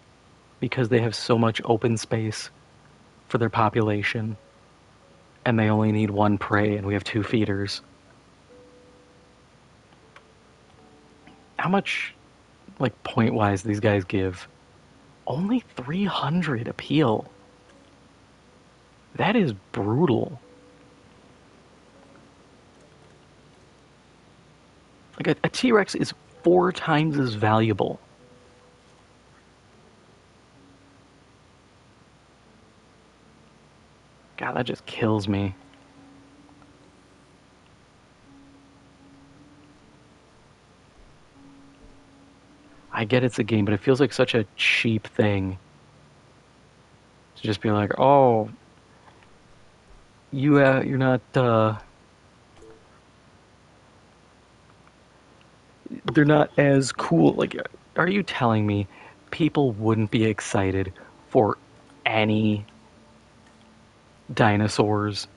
because they have so much open space for their population and they only need one prey and we have 2 feeders. How much, like, point-wise these guys give? Only 300 appeal. That is brutal. Like, a T-Rex is 4 times as valuable. God, that just kills me. I get it's a game, but it feels like such a cheap thing to just be like, oh, you're not, they're not as cool. Like, are you telling me people wouldn't be excited for any dinosaurs?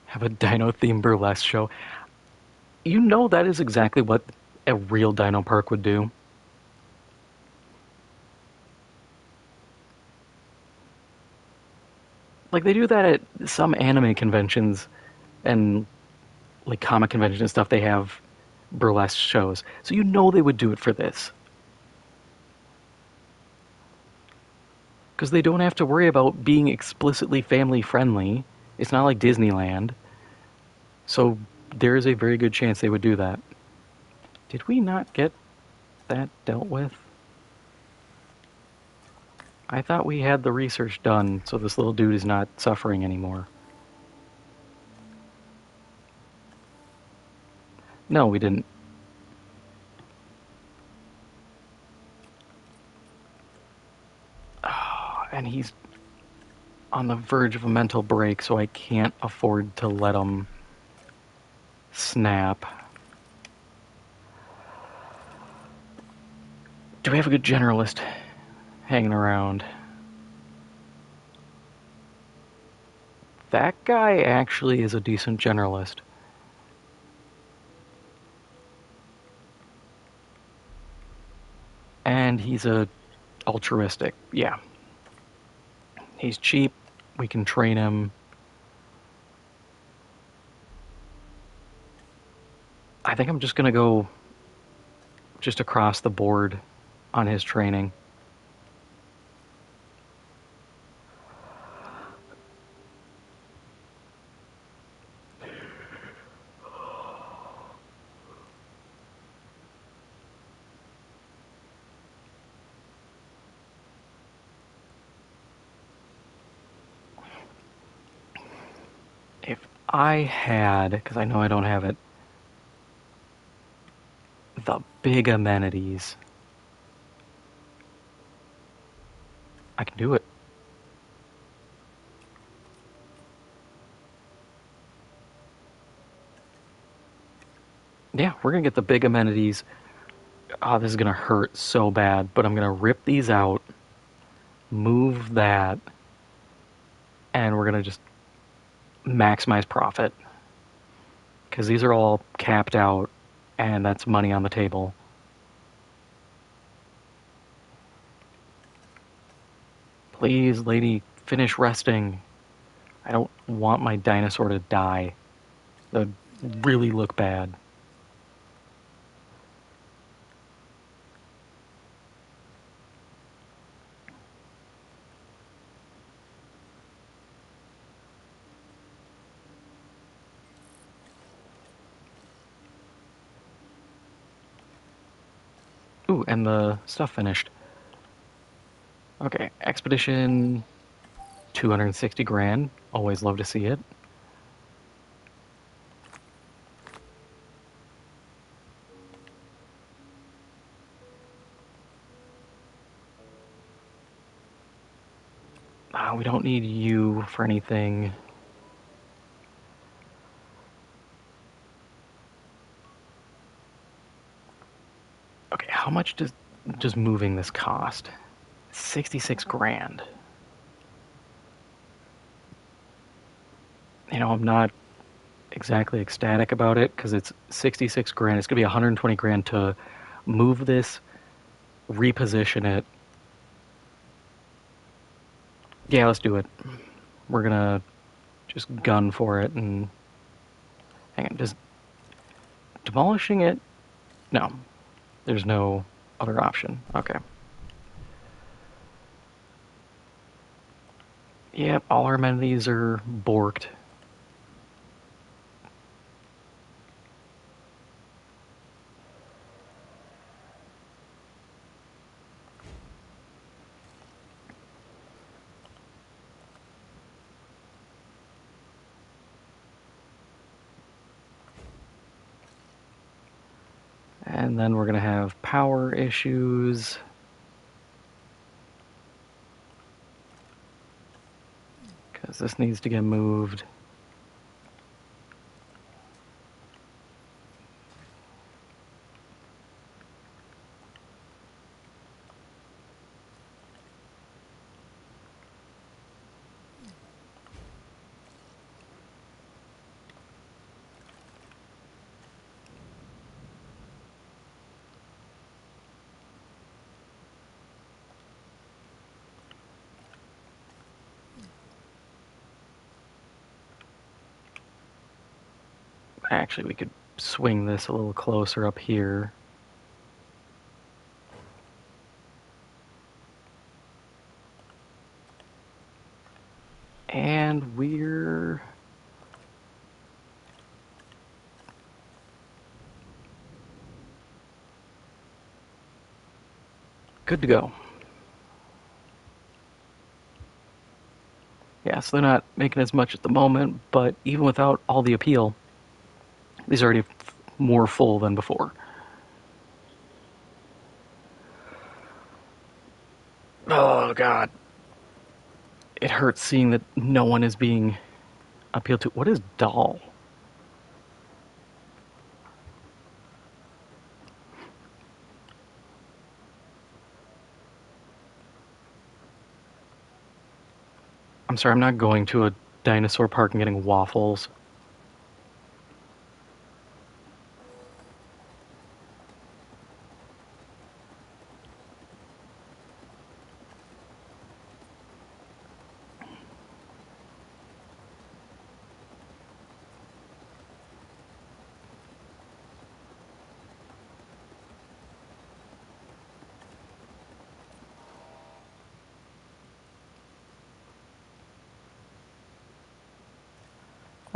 Have a dino-themed burlesque show. You know that is exactly what a real dino park would do. Like, they do that at some anime conventions and, like, comic conventions and stuff. They have burlesque shows. So you know they would do it for this. Because they don't have to worry about being explicitly family friendly. It's not like Disneyland. So there is a very good chance they would do that. Did we not get that dealt with? I thought we had the research done so this little dude is not suffering anymore. No, we didn't. Oh, and he's on the verge of a mental break, so I can't afford to let him snap. Do we have a good generalist hanging around? That guy actually is a decent generalist. And he's a altruistic. Yeah. He's cheap. We can train him. I think I'm just going to go just across the board on his training. If I had, because I know I don't have it, the big amenities, I can do it. Yeah, we're going to get the big amenities. Oh, this is going to hurt so bad, but I'm going to rip these out, move that, and we're going to just maximize profit. Because these are all capped out, and that's money on the table. Please, lady, finish resting. I don't want my dinosaur to die. That would really look bad. Ooh, and the stuff finished. Okay, expedition 260 grand. Always love to see it. We don't need you for anything. Okay, how much does just moving this cost? 66 grand. I'm not exactly ecstatic about it because it's 66 grand. It's going to be 120 grand to move this, reposition it. Yeah, let's do it. We're going to just gun for it and hang on, just demolishing it? No. There's no other option. Okay. Yep, all our amenities are borked. And then we're going to have power issues. Because this needs to get moved. Actually, we could swing this a little closer up here. And we're good to go. Yeah, so they're not making as much at the moment, but even without all the appeal, these are already more full than before. Oh, God. It hurts seeing that no one is being appealed to. What is doll? I'm sorry, I'm not going to a dinosaur park and getting waffles.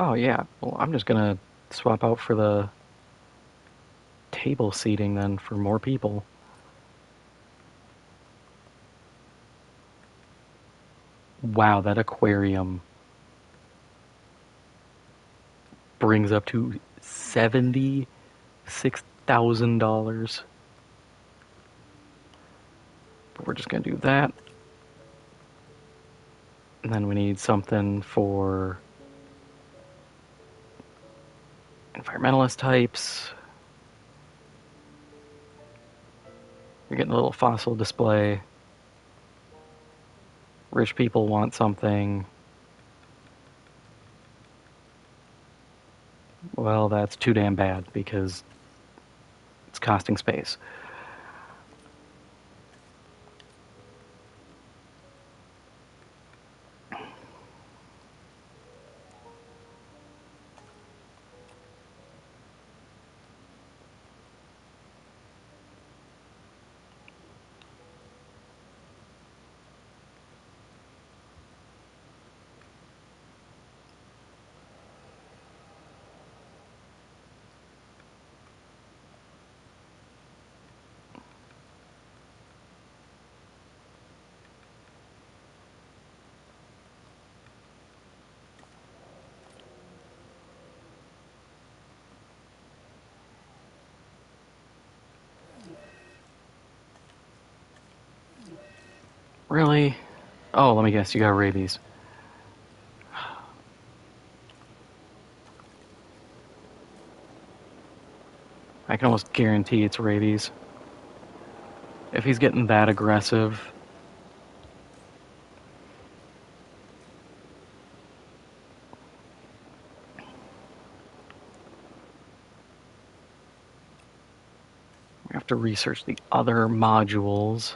Oh, yeah. Well, I'm just gonna swap out for the table seating then for more people. Wow, that aquarium brings up to $76,000. But we're just gonna do that. And then we need something for environmentalist types. You're getting a little fossil display. Rich people want something. well, that's too damn bad because it's costing space. Really? Oh, let me guess, you got rabies. I can almost guarantee it's rabies. If he's getting that aggressive. We have to research the other modules.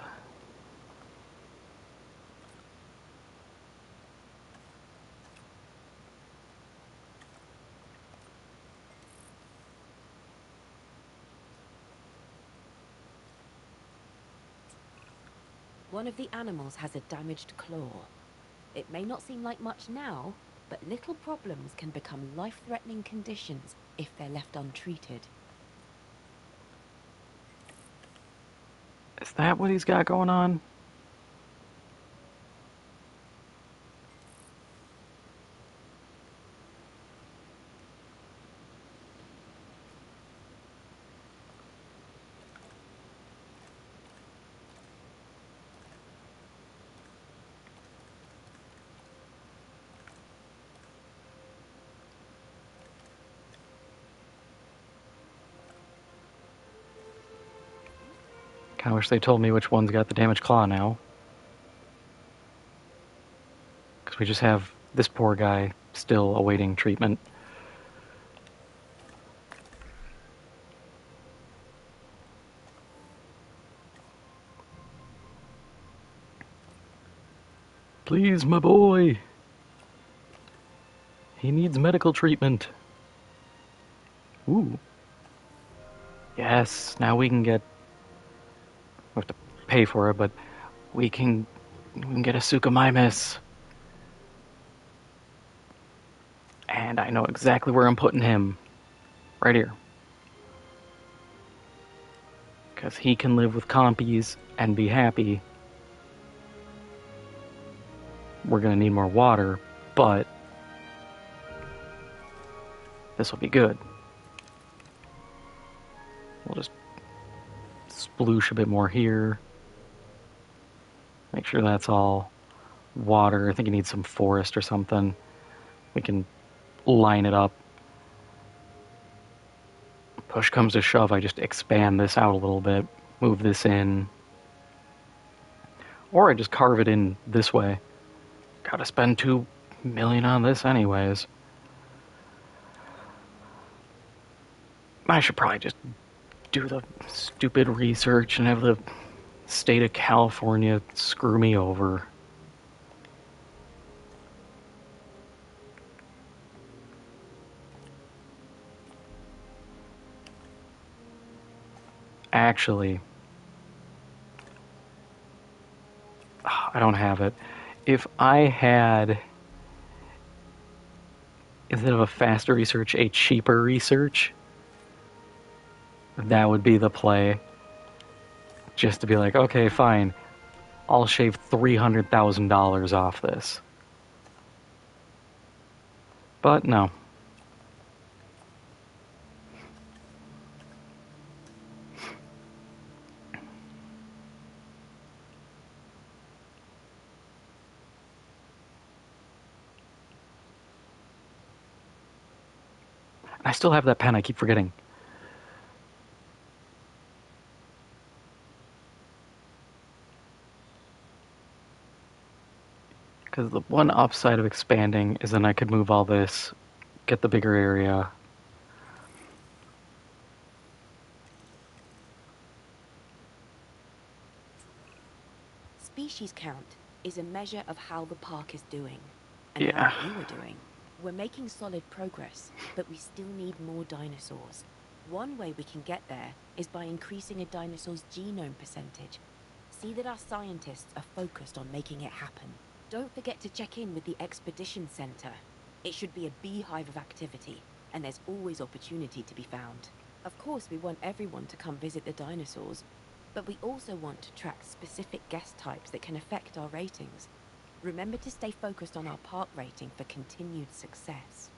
One of the animals has a damaged claw. It may not seem like much now, but little problems can become life-threatening conditions if they're left untreated. Is that what he's got going on? Kinda wish they told me which one's got the damaged claw now. Because we just have this poor guy still awaiting treatment. Please, my boy. He needs medical treatment. Ooh. Yes, now we can get... We have to pay for it, but we can get a Suchomimus. And I know exactly where I'm putting him. Right here. Because he can live with compies and be happy. We're going to need more water, but this will be good. We'll just sploosh a bit more here. Make sure that's all water. I think you need some forest or something. We can line it up. Push comes to shove, I just expand this out a little bit, move this in. Or I just carve it in this way. Gotta spend $2 million on this anyways. I should probably just do the stupid research and have the state of California screw me over. Actually, I don't have it. If I had, instead of a faster research, a cheaper research, that would be the play. Just to be like, okay, fine, I'll shave $300,000 off this. But no. I still have that pen, I keep forgetting. Because the one upside of expanding is then I could move all this, get the bigger area. species count is a measure of how the park is doing, and Yeah. how you are doing. We're making solid progress, but we still need more dinosaurs. One way we can get there is by increasing a dinosaur's genome percentage. See that our scientists are focused on making it happen. Don't forget to check in with the Expedition Center. It should be a beehive of activity, and there's always opportunity to be found. Of course, we want everyone to come visit the dinosaurs, but we also want to track specific guest types that can affect our ratings. Remember to stay focused on our park rating for continued success.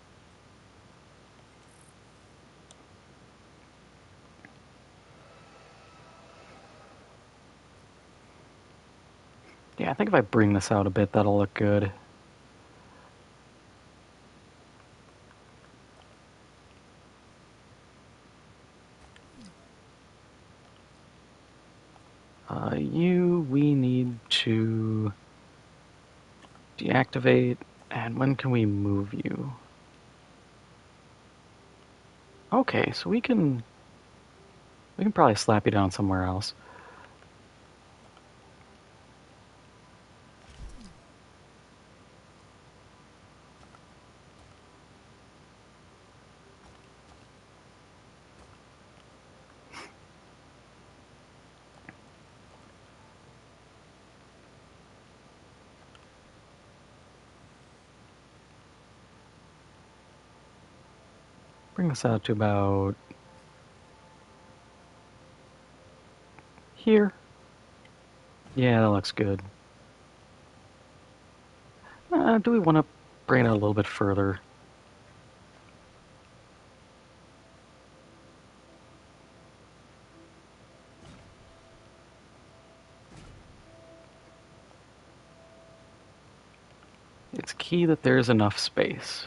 Yeah, I think if I bring this out a bit, that'll look good. We need to deactivate, and when can we move you? Okay, so we can probably slap you down somewhere else. Bring this out to about here. Yeah, that looks good. Do we want to bring it out a little bit further? It's key that there's enough space.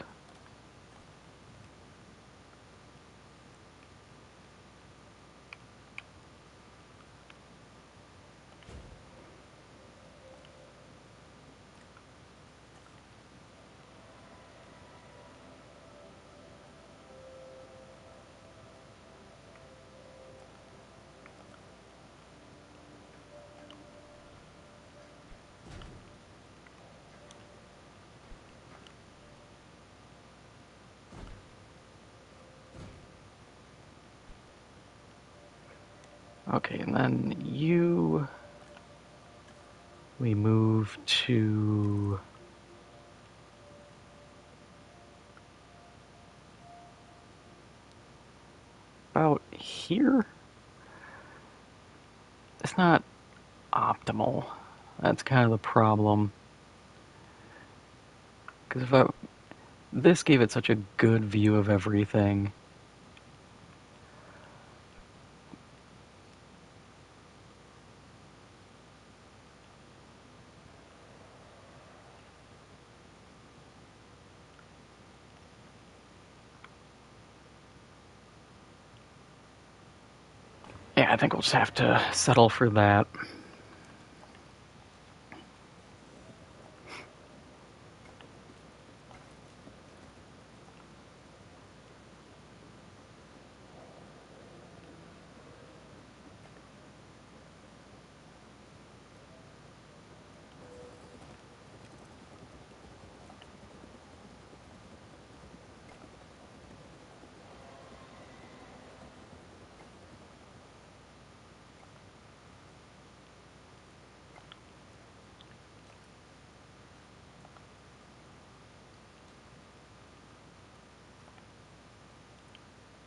Okay, and then we move to about here. It's not optimal. That's kind of the problem. Because this gave it such a good view of everything. Yeah, I think we'll just have to settle for that.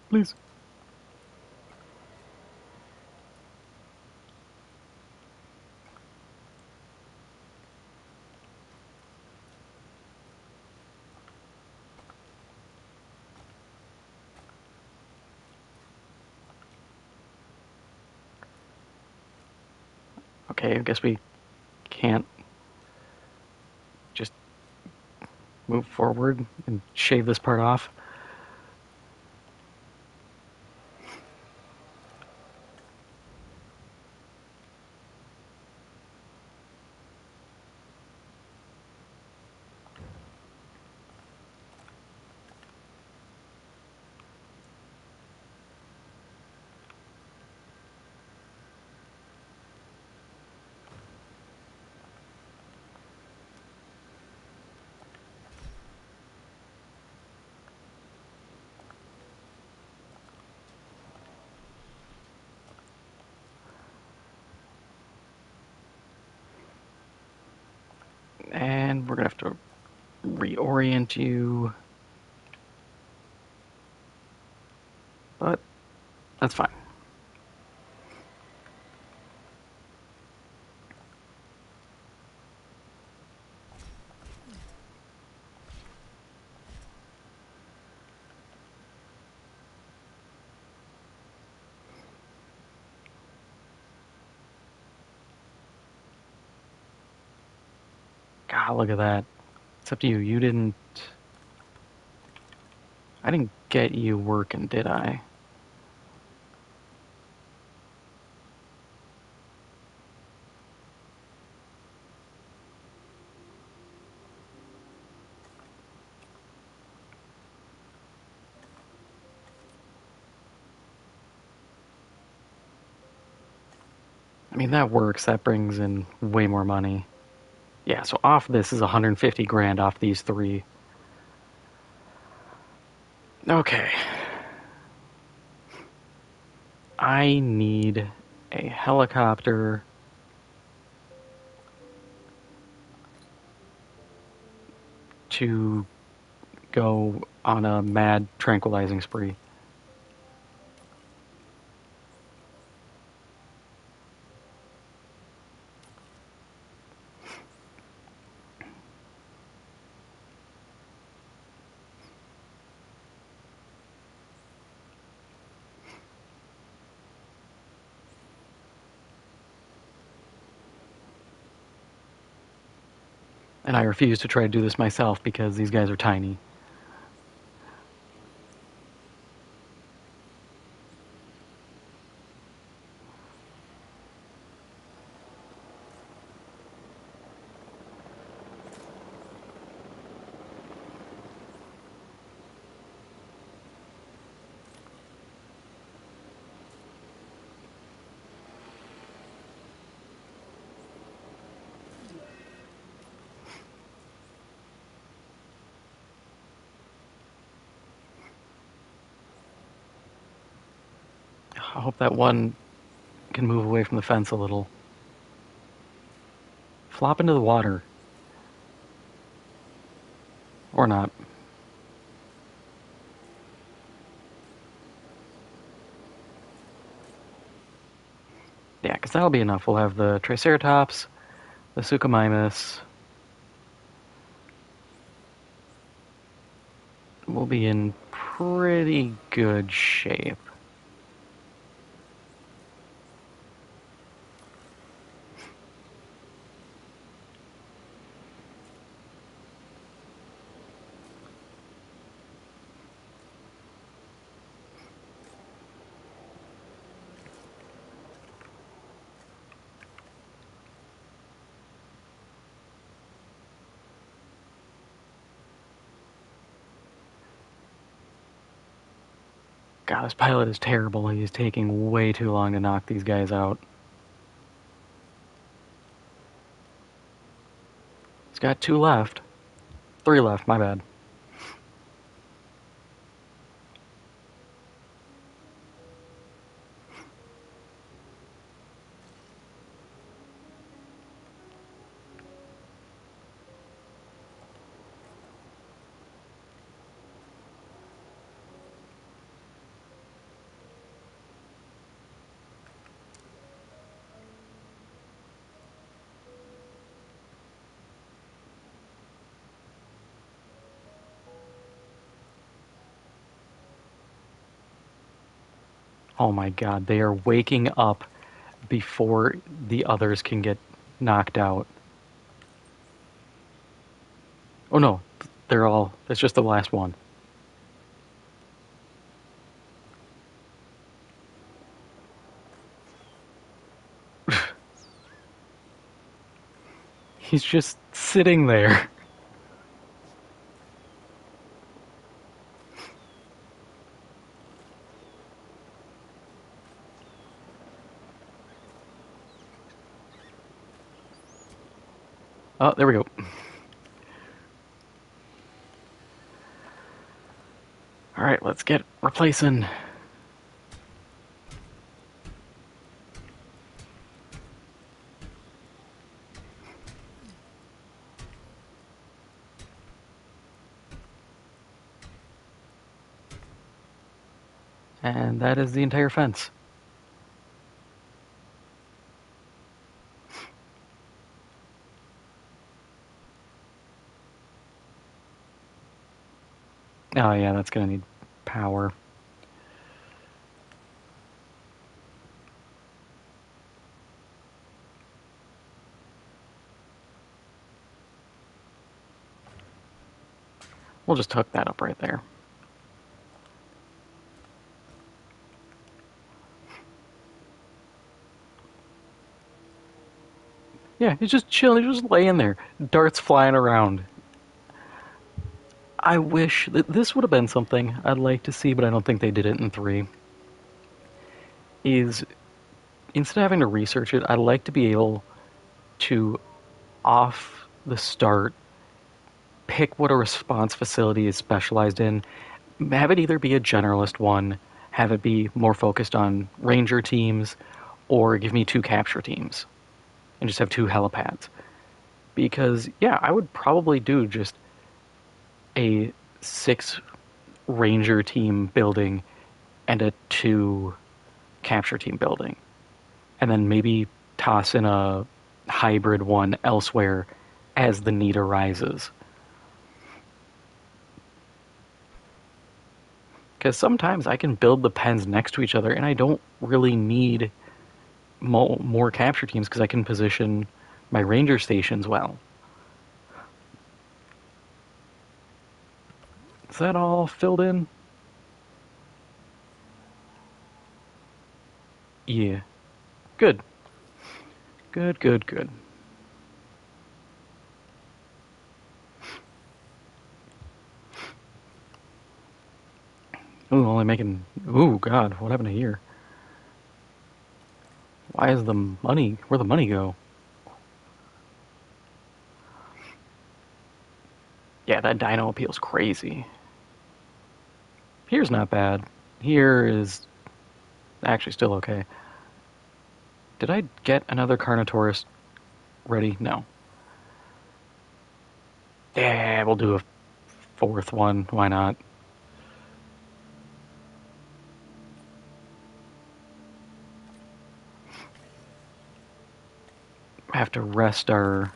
Please. Okay, I guess we can't just move forward and shave this part off. gonna have to reorient you. But that's fine. God, look at that. It's up to you. You didn't... I didn't get you working, did I? I mean, that works. That brings in way more money. Yeah, so off this is 150 grand off these three. Okay. I need a helicopter to go on a mad tranquilizing spree. And I refuse to try to do this myself because these guys are tiny. I hope that one can move away from the fence a little. Flop into the water. Or not. Yeah, because that'll be enough. We'll have the Triceratops, the Suchomimus. We'll be in pretty good shape. God, this pilot is terrible. He's taking way too long to knock these guys out. He's got 2 left. 3 left, my bad. Oh my god, they are waking up before the others can get knocked out. Oh no, they're all... It's just the last one. He's just sitting there. Oh, there we go. Alright, let's get replacing. And that is the entire fence. Oh yeah, that's gonna need power. We'll just hook that up right there. Yeah, he's just chilling, he's just laying there. Darts flying around. I wish that this would have been something I'd like to see, but I don't think they did it in 3. Is instead of having to research it, I'd like to be able to, off the start, pick what a response facility is specialized in. Have it either be a generalist one, have it be more focused on ranger teams, or give me 2 capture teams and just have 2 helipads. Because, yeah, I would probably do just a 6 ranger team building and a 2 capture team building. And then maybe toss in a hybrid one elsewhere as the need arises. Because sometimes I can build the pens next to each other and I don't really need more capture teams because I can position my ranger stations well. Is that all filled in? Yeah. Good. Good, good, good. Ooh, only making... Ooh, God, what happened to here? Why is the money... Where'd the money go? Yeah, that dino appeal's crazy. Here's not bad. Here is actually still okay. Did I get another Carnotaurus ready? No. Yeah, we'll do a 4th one. Why not? Have to rest our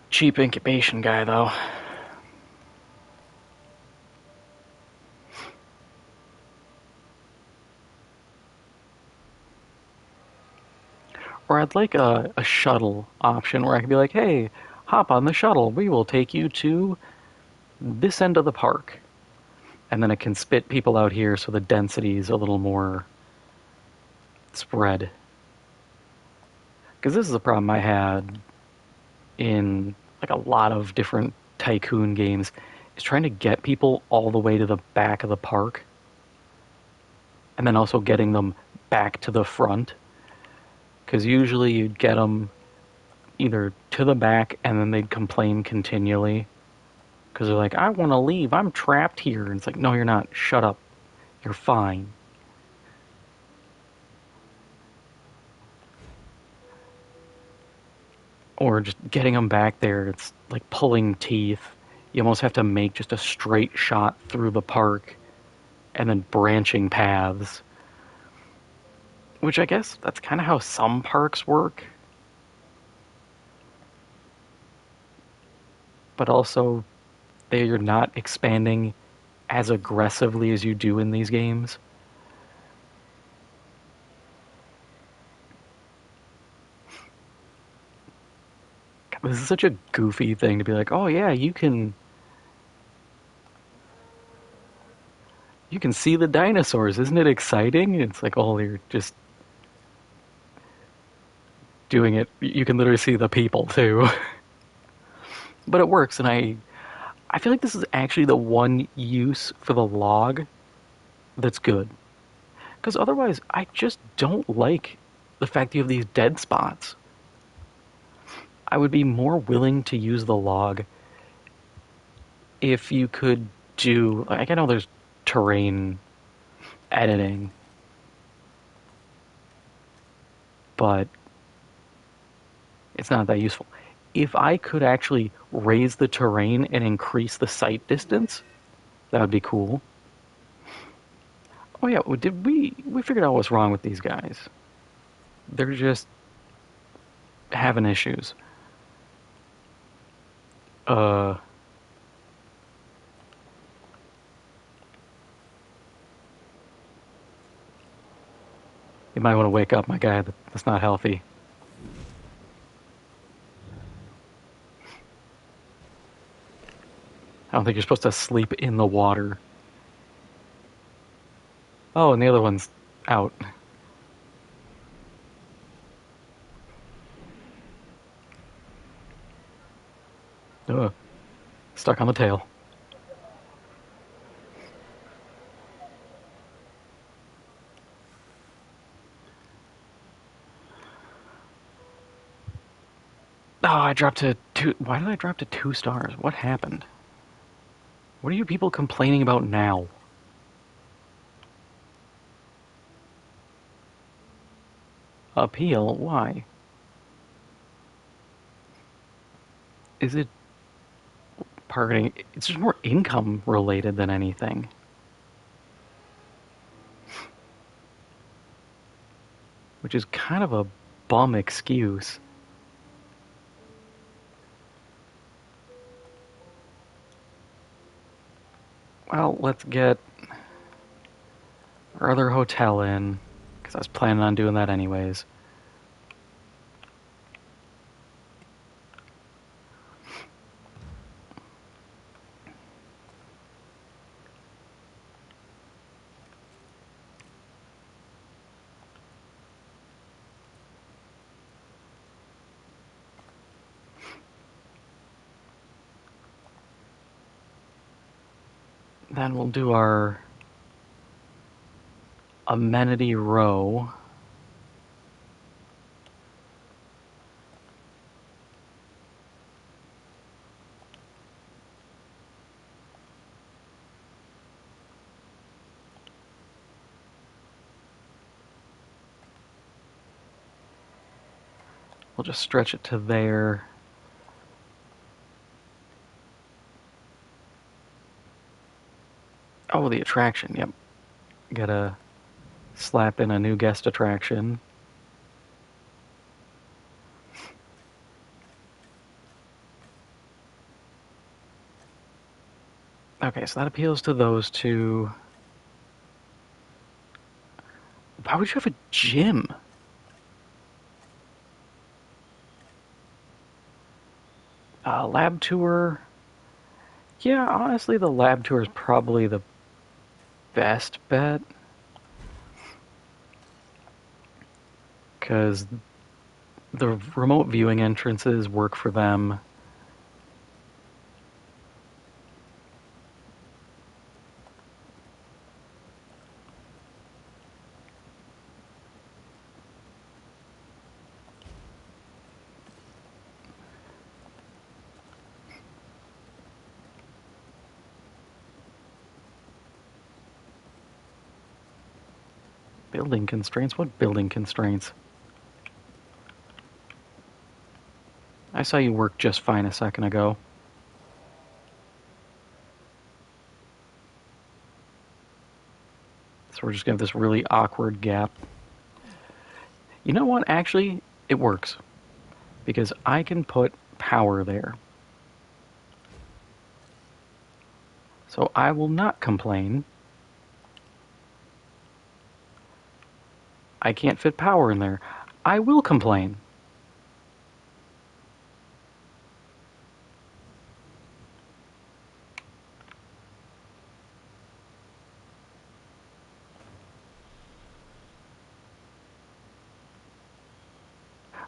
cheap incubation guy, though. Or I'd like a shuttle option where I could be like, hey, hop on the shuttle. We will take you to this end of the park. And then it can spit people out here so the density is a little more spread. Because this is a problem I had in like a lot of different tycoon games, is trying to get people all the way to the back of the park and then also getting them back to the front. Because usually you'd get them either to the back and then they'd complain continually because they're like, I want to leave, I'm trapped here. And it's like, no, you're not. Shut up. You're fine. Or just getting them back there, it's like pulling teeth. You almost have to make just a straight shot through the park and then branching paths. Which I guess that's kind of how some parks work. But also, they're not expanding as aggressively as you do in these games. This is such a goofy thing to be like, oh yeah, you can see the dinosaurs. Isn't it exciting? It's like, oh, you're just doing it. You can literally see the people too. But it works, and I feel like this is actually the one use for the log that's good. Because otherwise, I just don't like the fact that you have these dead spots. I would be more willing to use the log if you could do, like, I know there's terrain editing, but it's not that useful. If I could actually raise the terrain and increase the sight distance, that would be cool. Oh yeah, did we figured out what's wrong with these guys? They're just having issues. Uh, you might want to wake up, my guy. That's not healthy. I don't think you're supposed to sleep in the water. Oh, and the other one's out. Ugh. Stuck on the tail. Oh, I dropped to 2. Why did I drop to 2 stars? What happened? What are you people complaining about now? Appeal? Why? Is it targeting? It's just more income related than anything. Which is kind of a bum excuse. Well, let's get our other hotel in, because I was planning on doing that anyways. Then we'll do our amenity row. We'll just stretch it to there. Oh, the attraction. Yep. Gotta slap in a new guest attraction. Okay, so that appeals to those two. Why would you have a gym? Lab tour. Yeah, honestly, the lab tour is probably the best bet. Because the remote viewing entrances work for them. Building constraints? What building constraints? I saw you work just fine a second ago. So we're just gonna have this really awkward gap. You know what? Actually, it works. Because I can put power there. So I will not complain. I can't fit power in there. I will complain.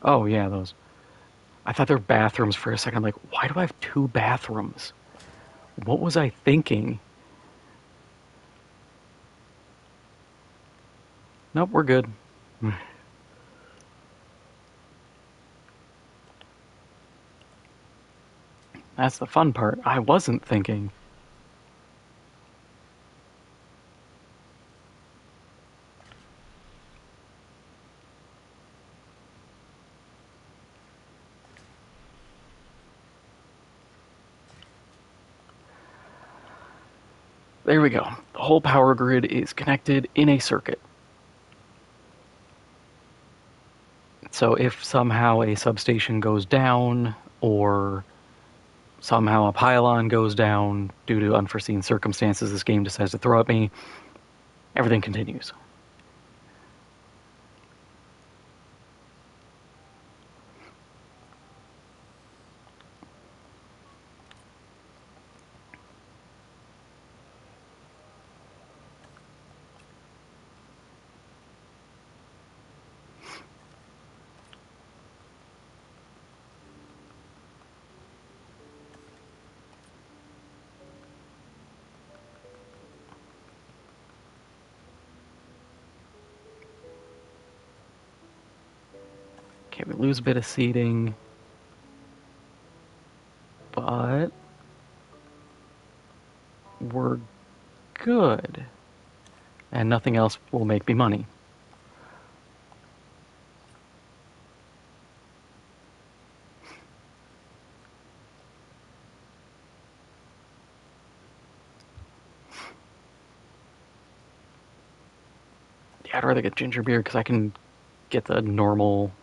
Oh, yeah, those. I thought they were bathrooms for a second. I'm like, why do I have 2 bathrooms? What was I thinking? Nope, we're good. That's the fun part. I wasn't thinking. There we go. The whole power grid is connected in a circuit. So if somehow a substation goes down, or somehow a pylon goes down due to unforeseen circumstances this game decides to throw at me, everything continues. Okay, we lose a bit of seating, but we're good. And nothing else will make me money. Yeah, I'd rather get ginger beer because I can get the normal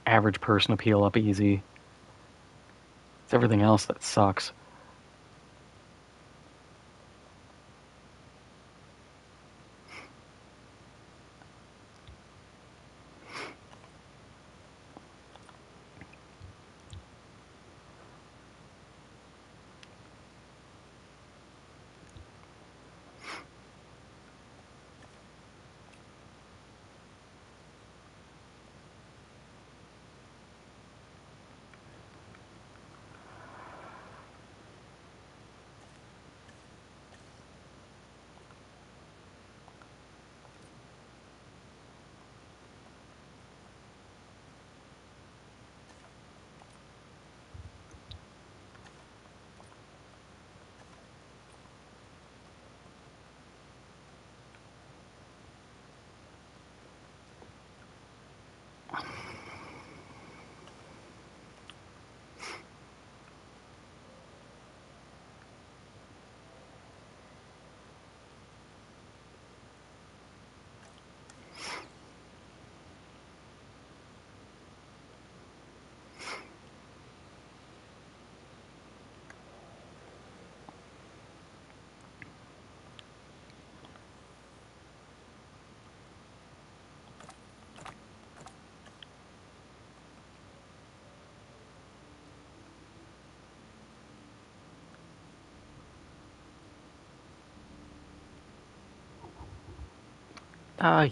average person appeal up easy. It's everything else that sucks.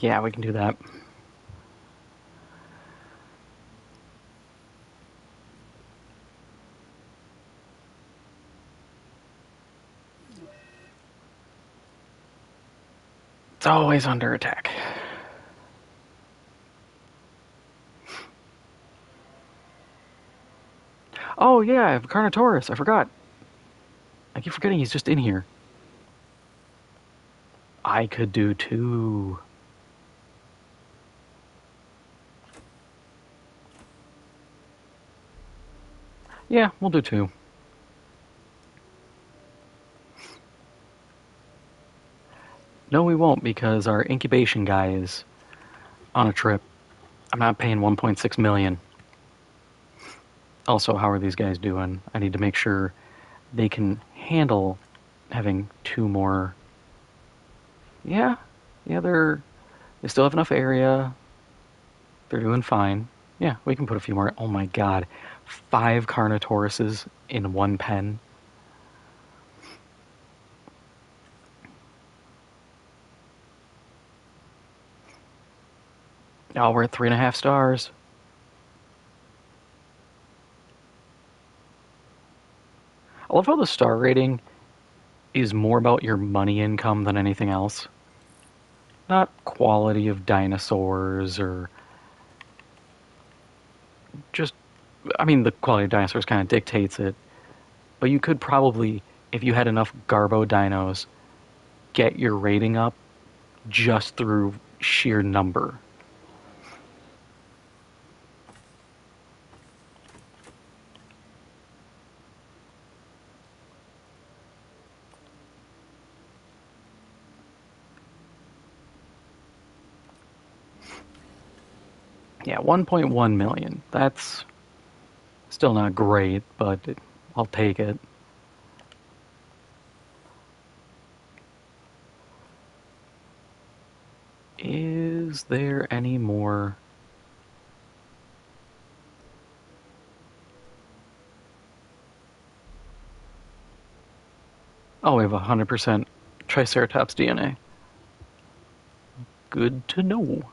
Yeah, we can do that. It's always under attack. Oh, yeah, I have Carnotaurus. I forgot. I keep forgetting he's just in here. I could do two. Yeah, we'll do two. No, we won't, because our incubation guy is on a trip. I'm not paying 1.6 million. Also, how are these guys doing? I need to make sure they can handle having two more. Yeah, yeah, they still have enough area. They're doing fine. Yeah, we can put a few more. Oh my god, 5 Carnotauruses in one pen. Oh, we're at 3.5 stars. I love how the star rating is more about your money income than anything else. Not quality of dinosaurs or just. I mean, the quality of dinosaurs kind of dictates it, but you could probably, if you had enough Garbo dinos, get your rating up just through sheer number. Yeah, 1.1 million. That's still not great, but I'll take it. Is there any more? Oh, we have 100% Triceratops DNA. Good to know.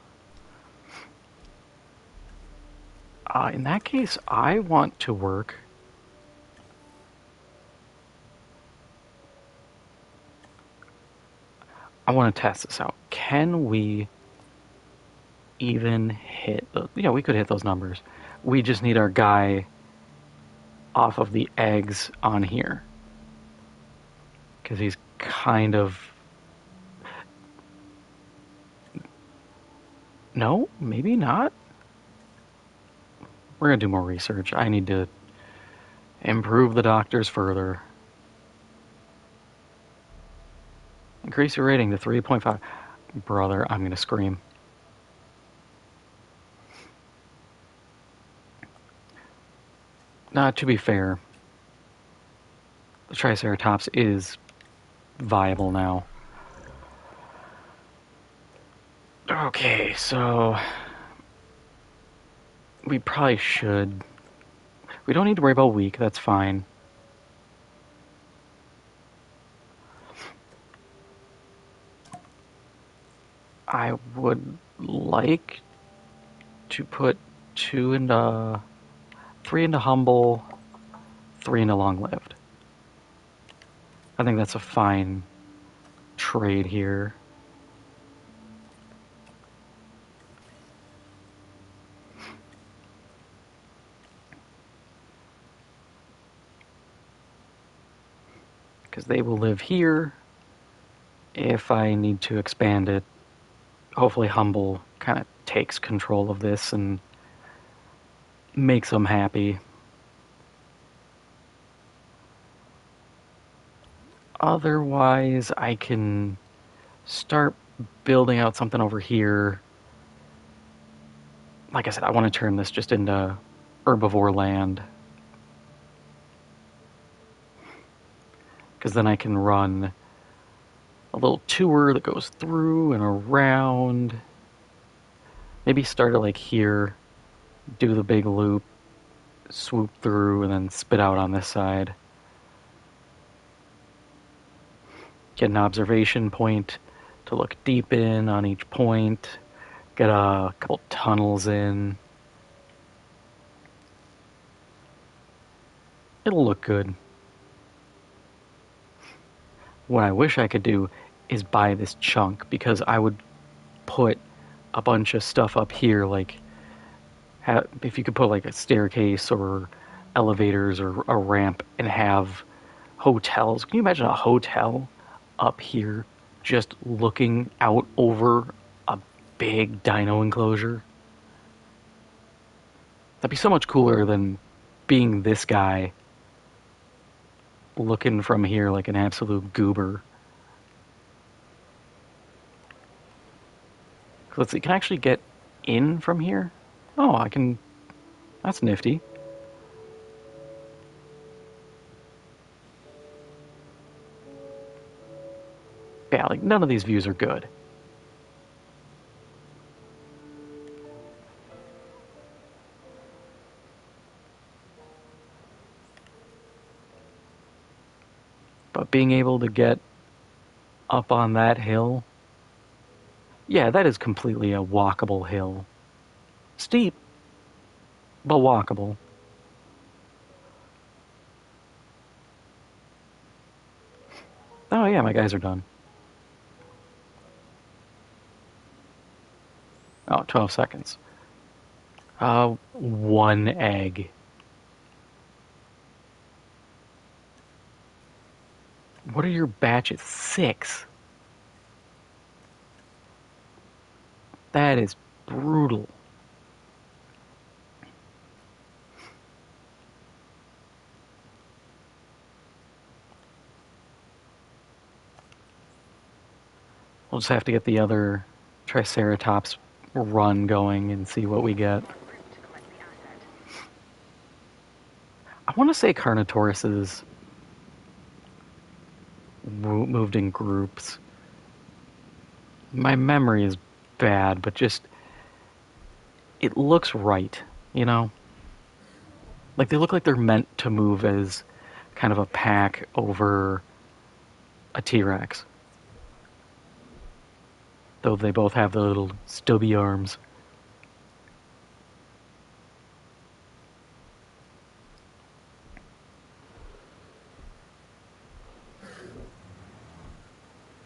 In that case, I want to work. I want to test this out. Can we even hit? Yeah, we could hit those numbers. We just need our guy off of the eggs on here because he's kind of. No, maybe not. We're gonna do more research. I need to improve the doctors further. Increase your rating to 3.5. Brother, I'm gonna scream. To be fair, the Triceratops is viable now. Okay, so we probably should. We don't need to worry about weak, that's fine. I would like to put 3 into humble, 3 into long lived. I think that's a fine trade here. Because they will live here. If I need to expand it, hopefully humble kind of takes control of this and makes them happy. Otherwise, I can start building out something over here. Like I said, I want to turn this just into herbivore land. Because then I can run a little tour that goes through and around. Maybe start it like here, do the big loop, swoop through, and then spit out on this side. Get an observation point to look deep in on each point. Get a couple tunnels in. It'll look good. What I wish I could do is buy this chunk because I would put a bunch of stuff up here, like if you could put like a staircase or elevators or a ramp and have hotels. Can you imagine a hotel up here just looking out over a big dino enclosure? That'd be so much cooler than being this guy looking from here like an absolute goober. Let's see, can I actually get in from here? Oh, I can. That's nifty. Yeah, like none of these views are good. But being able to get up on that hill, yeah, that is completely a walkable hill. Steep, but walkable. Oh, yeah, my guys are done. Oh, 12 seconds. One egg. What are your batches? 6. That is brutal. We'll just have to get the other Triceratops run going and see what we get. En route to collect the asset. I want to say Carnotauruses moved in groups. My memory is bad, but just it looks right, you know? Like they look like they're meant to move as kind of a pack over a T-Rex. Though they both have the little stubby arms.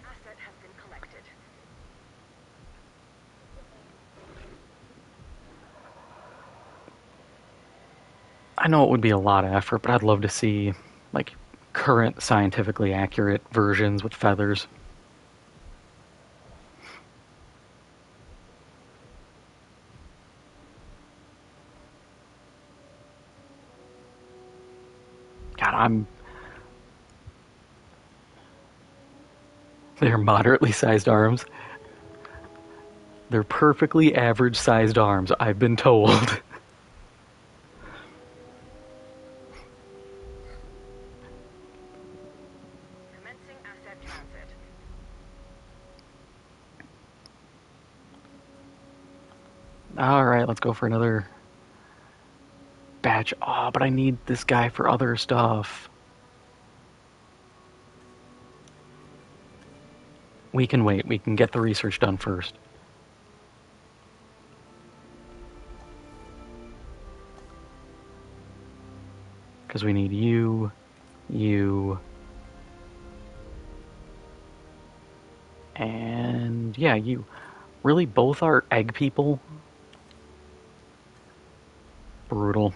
Asset has been collected. I know it would be a lot of effort, but I'd love to see like current scientifically accurate versions with feathers. God, they're moderately sized arms. They're perfectly average sized arms, I've been told. Commencing asset transit. Alright, let's go for another batch. Oh, but I need this guy for other stuff. We can wait. We can get the research done first. Because we need you, and yeah, you. Really, both are egg people? Brutal.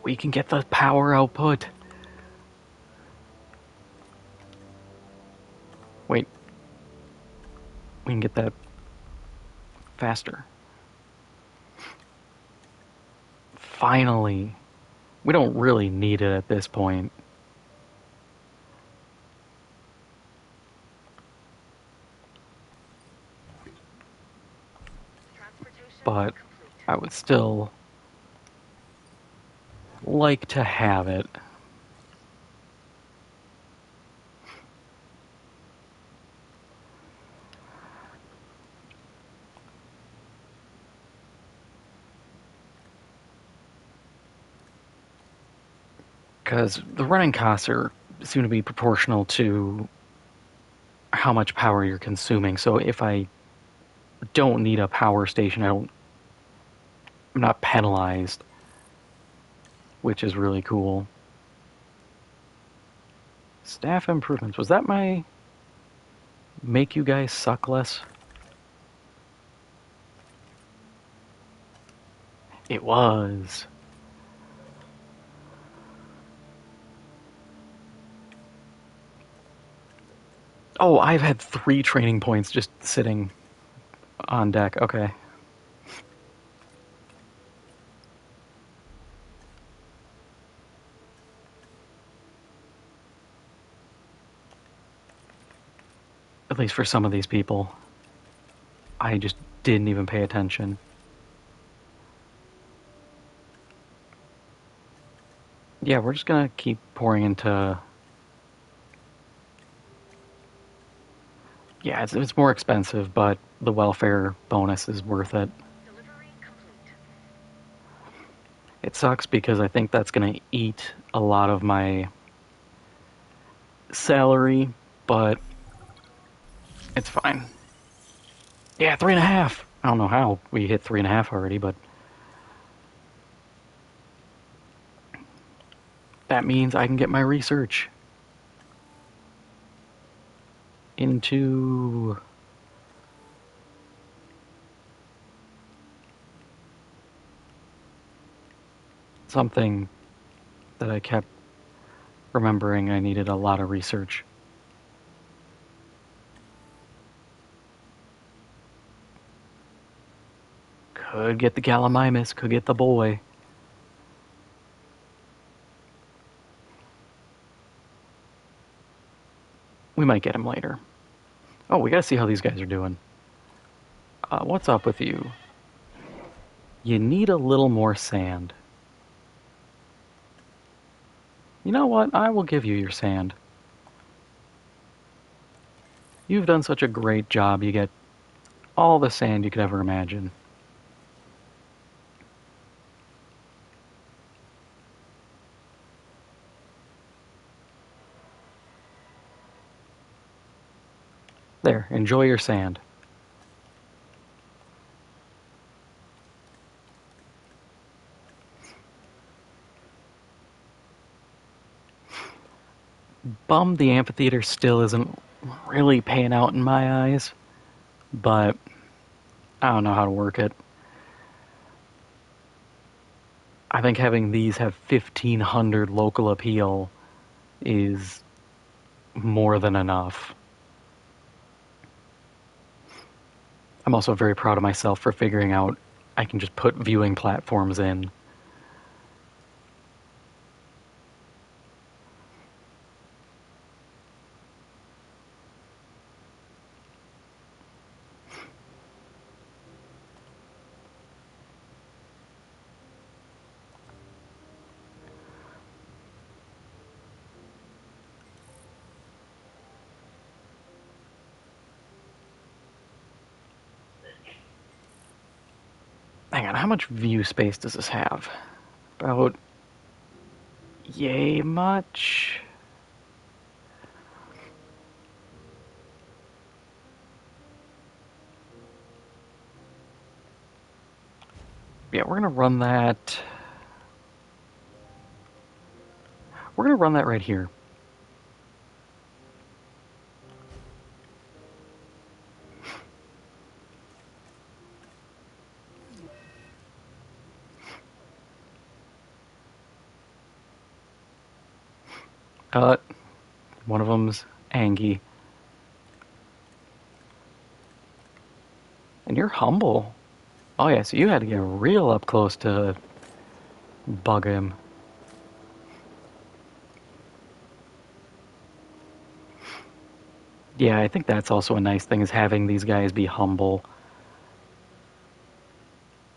We can get the power output. Wait. We can get that faster. Finally. We don't really need it at this point. Transportation But complete. I would still like to have it. Because the running costs are seem to be proportional to how much power you're consuming. So if I don't need a power station, I'm not penalized, which is really cool. Staff improvements. Was that my make you guys suck less? It was. Oh, I've had 3 training points just sitting on deck. Okay. At least for some of these people. I just didn't even pay attention. Yeah, we're just gonna keep pouring into... Yeah, it's more expensive, but the welfare bonus is worth it. Delivery complete. It sucks because I think that's gonna eat a lot of my salary, but it's fine. Yeah, 3.5. I don't know how we hit 3.5 already, but that means I can get my research into something that I kept remembering I needed a lot of research. Could get the Gallimimus, could get the boy. We might get him later. Oh, we gotta see how these guys are doing. What's up with you? You need a little more sand. You know what? I will give you your sand. You've done such a great job. You get all the sand you could ever imagine. There, enjoy your sand. Bummed the amphitheater still isn't really paying out in my eyes, but I don't know how to work it. I think having these have 1,500 local appeal is more than enough. I'm also very proud of myself for figuring out I can just put viewing platforms in. Hang on, how much view space does this have? About yay much? Yeah, we're gonna run that. We're gonna run that right here. One of them's Angie. And you're humble. Oh yeah, so you had to get real up close to bug him. Yeah, I think that's also a nice thing is having these guys be humble.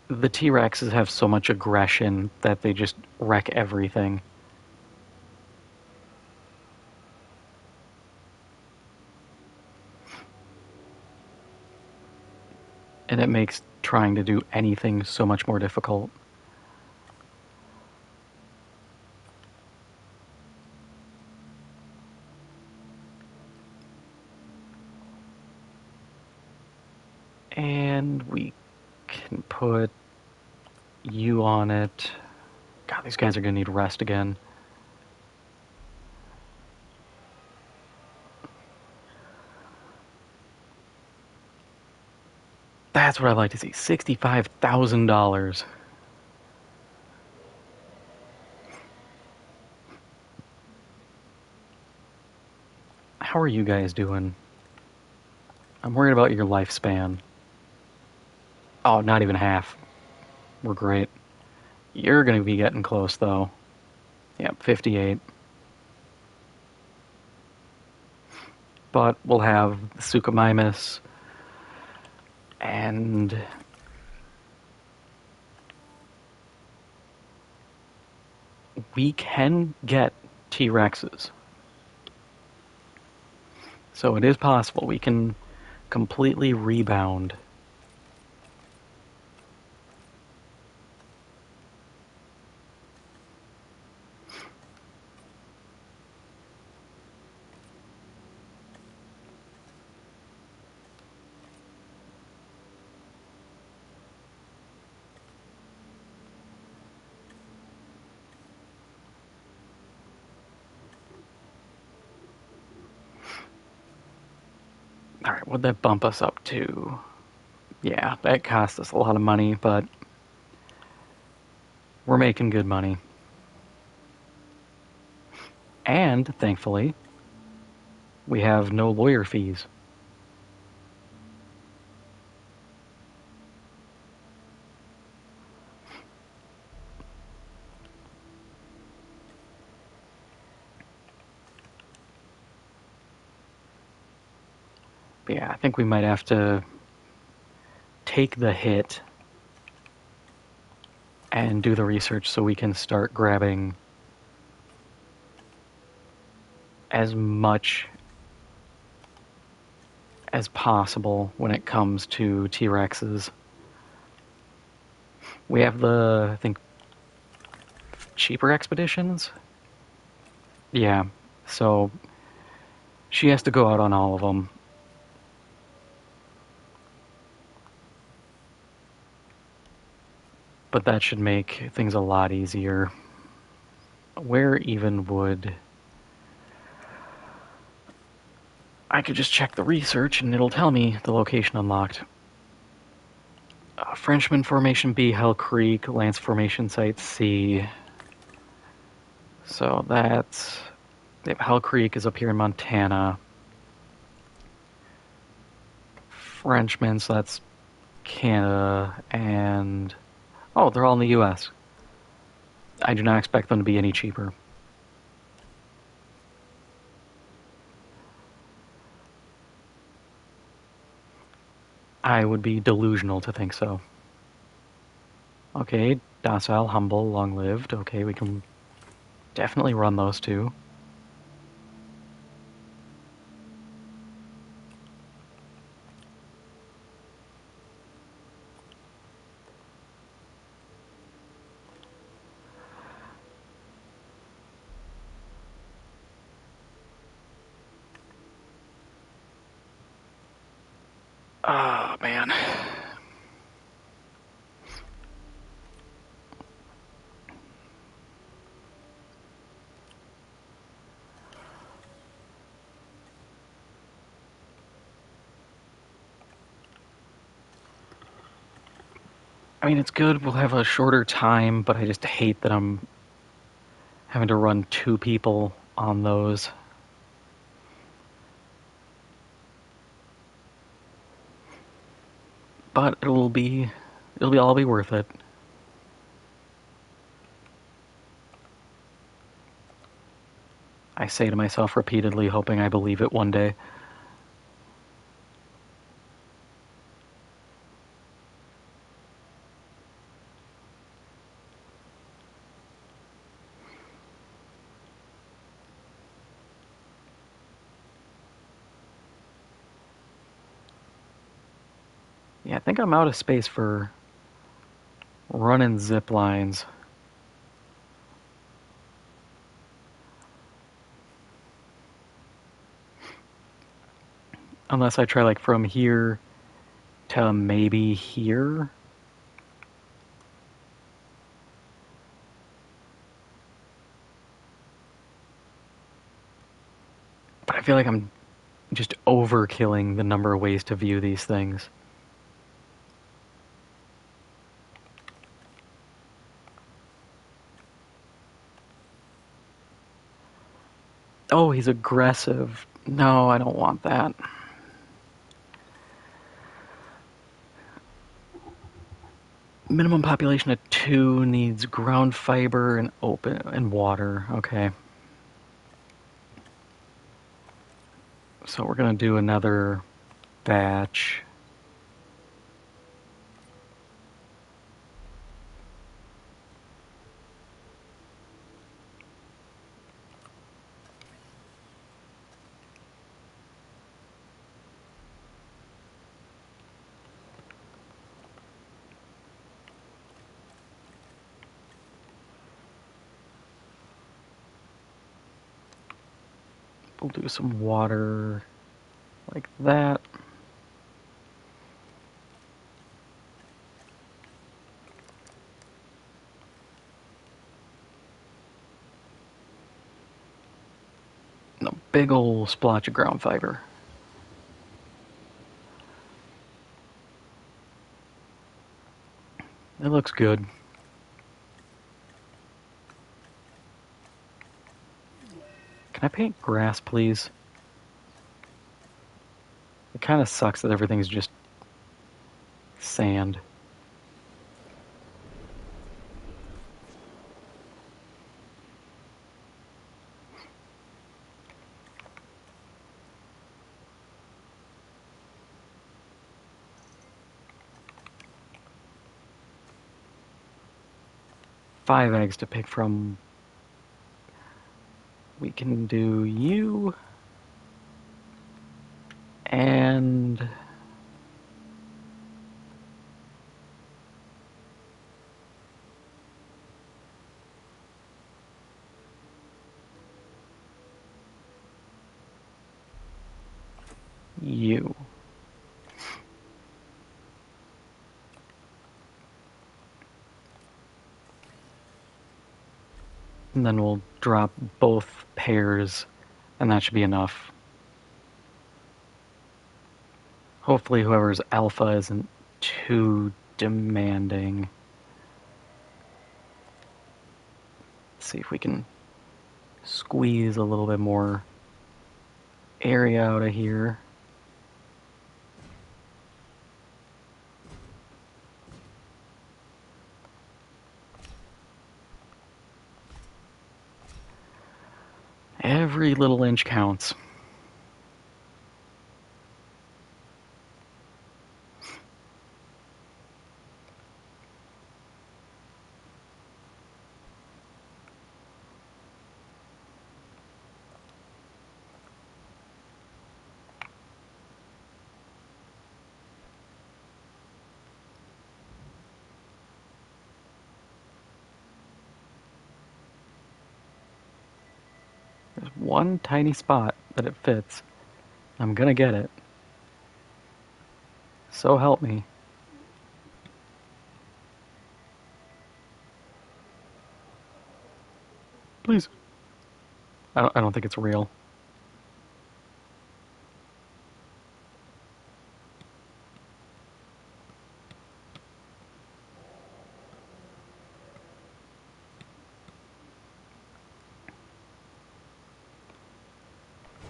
The T-Rexes have so much aggression that they just wreck everything. And it makes trying to do anything so much more difficult. And we can put you on it. God, these guys are going to need rest again. That's what I'd like to see. $65,000. How are you guys doing? I'm worried about your lifespan. Oh, not even half. We're great. You're going to be getting close, though. Yep, 58. But we'll have the Suchomimus and we can get T-Rexes. So it is possible we can completely rebound. Alright, what'd that bump us up to? Yeah, that cost us a lot of money, but we're making good money. And, thankfully, we have no lawyer fees. But yeah, I think we might have to take the hit and do the research so we can start grabbing as much as possible when it comes to T-Rexes. We have the, I think, cheaper expeditions. Yeah, so she has to go out on all of them. But that should make things a lot easier. Where even would... I could just check the research and it'll tell me the location unlocked. Frenchman Formation B, Hell Creek, Lance Formation Site C. So that's... Hell Creek is up here in Montana. Frenchman, so that's Canada, and... Oh, they're all in the US. I do not expect them to be any cheaper. I would be delusional to think so. Okay, docile, humble, long-lived. Okay, we can definitely run those two. Oh, man. I mean, it's good. We'll have a shorter time, but I just hate that I'm having to run two people on those. But it'll all be worth it. I say to myself repeatedly, hoping I believe it one day. Yeah, I think I'm out of space for running zip lines. Unless I try like from here to maybe here. But I feel like I'm just overkilling the number of ways to view these things. Oh, he's aggressive. No, I don't want that. Minimum population of 2 needs ground fiber and open and water. Okay. So we're gonna do another batch. We'll do some water like that. And a big ol' splotch of ground fiber. It looks good. paint grass, please? It kind of sucks that everything's just sand. Five eggs to pick from. We can do you and you. And then we'll drop both pairs, and that should be enough. Hopefully whoever's alpha isn't too demanding. Let's see if we can squeeze a little bit more area out of here. Every little inch counts. There's one tiny spot that it fits. I'm gonna get it. So help me. Please. I don't think it's real.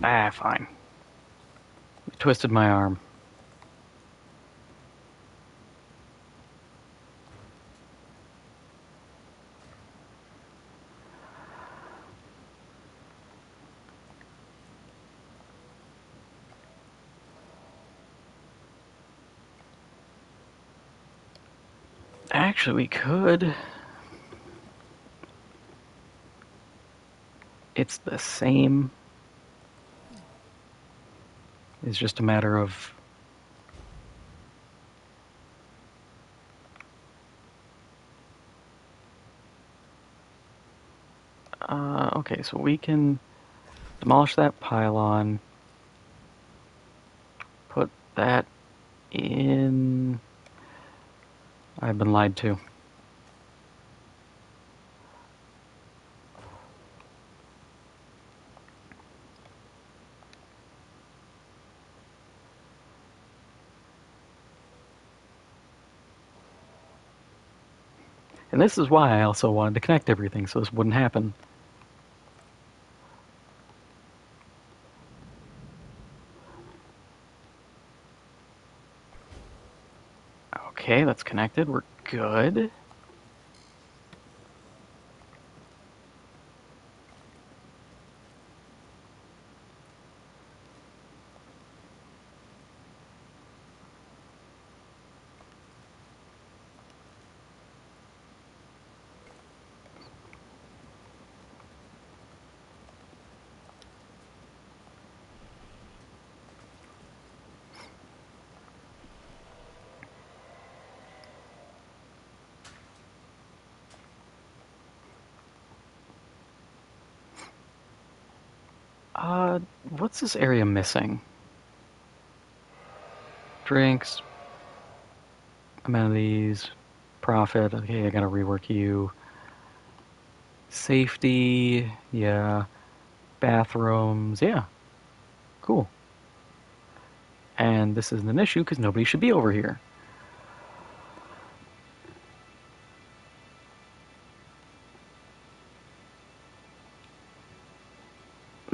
Ah, fine. Twisted my arm. Actually, we could. It's the same. It's just a matter of... okay, so we can demolish that pylon. Put that in... I've been lied to. And this is why I also wanted to connect everything, so this wouldn't happen. Okay, that's connected. We're good. What's this area missing? Drinks, amenities, profit. Okay, I gotta rework you. Safety, yeah. Bathrooms, yeah. Cool. And this isn't an issue because nobody should be over here.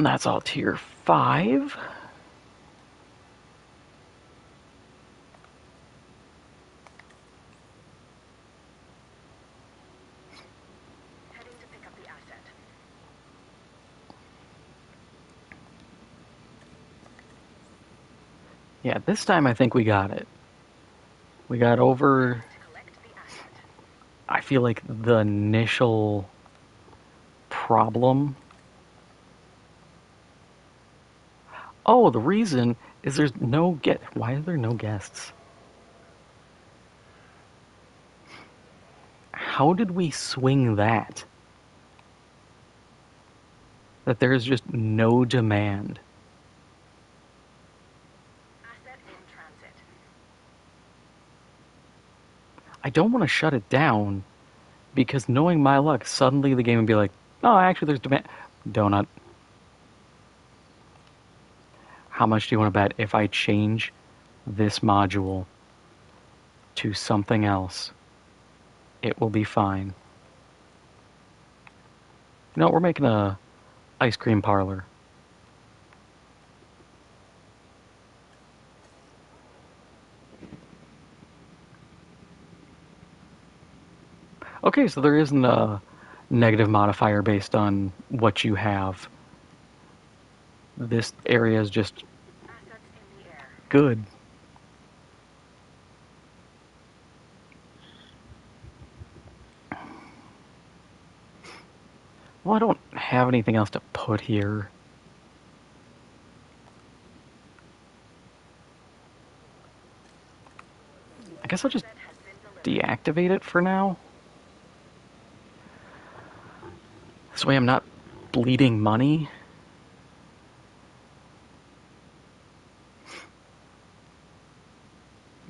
And that's all tier 5. Heading to pick up the asset. Yeah, this time I think we got it. We got over, To collect the asset. I feel like, the initial problem. Oh, the reason is there's no get. Why are there no guests? How did we swing that? That there's just no demand. Asset in transit. I don't want to shut it down because knowing my luck, suddenly the game would be like, oh, actually, there's demand. Donut. How much do you want to bet if I change this module to something else, it will be fine? You know, we're making a ice cream parlor. Okay, so there isn't a negative modifier based on what you have. This area is just Assets in the air. good. Well, I don't have anything else to put here. I guess I'll just Asset has been delivered. deactivate it for now. This way I'm not bleeding money.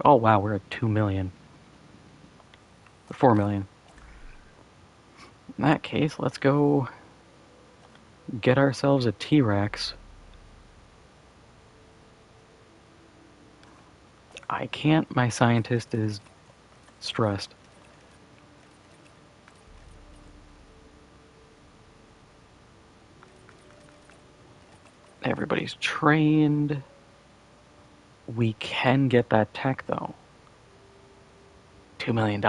Oh wow, we're at 2 million. 4 million. In that case, let's go get ourselves a T-Rex. I can't, my scientist is stressed. Everybody's trained. We can get that tech though. $2 million.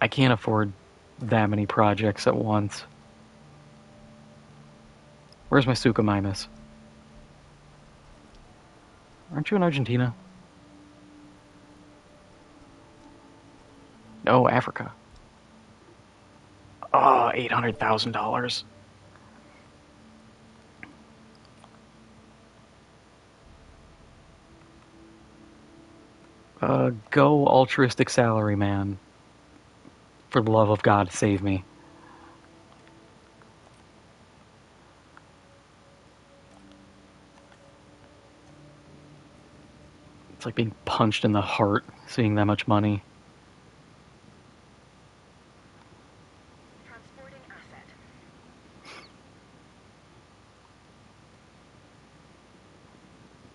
I can't afford that many projects at once. Where's my Suchomimus? Aren't you in Argentina? No, Africa. Oh, $800,000. Go altruistic salary man. For the love of God, save me. It's like being punched in the heart, seeing that much money. Transporting asset.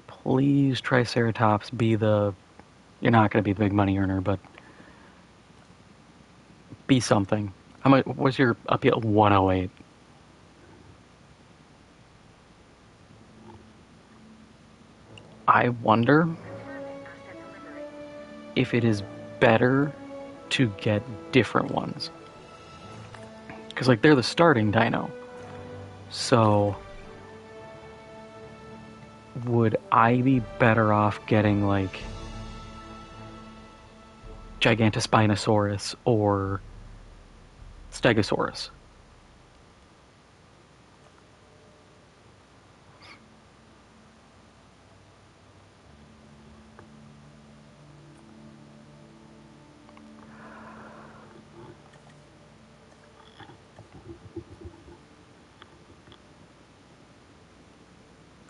Please, Triceratops, be the... You're not going to be the big money earner, but... Be something. How much was your up at 108? I wonder Confirming asset delivery. if it is better to get different ones. Because, like, they're the starting dino. So, would I be better off getting, like, Gigantospinosaurus or Stegosaurus?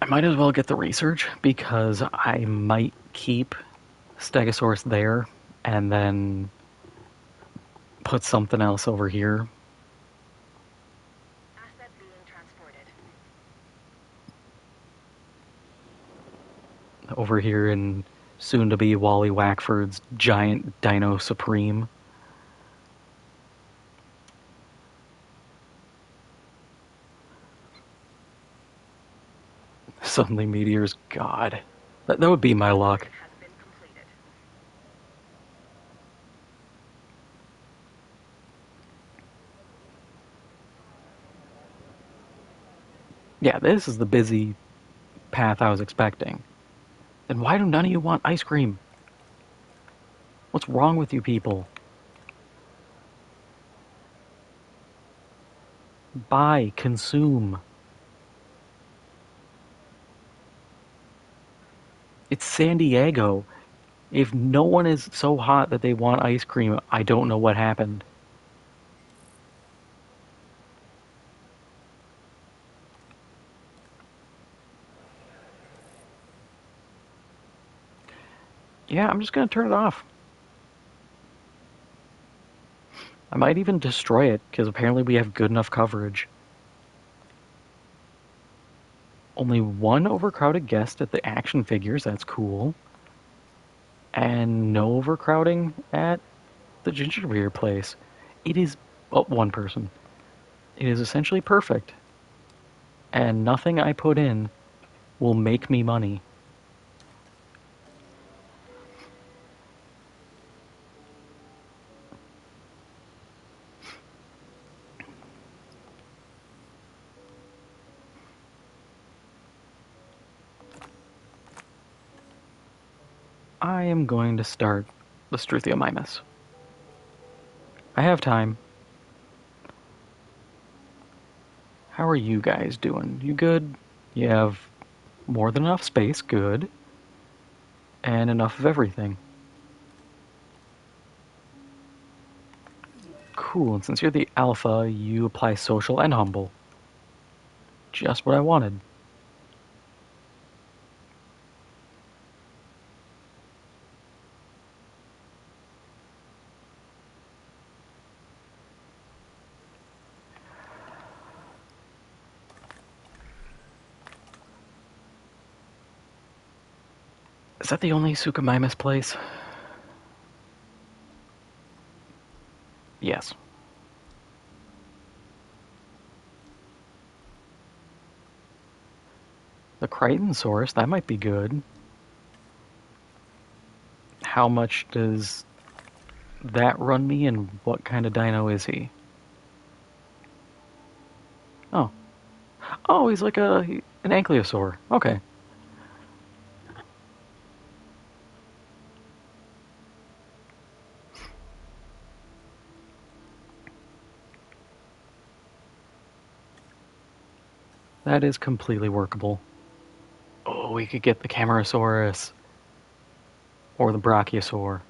I might as well get the research because I might keep Stegosaurus there and then put something else over here. Asset being transported. Over here in soon to be Wally Wackford's giant Dino Supreme. Suddenly meteors, God. That would be my luck. Has been completed. Yeah, this is the busy path I was expecting. Then why do none of you want ice cream? What's wrong with you people? Buy, consume. It's San Diego. If no one is so hot that they want ice cream, I don't know what happened. Yeah, I'm just gonna turn it off. I might even destroy it, because apparently we have good enough coverage. Only one overcrowded guest at the action figures, that's cool. And no overcrowding at the ginger beer place. It is, one person. It is essentially perfect. And nothing I put in will make me money. I am going to start the Struthiomimus. I have time. How are you guys doing? You good? You have more than enough space, good. And enough of everything. Cool, and since you're the alpha, you apply social and humble. Just what I wanted. Is that the only Suchomimus place? Yes. The Crichtonsaurus, that might be good. How much does that run me, and what kind of dino is he? Oh. Oh, he's like an ankylosaur. Okay. That is completely workable. Oh, we could get the Camarasaurus. Or the Brachiosaur.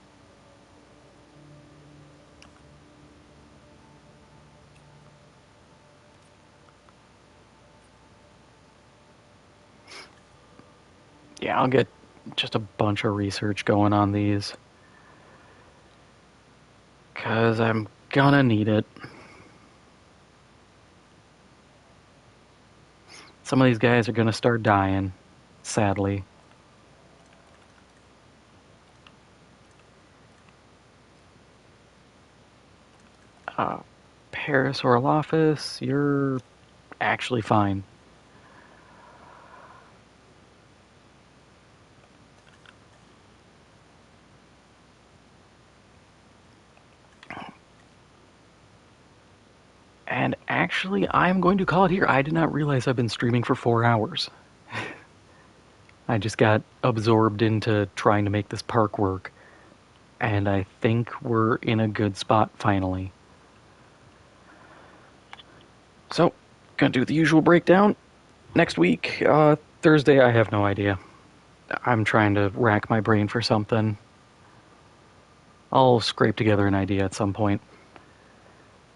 Yeah, I'll get just a bunch of research going on these. Because I'm gonna need it. Some of these guys are gonna start dying, sadly. Uh, Paris or Alophis, you're actually fine. And actually, I'm going to call it here. I did not realize I've been streaming for 4 hours. I just got absorbed into trying to make this park work. And I think we're in a good spot finally. So, gonna do the usual breakdown. Next week, Thursday, I have no idea. I'm trying to rack my brain for something. I'll scrape together an idea at some point.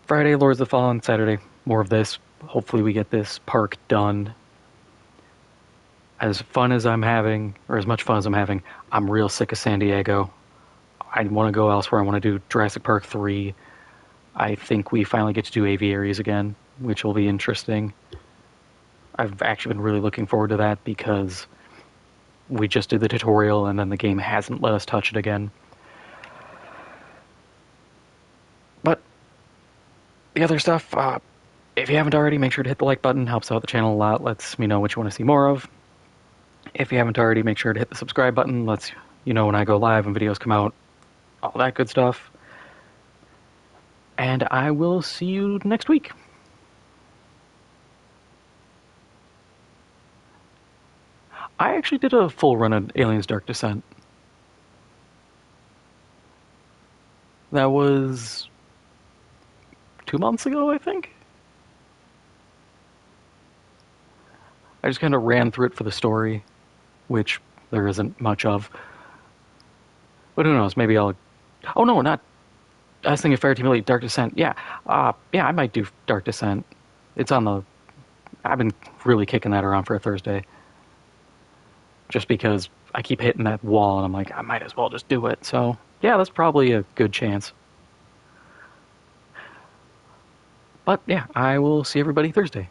Friday, Lords of the Fallen. Saturday, more of this. Hopefully we get this park done. As fun as I'm having, or as much fun as I'm having, I'm real sick of San Diego. I want to go elsewhere. I want to do Jurassic Park 3. I think we finally get to do aviaries again, which will be interesting. I've actually been really looking forward to that because we just did the tutorial and then the game hasn't let us touch it again. But the other stuff, if you haven't already, make sure to hit the like button. Helps out the channel a lot. Lets me know what you want to see more of. If you haven't already, make sure to hit the subscribe button. Lets you know when I go live and videos come out. All that good stuff. And I will see you next week. I actually did a full run of Aliens Dark Descent. That was 2 months ago, I think. I just kind of ran through it for the story, which there isn't much of. But who knows? Maybe I'll. Oh no, not. I was thinking Fireteam Elite Dark Descent. Yeah, yeah, I might do Dark Descent. It's on the. I've been really kicking that around for a Thursday, just because I keep hitting that wall, and I'm like, I might as well just do it. So yeah, that's probably a good chance. But yeah, I will see everybody Thursday.